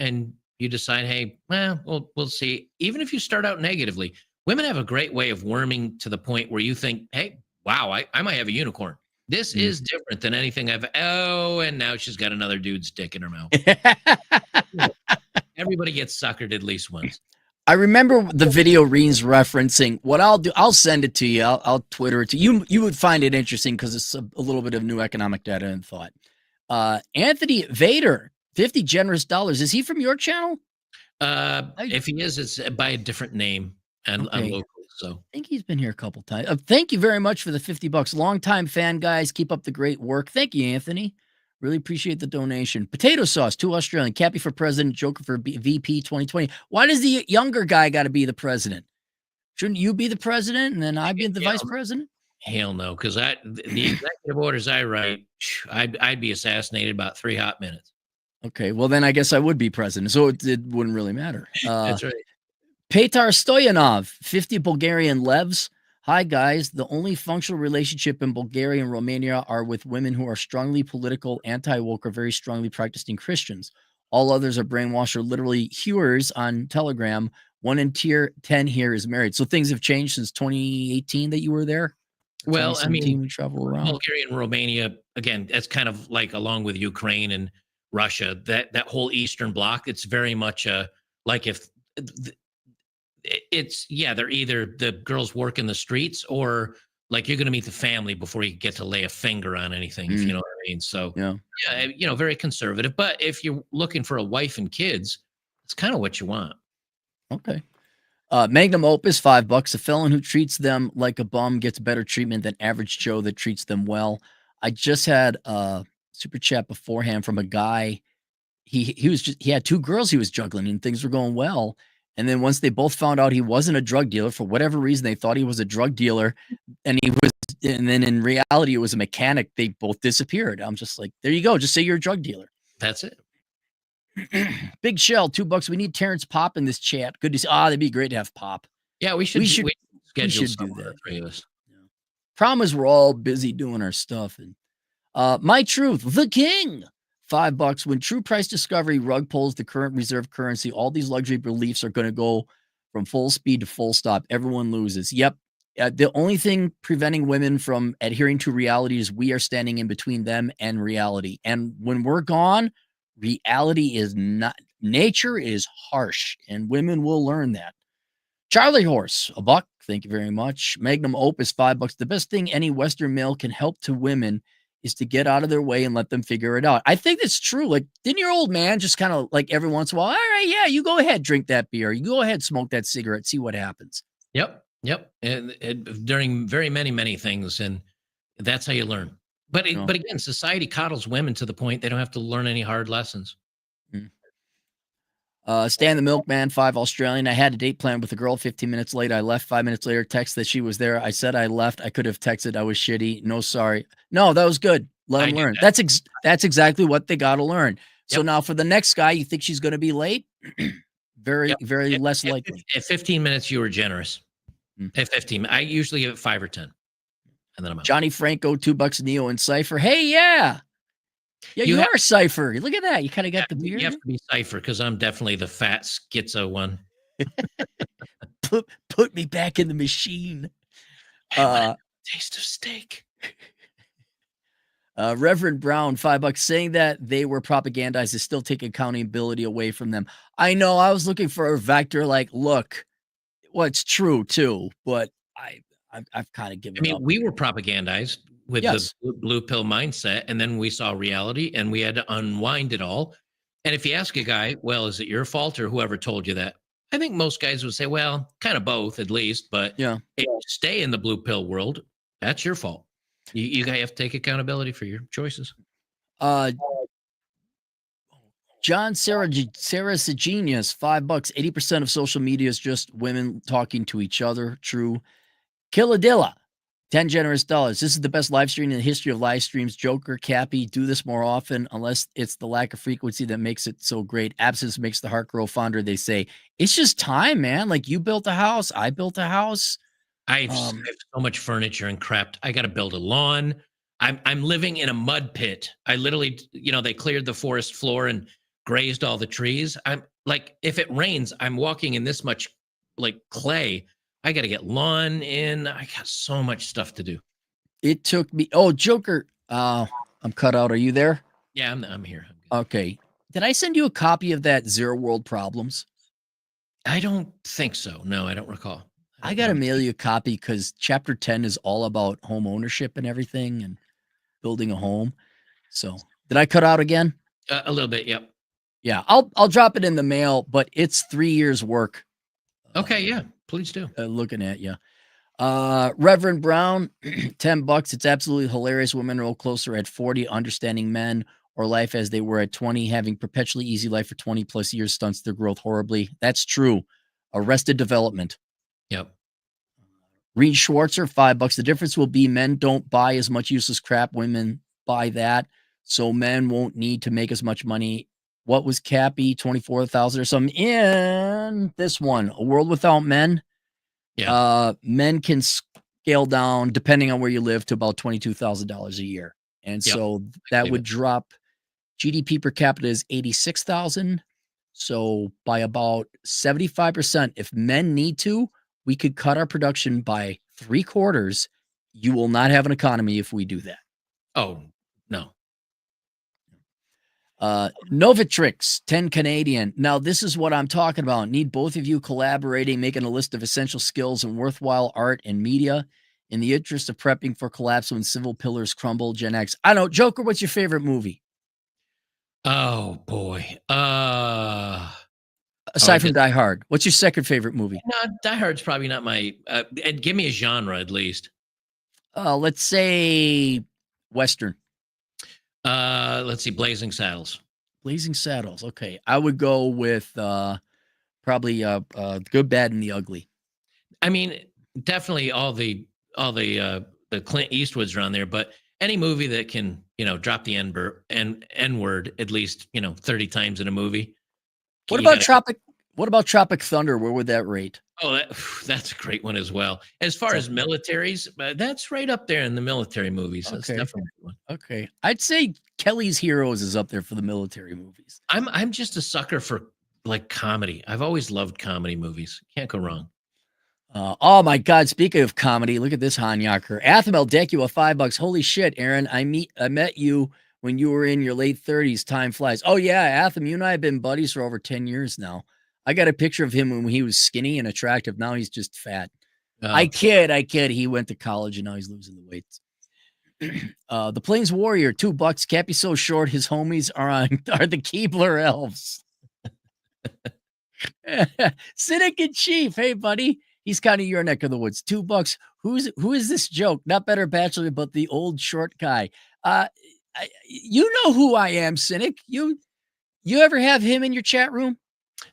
you decide, hey, well, we'll see. Even if you start out negatively, women have a great way of worming to the point where you think, hey, wow, I might have a unicorn. This is different than anything and now she's got another dude's dick in her mouth. Everybody gets suckered at least once. I remember the video Reen's referencing. What I'll do, I'll send it to you. I'll Twitter it to you. You would find it interesting because it's a little bit of new economic data and thought. Anthony Vader, 50 generous dollars. Is he from your channel? If he is, it's by a different name and local. So I think he's been here a couple times. Thank you very much for the $50. Longtime fan, guys. Keep up the great work. Thank you, Anthony. Really appreciate the donation. Potato sauce, 2 Australian. Cappy for president, Joker for VP 2020. Why does the younger guy got to be the president? Shouldn't you be the president and then I be the vice president? Hell no, because the executive orders I write, I'd be assassinated about 3 hot minutes. Okay, well then I guess I would be president, so it wouldn't really matter. That's right. Petar Stoyanov, 50 Bulgarian levs. Hi, guys. The only functional relationship in Bulgaria and Romania are with women who are strongly political, anti-woke, or very strongly practicing Christians. All others are brainwashed or literally hewers on Telegram. 1 in tier 10 here is married. So things have changed since 2018 that you were there? Well, I mean, we travel around. Bulgaria and Romania, again, that's kind of like along with Ukraine and Russia, that whole Eastern bloc, it's very much like if they're either the girls work in the streets or like you're going to meet the family before you get to lay a finger on anything, if you know what I mean. So, yeah, very conservative. But if you're looking for a wife and kids, it's kind of what you want. Okay. Magnum Opus, $5. A felon who treats them like a bum gets better treatment than average Joe that treats them well. I just had a super chat beforehand from a guy. He had 2 girls he was juggling and things were going well. And then once they both found out he wasn't a drug dealer, for whatever reason, they thought he was a drug dealer, and then in reality, it was a mechanic. They both disappeared. I'm just like, there you go. Just say you're a drug dealer. That's it. Big Shell, $2. We need Terrence Pop in this chat. Good to see. That'd be great to have Pop. Yeah, we should We schedule should do somewhere, that. 3 of us. Problem is, we're all busy doing our stuff. And My Truth, the king, $5. When true price discovery rug pulls the current reserve currency, all these luxury beliefs are going to go from full speed to full stop. Everyone loses. Yep. The only thing preventing women from adhering to reality is we are standing in between them and reality. And when we're gone, reality is not, nature is harsh, and women will learn that. Charlie Horse, $1. Thank you very much. Magnum Opus, $5. The best thing any Western male can help to women is to get out of their way and let them figure it out. I think that's true. Like, didn't your old man just kind of like every once in a while, all right, yeah, you go ahead, drink that beer. You go ahead, smoke that cigarette, see what happens. Yep. And during very many things, and that's how you learn. But again, society coddles women to the point they don't have to learn any hard lessons. Stan the Milkman, $5 Australian. I had a date planned with a girl. 15 minutes late, I left. 5 minutes later, text that she was there. I said I left. I could have texted I was shitty. No, sorry. No, that was good. Let them learn. That's exactly what they got to learn. So now for the next guy, you think she's going to be late? Very less likely. At 15 minutes, you were generous. At 15, I usually give it 5 or 10, and then I'm out. Johnny Franco, $2 Neo and Cypher. Hey, yeah, you are Cypher. Look at that. You kind of got the beard. You have to be Cypher because I'm definitely the fat schizo one. Put me back in the machine. Hey, taste of steak. Reverend Brown, $5, saying that they were propagandized is still taking accountability away from them. I know. I was looking for a vector like, look, well, it's true too, but I've kind of given up. We were propagandized with the blue pill mindset, and then we saw reality, and we had to unwind it all. And if you ask a guy, well, is it your fault or whoever told you that? I think most guys would say, well, kind of both at least. But if you stay in the blue pill world, that's your fault. You guys have to take accountability for your choices. John Sarah's a genius. $5. 80% of social media is just women talking to each other. True. Killadilla, $10 generous. This is the best live stream in the history of live streams. Joker, Cappy, do this more often, unless it's the lack of frequency that makes it so great. Absence makes the heart grow fonder, they say. It's just time, man. Like, you built a house. I built a house. I have so much furniture and crap. I got to build a lawn. I'm living in a mud pit. I literally, they cleared the forest floor and grazed all the trees. I'm like, if it rains, I'm walking in this much like clay. I got to get lawn in. I got so much stuff to do. It took me. Joker. I'm cut out. Are you there? Yeah, I'm here. Okay. Did I send you a copy of that Zero World Problems? I don't think so. No, I don't recall. I got to mail you a copy because chapter 10 is all about home ownership and everything and building a home. So did I cut out again? A little bit. Yep. Yeah. I'll drop it in the mail, but it's 3 years work. Okay. Yeah. Please do. Looking at you. Reverend Brown, $10. It's absolutely hilarious. Women roll closer at 40, understanding men or life as they were at 20, having perpetually easy life for 20 plus years stunts their growth horribly. That's true. Arrested Development. Yep. Reed Schwartzer, $5. The difference will be men don't buy as much useless crap. Women buy that. So men won't need to make as much money. What was Cappy? 24,000 or something in this one, A World Without Men. Yeah. Men can scale down depending on where you live to about $22,000 a year. And so that would drop GDP per capita is 86,000. So by about 75%, if men need to, we could cut our production by 3/4. You will not have an economy if we do that. Oh, no. Novatrix, 10 Canadian. Now, this is what I'm talking about. Need both of you collaborating, making a list of essential skills and worthwhile art and media in the interest of prepping for collapse when civil pillars crumble. Gen X. I don't know. Joker, what's your favorite movie? Oh, boy. Aside from Die Hard, what's your second favorite movie? No, Die Hard's probably not my. And give me a genre at least. Let's say Western. Let's see, Blazing Saddles. Blazing Saddles. Okay. I would go with probably Good, Bad, and the Ugly. I mean, definitely all the Clint Eastwoods are on there, but any movie that can, drop the N word at least, 30 times in a movie. What about Tropic Thunder? Where would that rate? Oh, that's a great one as well. As far as militaries, that's right up there in the military movies. Okay. That's definitely one. Okay. I'd say Kelly's Heroes is up there for the military movies. I'm just a sucker for like comedy. I've always loved comedy movies. Can't go wrong. Oh my God! Speaking of comedy, look at this Hanyaker. Athmel deck you a $5. Holy shit, Aaron! I met you when you were in your late 30s. Time flies. Oh yeah, Atham, you and I have been buddies for over 10 years now. I got a picture of him when he was skinny and attractive. Now he's just fat. I kid. He went to college and now he's losing the weight. The Plains Warrior, $2. Cappy so short, his homies are the Keebler elves. Cynic in Chief, hey buddy. He's kind of your neck of the woods. $2. Who is this joke? Not Better Bachelor, but the old short guy. You know who I am, Cynic. You ever have him in your chat room?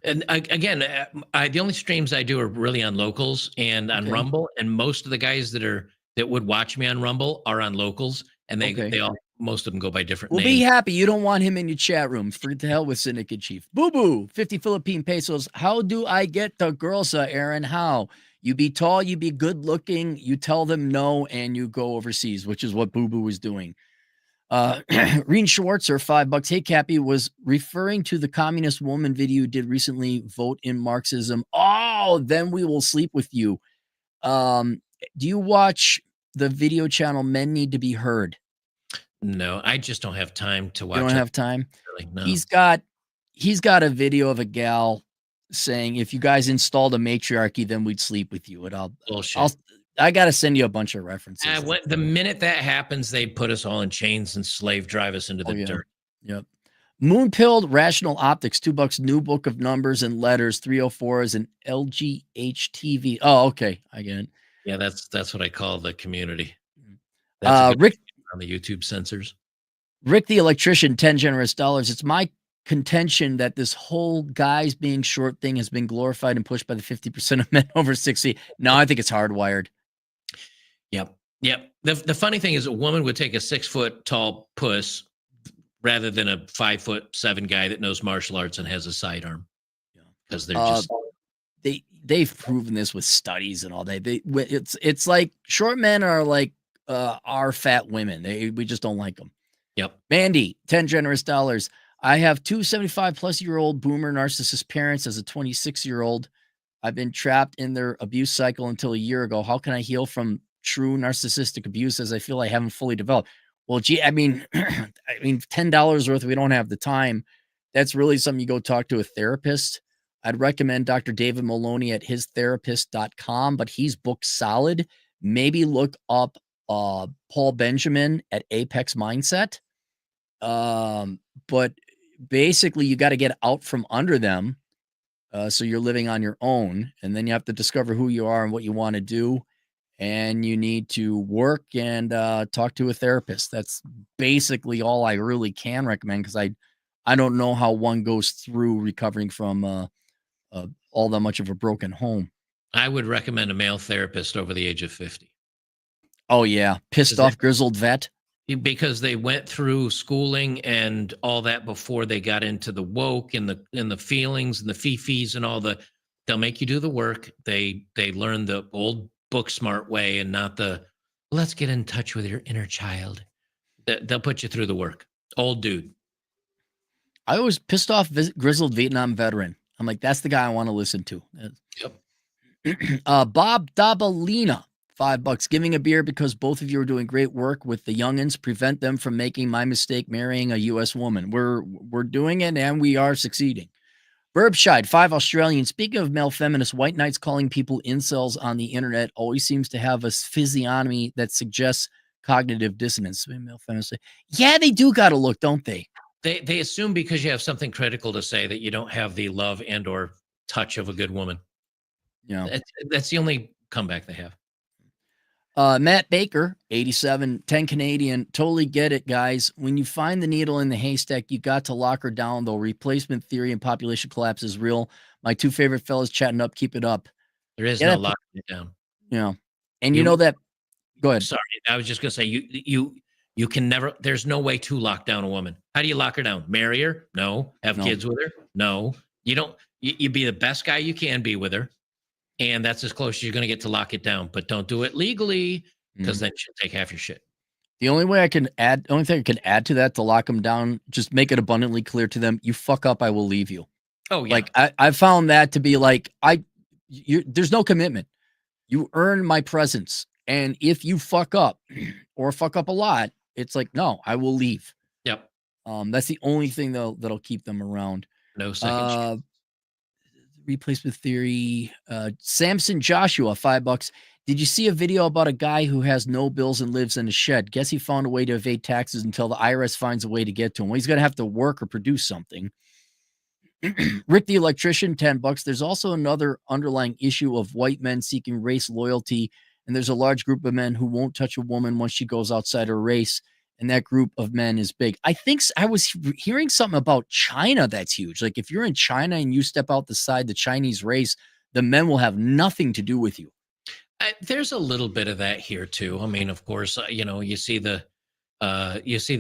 And again, the only streams I do are really on locals and on Rumble, and most of the guys that would watch me on Rumble are on locals, and they all, most of them go by different names. Be happy you don't want him in your chat room. Forget the hell with Cynic and Chief. Boo boo, 50 Philippine pesos. How do I get the girls, Aaron? How? You be tall, you be good looking, you tell them no, and you go overseas, which is what Boo Boo was doing. Reen Schwartzer, $5. Hey, Cappy, was referring to the communist woman video you did recently. Vote in Marxism. Oh, then we will sleep with you. Do you watch the video channel Men Need to Be Heard? No, I just don't have time to watch. You don't have time? Really, no. He's got a video of a gal saying, if you guys installed a matriarchy, then we'd sleep with you. And I got to send you a bunch of references. The minute that happens, they put us all in chains and slave drive us into the dirt. Yep. Moonpilled Rational Optics, $2. New Book of Numbers and Letters, 304 is an LGHTV. Oh, okay. I get it. Yeah, that's what I call the community. Rick on the YouTube censors. Rick the Electrician, 10 generous dollars. It's my contention that this whole guys being short thing has been glorified and pushed by the 50% of men over 60. No, I think it's hardwired. Yep. The funny thing is a woman would take a 6 foot tall puss rather than a 5'7" guy that knows martial arts and has a sidearm. Because they're just they've proven this with studies and all that. It's like short men are like our fat women. We just don't like them. Yep. Mandy, 10 generous dollars. I have two 75-plus-year-old boomer narcissist parents as a 26-year-old. I've been trapped in their abuse cycle until a year ago. How can I heal from true narcissistic abuse as I feel I haven't fully developed? Well, gee, I mean, $10 worth, we don't have the time. That's really something you go talk to a therapist. I'd recommend Dr. David Maloney at histherapist.com, but he's booked solid. Maybe look up Paul Benjamin at Apex Mindset. But basically, you got to get out from under them. So you're living on your own, and then you have to discover who you are and what you want to do. And you need to work and talk to a therapist. That's basically all I really can recommend, because I don't know how one goes through recovering from all that much of a broken home. I would recommend a male therapist over the age of 50. Oh, yeah. Pissed off grizzled vet. Because they went through schooling and all that before they got into the woke and the feelings and the fifis and all they'll make you do the work. They learn the old book smart way and not the let's get in touch with your inner child. They'll put you through the work. Old dude. I was pissed off grizzled Vietnam veteran. I'm like, that's the guy I want to listen to. Yep. Bob Dabalina, $5. Giving a beer because both of you are doing great work with the youngins. Prevent them from making my mistake marrying a U.S. woman. We're doing it and we are succeeding. Burbshide, 5 Australian. Speaking of male feminists, white knights calling people incels on the internet always seems to have a physiognomy that suggests cognitive dissonance. Male feminists say, yeah, they do got to look, don't they? They assume because you have something critical to say that you don't have the love and or touch of a good woman. Yeah, that's the only comeback they have. Matt Baker, 87, 10 Canadian. Totally get it, guys. When you find the needle in the haystack, you got to lock her down, though. Replacement theory and population collapse is real. My two favorite fellas chatting up. Keep it up. There is Yeah, no that, locking it down. yeah. And you know that. Go ahead. Sorry, I was just gonna say you can never. There's no way to lock down a woman. How do you lock her down? Marry her? No. Have kids with her? No. You don't. You be the best guy you can be with her, and that's as close as you're gonna get to lock it down. But don't do it legally, because then she'll take half your shit. The only way I can add, only thing I can add to that to lock them down, just make it abundantly clear to them: you fuck up, I will leave you. Oh yeah. Like I found that to be like there's no commitment. You earn my presence, and if you fuck up or fuck up a lot, it's like no, I will leave. Yep. That's the only thing that'll keep them around. No second chance. Replacement theory. Samson Joshua, $5. Did you see a video about a guy who has no bills and lives in a shed? Guess he found a way to evade taxes until the IRS finds a way to get to him. Well, he's going to have to work or produce something. Rick the electrician, $10. There's also another underlying issue of white men seeking race loyalty. And there's a large group of men who won't touch a woman once she goes outside her race. And that group of men is big. I think I was hearing something about China that's huge. Like if you're in China and you step out the side, the Chinese race, the men will have nothing to do with you. There's a little bit of that here too. I mean, of course, you see the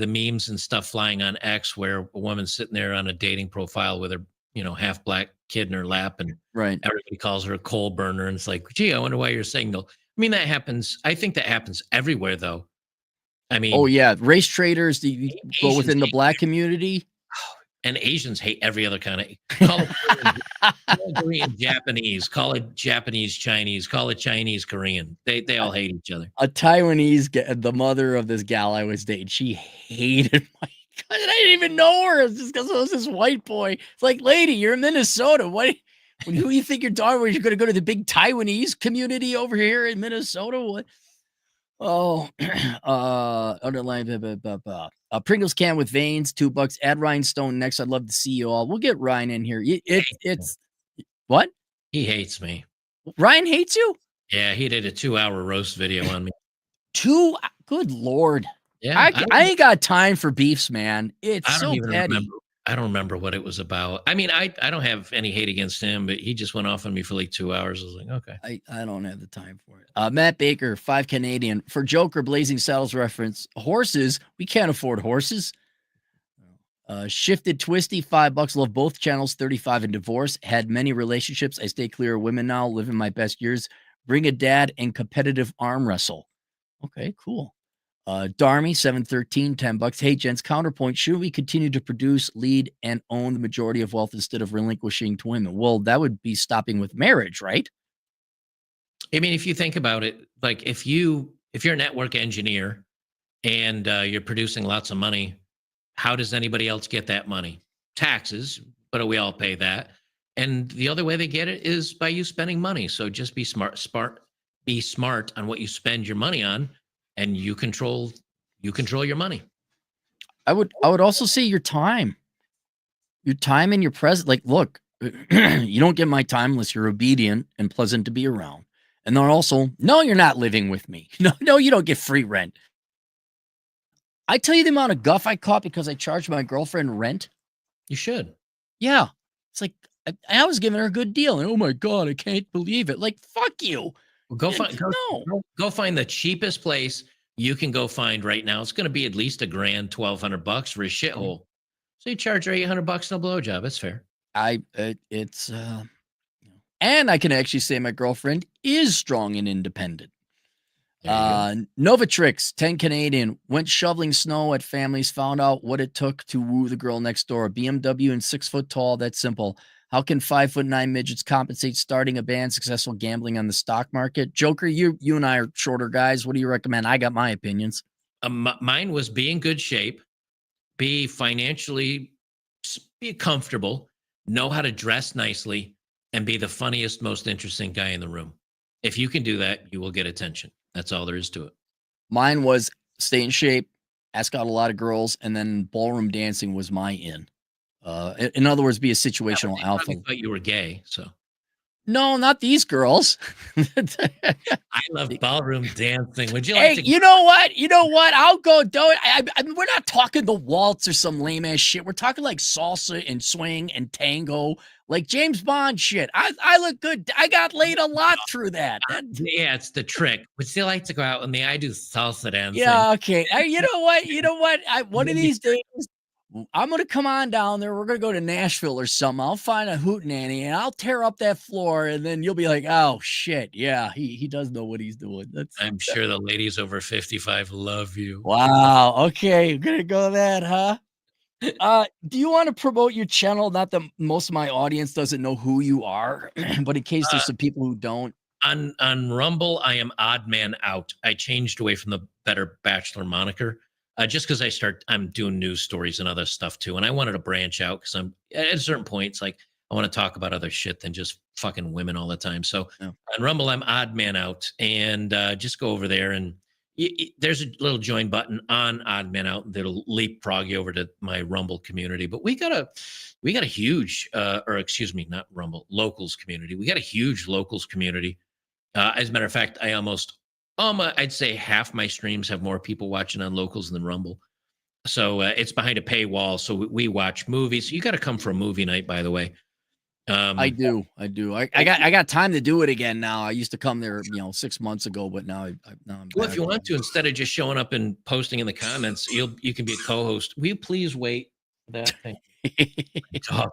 memes and stuff flying on X where a woman's sitting there on a dating profile with her, half black kid in her lap, and everybody calls her a coal burner, and it's like, gee, I wonder why you're single. I mean, that happens. I think that happens everywhere, though. I mean, oh yeah, race traders. Do you go within the black community? And Asians hate every other kind of. Call it Korean Japanese. Call it Japanese Chinese. Call it Chinese Korean. They all hate each other. A Taiwanese, the mother of this gal I was dating, she hated my. I didn't even know her. It's just because it was this white boy. It's like, lady, you're in Minnesota. What? Who do you think you're talking about? You're going to go to the big Taiwanese community over here in Minnesota? What? Oh, underline, Pringles can with veins, $2. Add Rhinestone next. I'd love to see you all. We'll get Ryan in here. It's what? He hates me. Ryan hates you? Yeah, he did a 2-hour roast video on me. Good Lord. Yeah, I ain't got time for beefs, man. It's I don't so even petty. remember. I don't remember what it was about. I mean, I don't have any hate against him, but he just went off on me for like 2 hours. I was like, okay. I don't have the time for it. Matt Baker, 5 Canadian. For Joker, Blazing Saddles reference, horses, we can't afford horses. Shifted Twisty, $5. Love both channels, 35 and divorce. Had many relationships. I stay clear of women now, living my best years. Bring a dad and competitive arm wrestle. Okay, cool. Darmy, 713, $10. Hey, gents, counterpoint. Should we continue to produce, lead, and own the majority of wealth instead of relinquishing to women? Well, that would be stopping with marriage, right? I mean, if you think about it, like if you're a network engineer and you're producing lots of money, how does anybody else get that money? Taxes, but we all pay that. And the other way they get it is by you spending money. So just be smart on what you spend your money on, and you control your money. I would also say your time and your presence. Like, look, you don't get my time unless you're obedient and pleasant to be around. And then also, no, you're not living with me. No, you don't get free rent. I tell you the amount of guff I caught because I charged my girlfriend rent. You should. Yeah. It's like, I was giving her a good deal. And oh my God, I can't believe it. Like, fuck you. Well, go find the cheapest place you can go find right now. It's going to be at least $1,000, $1,200 for a shithole. So you charge her $800 no blowjob. That's fair. And I can actually say my girlfriend is strong and independent. Novatrix, 10 Canadian, went shoveling snow at families, found out what it took to woo the girl next door. BMW and 6 foot tall. That's simple. How can 5'9" midgets compensate starting a band, successful gambling on the stock market? Joker, you and I are shorter guys. What do you recommend? I got my opinions. Mine was be in good shape, be financially, be comfortable, know how to dress nicely, and be the funniest, most interesting guy in the room. If you can do that, you will get attention. That's all there is to it. Mine was stay in shape, ask out a lot of girls, and then ballroom dancing was my in. In other words, be a situational alpha. I thought you were gay, so. No, not these girls. I love ballroom dancing. Would you like Hey, to? you know what? You know what? I'll go do it. I mean, we're not talking the waltz or some lame ass shit. We're talking like salsa and swing and tango, like James Bond shit. I look good. I got laid a lot through that. Yeah, it's the trick. Would you like to go out with me? I do salsa dancing. Yeah, okay. You know what? You know what? One of Then you these days, I'm gonna come on down there. We're gonna go to Nashville or something. I'll find a hootenanny and I'll tear up that floor, and then you'll be like, "Oh shit, yeah, he does know what he's doing." That's I'm sure the ladies over 55 love you. wow. Okay, you're gonna go that, huh? Do you want to promote your channel? Not that most of my audience doesn't know who you are, but in case Uh, there's some people who don't. on Rumble, I am Odd Man Out. I changed away from the Better Bachelor moniker just because I'm doing news stories and other stuff too, and I wanted to branch out because I'm at a certain point. It's like I want to talk about other shit than just fucking women all the time. So Yeah. on Rumble, I'm Odd Man Out, and just go over there and there's a little join button on Odd Man Out that'll leapfrog you over to my Rumble community. But we got a huge, or excuse me, not Rumble, locals community. We got a huge locals community. As a matter of fact, I'd say half my streams have more people watching on locals than Rumble. So it's behind a paywall. So we watch movies. You got to come for a movie night, by the way. I do. I got time to do it again now. I used to come there, 6 months ago, but now now I'm Well, back. if you want to, instead of just showing up and posting in the comments, you can be a co-host. Will you please wait for that thing? Dog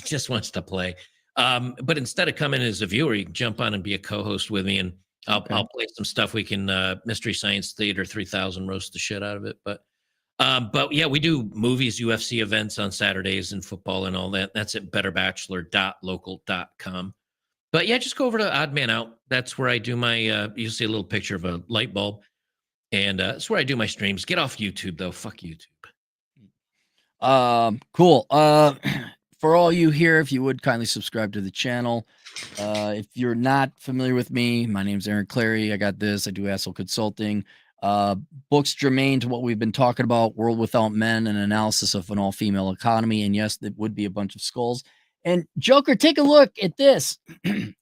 just wants to play. But instead of coming as a viewer, you can jump on and be a co-host with me, and I'll play some stuff. We can Mystery Science Theater 3000 roast the shit out of it. But yeah, we do movies, UFC events on Saturdays and football and all that. That's at betterbachelor.local.com. But yeah, just go over to Odd Man Out. That's where I do my you'll see a little picture of a light bulb. And that's where I do my streams. Get off YouTube though. Fuck YouTube. Cool. For all you here, if you would kindly subscribe to the channel. If you're not familiar with me, my name's Aaron Clary. I got this. I do Asshole Consulting. Books germane to what we've been talking about, World Without Men, an analysis of an all-female economy. And yes, it would be a bunch of skulls. And Joker, take a look at this. You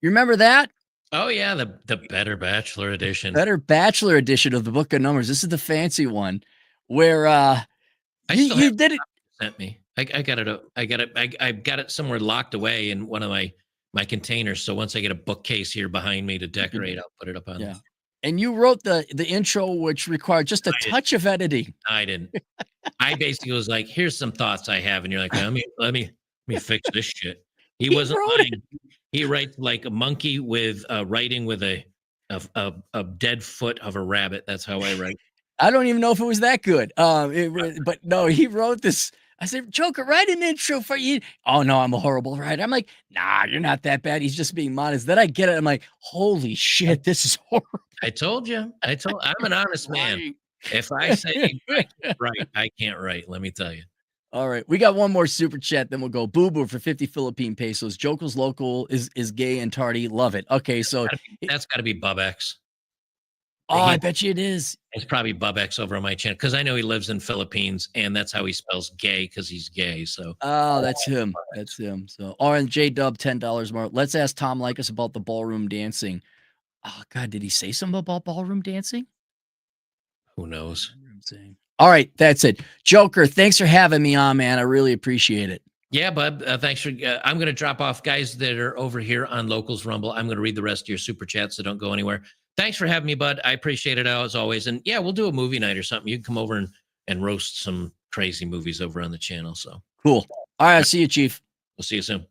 remember that? Oh yeah, the Better Bachelor edition. Better Bachelor edition of the Book of Numbers. This is the fancy one where you did it. Sent me. I got it. I got it somewhere locked away in one of my containers. So once I get a bookcase here behind me to decorate, I'll put it up on there. And you wrote the intro, which required just a touch of editing. I didn't. I basically was like, "Here's some thoughts I have," and you're like, "Let me fix this shit." He wasn't lying. He writes like a monkey with writing with a dead foot of a rabbit. That's how I write. I don't even know if it was that good. But no, he wrote this. I said, Joker, write an intro for you. Oh no, I'm a horrible writer. I'm like, nah, you're not that bad. He's just being modest. Then I get it. I'm like, holy shit, this is horrible. I told you. I'm an honest man. If I say I can't write, I can't write. Let me tell you. All right, we got one more super chat, then we'll go. Boo Boo for 50 Philippine pesos. Joker's local is gay and tardy. Love it. Okay, so that's got to be Bub X. Oh, I bet you it is. It's probably Bub X over on my channel because I know he lives in Philippines, and that's how he spells gay because he's gay. So that's him. That's him. So RNJ Dub $10 more. Let's ask Tom Likas about the ballroom dancing. Oh God, did he say something about ballroom dancing? Who knows? All right, that's it. Joker, thanks for having me on, man. I really appreciate it. Yeah, bud. Thanks for. I'm going to drop off, guys that are over here on Locals Rumble. I'm going to read the rest of your super chats, so don't go anywhere. Thanks for having me, bud. I appreciate it as always. And yeah, we'll do a movie night or something. You can come over and roast some crazy movies over on the channel. So cool. All right, I'll see you, Chief. We'll see you soon.